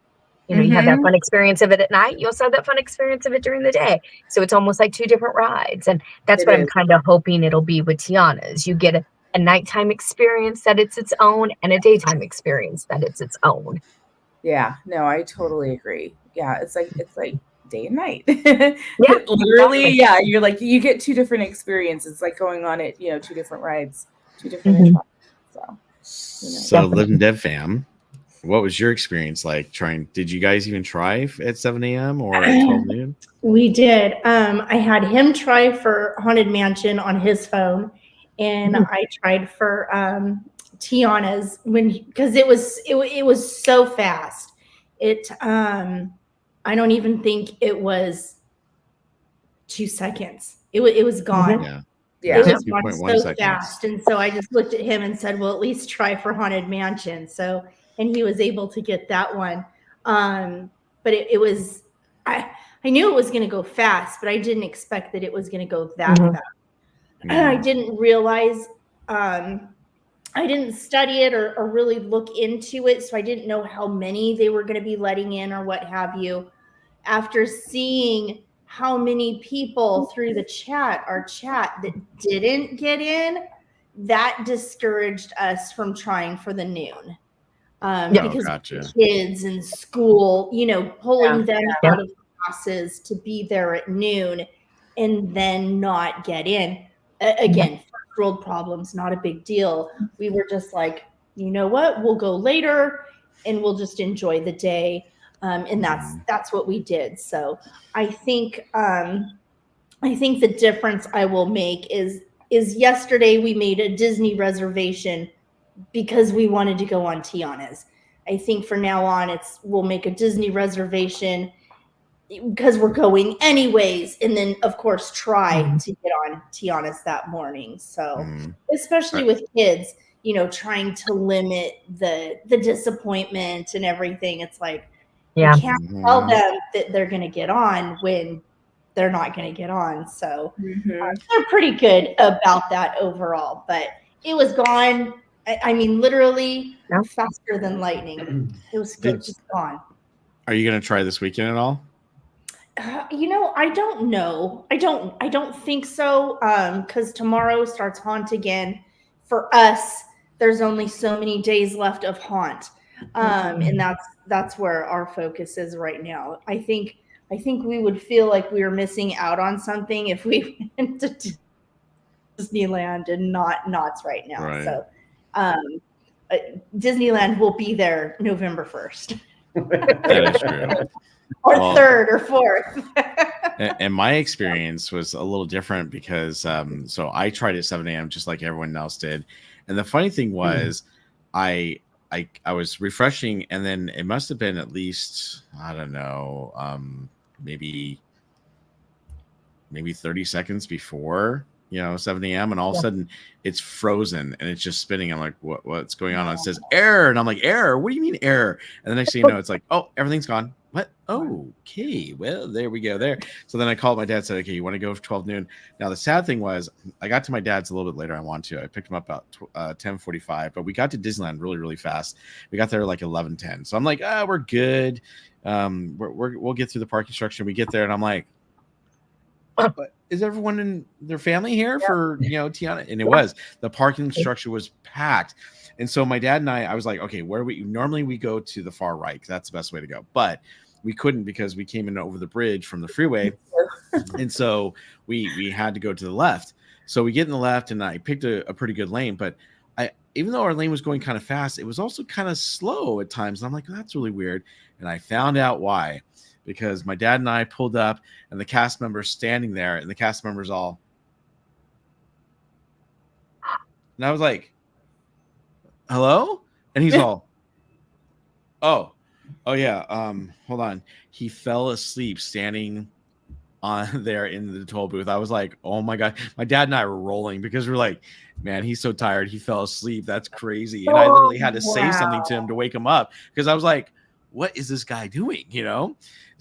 You know, you have that fun experience of it at night. You also have that fun experience of it during the day. So it's almost like two different rides. And that's what I'm kind of hoping it'll be with Tiana's. You get a nighttime experience that it's its own and a daytime experience that it's its own. Yeah, no, I totally agree. Yeah, it's like day and night. Yeah, literally. Yeah, you're like, you get two different experiences, like going on it, you know, two different rides, two different attractions. So Live and Dev fam, what was your experience like did you guys even try at 7 a.m. or at 12 noon? We did. I had him try for Haunted Mansion on his phone, and I tried for Tiana's because it was so fast. I don't even think it was 2 seconds. It was gone. Yeah. It was 2.1 gone so seconds. fast. And so I just looked at him and said, well, at least try for Haunted Mansion. So, and he was able to get that one. But it was, I knew it was going to go fast, but I didn't expect that it was going to go that fast. I didn't realize, I didn't study it or really look into it. So I didn't know how many they were going to be letting in or what have you. After seeing how many people through our chat that didn't get in, that discouraged us from trying for the noon. Because the kids in school, you know, pulling them out of classes to be there at noon and then not get in. Again, first world problems, not a big deal. We were just like, you know what, we'll go later and we'll just enjoy the day. And that's what we did. So I think the difference I will make is yesterday we made a Disney reservation because we wanted to go on Tiana's. I think for now on we'll make a Disney reservation because we're going anyways, and then of course try to get on Tiana's that morning. So especially with kids, trying to limit the disappointment and everything. It's like, Yeah. you can't tell them that they're going to get on when they're not going to get on. So they're pretty good about that overall, but it was gone. I mean, literally faster than lightning. It was just gone. Are you going to try this weekend at all? I don't know. I don't think so. Because tomorrow starts Haunt again. For us, there's only so many days left of Haunt. And that's where our focus is right now. I think we would feel like we were missing out on something if we went to Disneyland and not Knott's right now. Right. So Disneyland will be there November 1st. That is true. Or 3rd or 4th. And my experience was a little different because so I tried at 7 a.m. just like everyone else did. And the funny thing was I was refreshing, and then it must have been at least, I don't know, maybe 30 seconds before 7 a.m. and all of a sudden it's frozen and it's just spinning. I'm like, what's going on? And it says error, and I'm like, error? What do you mean error? And the next thing you know, it's like, oh, everything's gone. What? Okay, well, there we go there. So then I called my dad and said, okay, you want to go for 12 noon? Now, the sad thing was I got to my dad's a little bit later. I picked him up about 10:45, but we got to Disneyland really, really fast. We got there like 11:10. So I'm like, we're good. We'll get through the parking structure. We get there and I'm like, but is everyone in their family here for Tiana? And it was, the parking structure was packed. And so my dad and I was like, okay, where normally we go to the far right, because that's the best way to go. But we couldn't because we came in over the bridge from the freeway. And so we had to go to the left. So we get in the left, and I picked a pretty good lane. But even though our lane was going kind of fast, it was also kind of slow at times. And I'm like, that's really weird. And I found out why. Because my dad and I pulled up, and the cast members standing there, and the cast members all. And I was like, hello? And he's all, oh yeah. Hold on. He fell asleep standing on there in the toll booth. I was like, oh my God. My dad and I were rolling because we're like, man, he's so tired. He fell asleep. That's crazy. And I literally had to say something to him to wake him up, because I was like, what is this guy doing?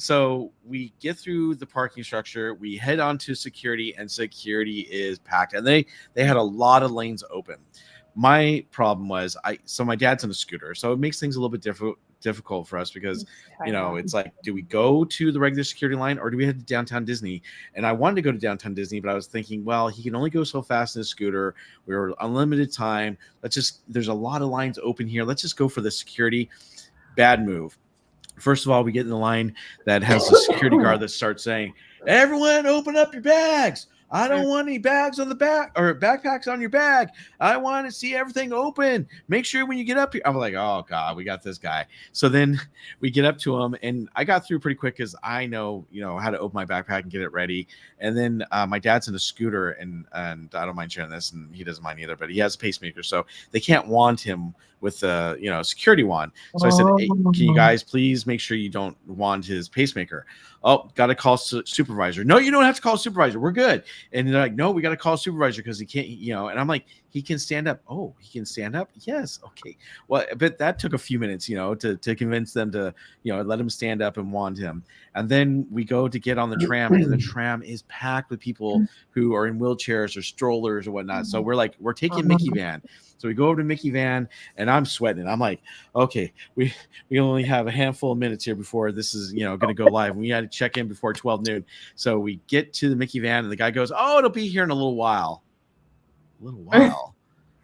So we get through the parking structure, we head on to security, and security is packed, and they had a lot of lanes open. My problem was so my dad's on a scooter, so it makes things a little bit difficult for us because it's like, do we go to the regular security line or do we head to downtown Disney? And I wanted to go to downtown Disney, but I was thinking, well, he can only go so fast in a scooter. We were unlimited time. There's a lot of lines open here. Let's just go for the security. Bad move. First of all, we get in the line that has a security guard that starts saying, everyone open up your bags. I don't want any bags on the back or backpacks on your bag. I want to see everything open. Make sure when you get up here. I'm like, oh God, we got this guy. So then we get up to him, and I got through pretty quick because I know, how to open my backpack and get it ready. And then my dad's in a scooter, and I don't mind sharing this, and he doesn't mind either, but he has a pacemaker, so they can't wand him with a security wand. So I said, hey, can you guys please make sure you don't wand his pacemaker? Oh, got to call supervisor. No, you don't have to call supervisor. We're good. And they're like, no, we got to call supervisor because he can't, and I'm like, he can stand up. Oh, he can stand up. Yes. Okay. Well, but that took a few minutes, to convince them to, let him stand up and wand him. And then we go to get on the tram, and the tram is packed with people who are in wheelchairs or strollers or whatnot. So we're taking Mickey Van. So we go over to Mickey Van, and I'm sweating. I'm like, okay, we only have a handful of minutes here before this is, going to go live. We had to check in before 12 noon. So we get to the Mickey Van, and the guy goes, oh, it'll be here in a little while. A little while.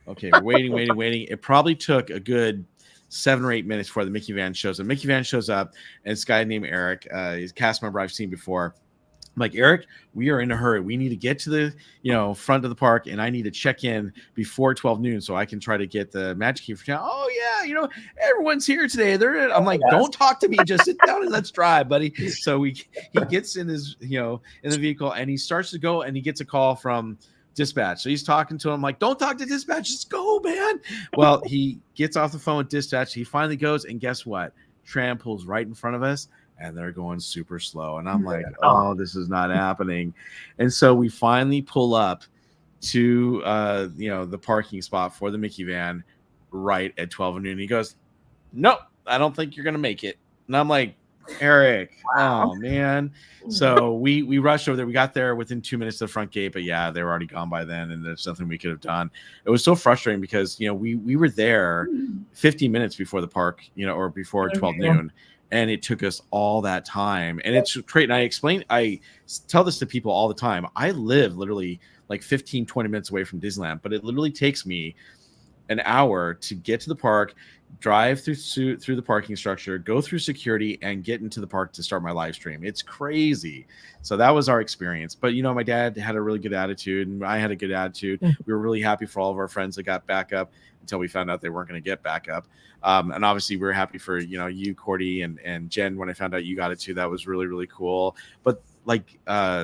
Okay, we're waiting. It probably took a good 7 or 8 minutes before the Mickey Van shows up. Mickey Van shows up, and this guy named Eric, he's a cast member I've seen before. I'm like, Eric, we are in a hurry. We need to get to the, front of the park, and I need to check in before 12 noon so I can try to get the magic key for town. Oh yeah, everyone's here today. I'm like, don't talk to me. Just sit down and let's drive, buddy. So he gets in his, in the vehicle, and he starts to go, and he gets a call from dispatch. So he's talking to him like, don't talk to dispatch. Just go, man. Well, he gets off the phone with dispatch. He finally goes, and guess what? Tram pulls right in front of us, and they're going super slow. And I'm like, oh, this is not happening. And so we finally pull up to the parking spot for the Mickey van right at 12 noon. He goes, "Nope, I don't think you're gonna make it." And I'm like, "Eric, Wow. oh man." So we rushed over there. We got there within 2 minutes of the front gate, but yeah, they were already gone by then, and there's nothing we could have done. It was so frustrating because we were there 50 minutes before the park, or before 12 noon. And it took us all that time. And it's great. And I tell this to people all the time. I live literally like 15, 20 minutes away from Disneyland, but it literally takes me an hour to get to the park, drive through the parking structure, go through security, and get into the park to start my live stream. It's crazy. So that was our experience. But my dad had a really good attitude, and I had a good attitude. We were really happy for all of our friends that got back up until we found out they weren't going to get back up. And obviously we were happy for you, Cordy, and Jen. When I found out you got it too, that was really, really cool. But like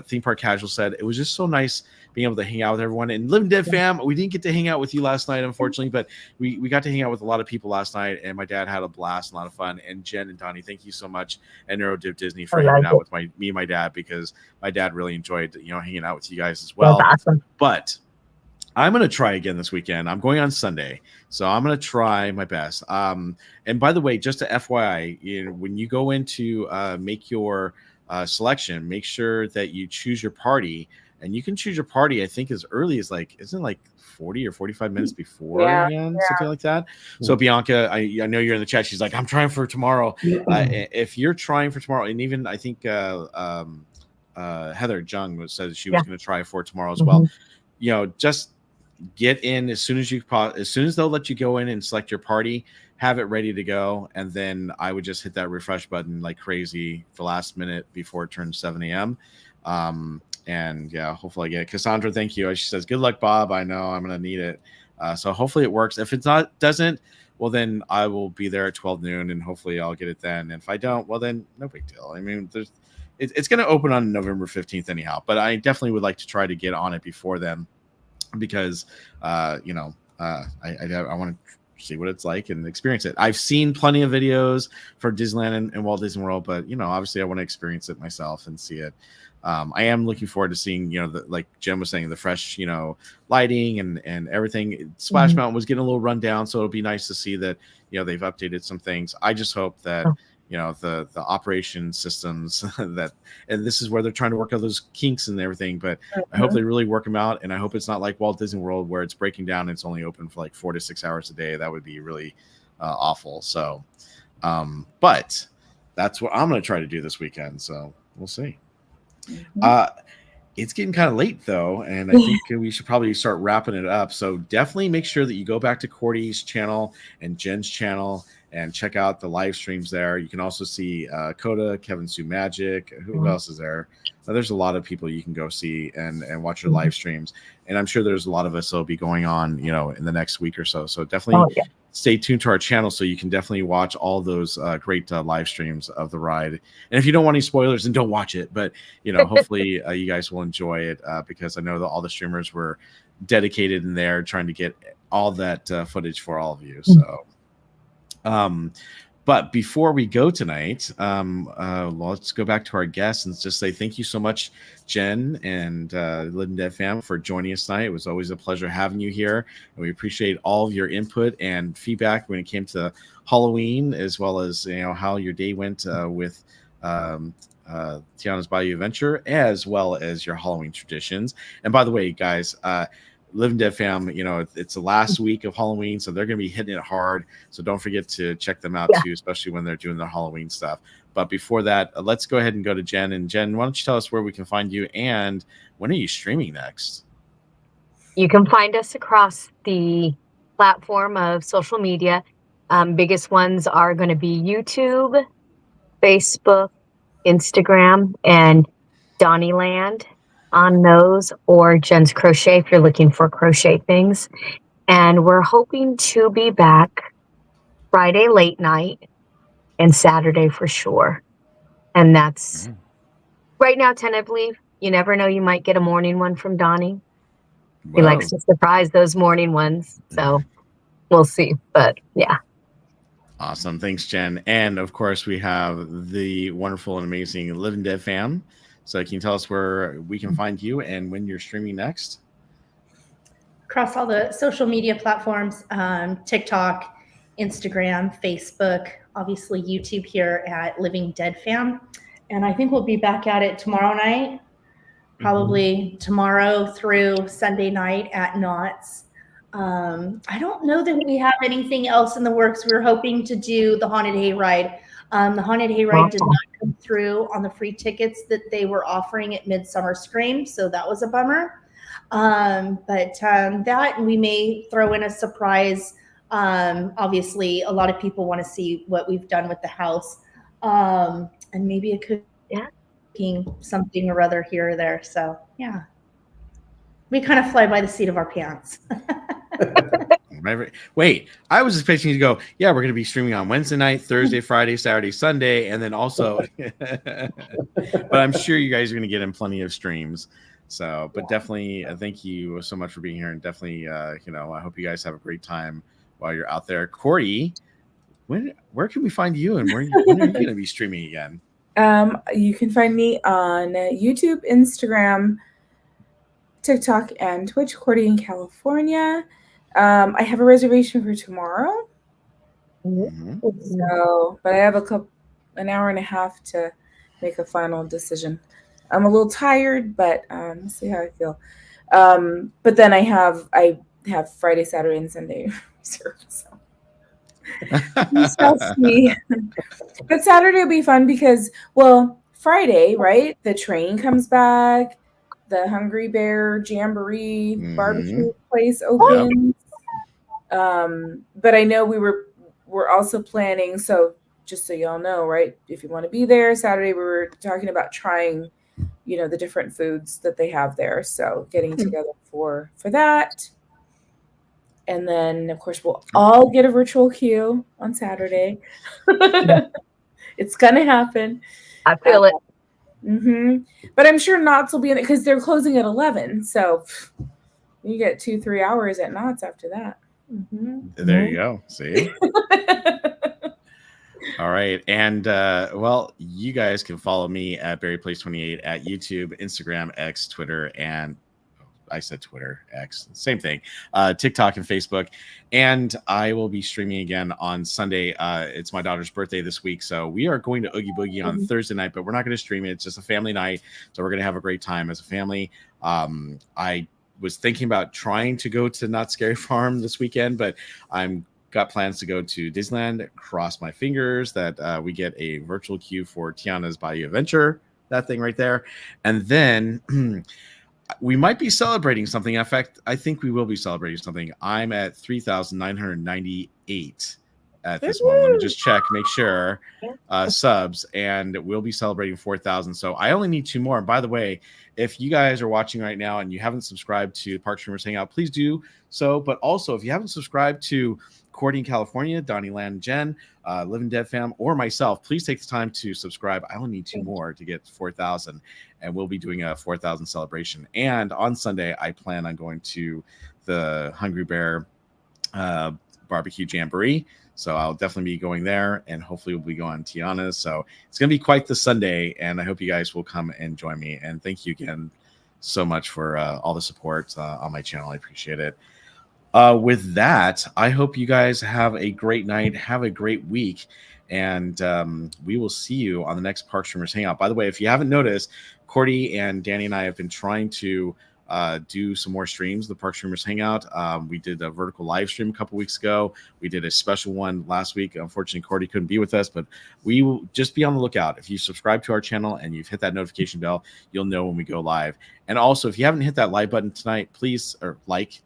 Theme Park Casual said, it was just so nice being able to hang out with everyone. And Living Dead fam, we didn't get to hang out with you last night, unfortunately, but we got to hang out with a lot of people last night, and my dad had a blast, a lot of fun. And Jen and Donnie, thank you so much, and NeuroDiv Disney for hanging out with me and my dad, because my dad really enjoyed hanging out with you guys as well. That's awesome. But I'm going to try again this weekend. I'm going on Sunday, so I'm going to try my best. And by the way, just a FYI, when you go in to make your selection, make sure that you choose your party. And you can choose your party, I think, as early as isn't it like 40 or 45 minutes before, something like that. So Bianca, I know you're in the chat. She's like, I'm trying for tomorrow. If you're trying for tomorrow, and even I think Heather Jung said she was going to try for tomorrow as well. Just get in as soon as they'll let you go in and select your party, have it ready to go, and then I would just hit that refresh button like crazy the last minute before it turns 7 a.m. And yeah, hopefully I get it. Cassandra, thank you. She says, "Good luck, Bob. I know I'm gonna need it." So hopefully it works. If doesn't, well then I will be there at 12 noon, and hopefully I'll get it then. And if I don't, well then no big deal. I mean, it's gonna open on November 15th anyhow. But I definitely would like to try to get on it before then, because I want to see what it's like and experience it. I've seen plenty of videos for Disneyland and Walt Disney World, but obviously I want to experience it myself and see it. I am looking forward to seeing, like Jen was saying, the fresh, lighting and everything. Splash Mountain was getting a little run down, so it'll be nice to see that, they've updated some things. I just hope that, the operation systems and this is where they're trying to work out those kinks and everything, but I hope they really work them out. And I hope it's not like Walt Disney World where it's breaking down and it's only open for like 4 to 6 hours a day. That would be really awful. So, but that's what I'm going to try to do this weekend. So we'll see. It's getting kind of late though, and I think we should probably start wrapping it up. So definitely make sure that you go back to Cordy's channel and Jen's channel and check out the live streams there. You can also see Coda, Kevin Sue Magic. Who else is there? There's a lot of people you can go see and watch your live streams. And I'm sure there's a lot of us that'll be going on, in the next week or so. So definitely stay tuned to our channel so you can definitely watch all those great live streams of the ride. And if you don't want any spoilers, then don't watch it. But, hopefully you guys will enjoy it because I know that all the streamers were dedicated in there trying to get all that footage for all of you. So, but before we go tonight, let's go back to our guests and just say thank you so much, Jen and Living Dead fam, for joining us tonight. It was always a pleasure having you here, and we appreciate all of your input and feedback when it came to Halloween, as well as how your day went with Tiana's Bayou Adventure, as well as your Halloween traditions. And by the way, guys, Living Dead fam, it's the last week of Halloween, so they're going to be hitting it hard. So don't forget to check them out too, especially when they're doing their Halloween stuff. But before that, let's go ahead and go to Jen. And Jen, why don't you tell us where we can find you and when are you streaming next? You can find us across the platform of social media. Biggest ones are going to be YouTube, Facebook, Instagram, and Donnieland on those, or Jen's Crochet if you're looking for crochet things. And we're hoping to be back Friday late night and Saturday for sure. And that's right now tentatively. You never know, you might get a morning one from Donnie. He likes to surprise those morning ones, so we'll see. But yeah. Awesome. Thanks, Jen. And of course, we have the wonderful and amazing Living Dead fam. So can you tell us where we can find you and when you're streaming next? across all the social media platforms, TikTok, Instagram, Facebook, obviously YouTube here at Living Dead Fam. And I think we'll be back at it tomorrow night, probably tomorrow through Sunday night at Knott's. I don't know that we have anything else in the works. We're hoping to do the Haunted Hayride. The Haunted Hayride did not come through on the free tickets that they were offering at Midsummer Scream, so that was a bummer. But that we may throw in a surprise. Obviously, a lot of people want to see what we've done with the house, and maybe it could be something or other here or there. So yeah, we kind of fly by the seat of our pants. Wait, I was expecting you to go, yeah, we're going to be streaming on Wednesday night, Thursday, Friday, Saturday, Sunday, and then also, but I'm sure you guys are going to get in plenty of streams. So, but definitely, thank you so much for being here. And definitely, I hope you guys have a great time while you're out there. Cordy, where can we find you, and when are you going to be streaming again? You can find me on YouTube, Instagram, TikTok, and Twitch, Cordy in California. I have a reservation for tomorrow. So, but I have an hour and a half to make a final decision. I'm a little tired, but we'll see how I feel. But then I have Friday, Saturday, and Sunday reserved. So we shall see. But Saturday will be fun because, well, Friday, right? The train comes back. The Hungry Bear Jamboree barbecue place opens. But I know we're also planning. So just so y'all know, right? If you want to be there Saturday, we were talking about trying, the different foods that they have there. So getting together for that. And then, of course, we'll all get a virtual queue on Saturday. It's going to happen. I feel it. But I'm sure Knott's will be in it because they're closing at 11. So you get 2-3 hours at Knott's after that. There you go. See? All right. And, well, you guys can follow me at BarryPlays28 at YouTube, Instagram, X, Twitter, and I said Twitter, X, same thing, TikTok and Facebook. And I will be streaming again on Sunday. It's my daughter's birthday this week. So we are going to Oogie Boogie on Thursday night, but we're not going to stream it. It's just a family night. So we're going to have a great time as a family. I was thinking about trying to go to Not Scary Farm this weekend, but I'm got plans to go to Disneyland. Cross my fingers that we get a virtual queue for Tiana's Bayou Adventure, that thing right there. And then we might be celebrating something. In fact, I think we will be celebrating something. I'm at 3,998 at this moment. Let me just check, make sure, subs, and we'll be celebrating 4,000. So I only need 2 more. And by the way, if you guys are watching right now and you haven't subscribed to Park Streamers Hangout, please do so. But also, if you haven't subscribed to Cordy in California, Donnie Land, Jen, Living Dead Fam, or myself, please take the time to subscribe. I only need 2 more to get 4,000, and we'll be doing a 4,000 celebration. And on Sunday, I plan on going to the Hungry Bear Barbecue Jamboree. So I'll definitely be going there, and hopefully we'll be going to Tiana's. So it's going to be quite the Sunday, and I hope you guys will come and join me. And thank you again so much for all the support on my channel. I appreciate it. With that, I hope you guys have a great night, have a great week, and we will see you on the next Park Streamers Hangout. By the way, if you haven't noticed, Cordy and Danny and I have been trying to do some more streams, the Park Streamers Hangout. We did a vertical live stream a couple weeks ago. We did a special one last week. Unfortunately, Cordy couldn't be with us, but we will just be on the lookout. If you subscribe to our channel and you've hit that notification bell, you'll know when we go live. And also, if you haven't hit that like button tonight, please, or like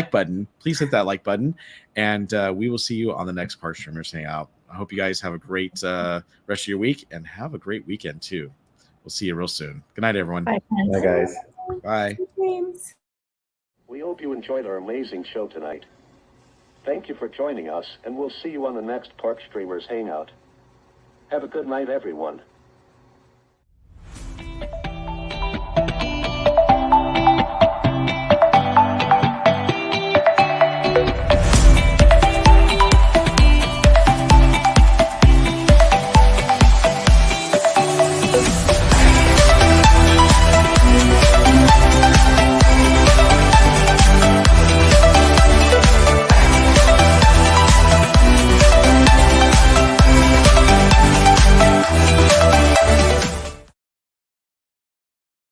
button, please hit that like button. And we will see you on the next Park Streamers Hangout. I hope you guys have a great rest of your week, and have a great weekend too. We'll see you real soon. Good night, everyone. Bye, guys. Bye. We hope you enjoyed our amazing show tonight. Thank you for joining us, and we'll see you on the next Park Streamers Hangout. Have a good night, everyone.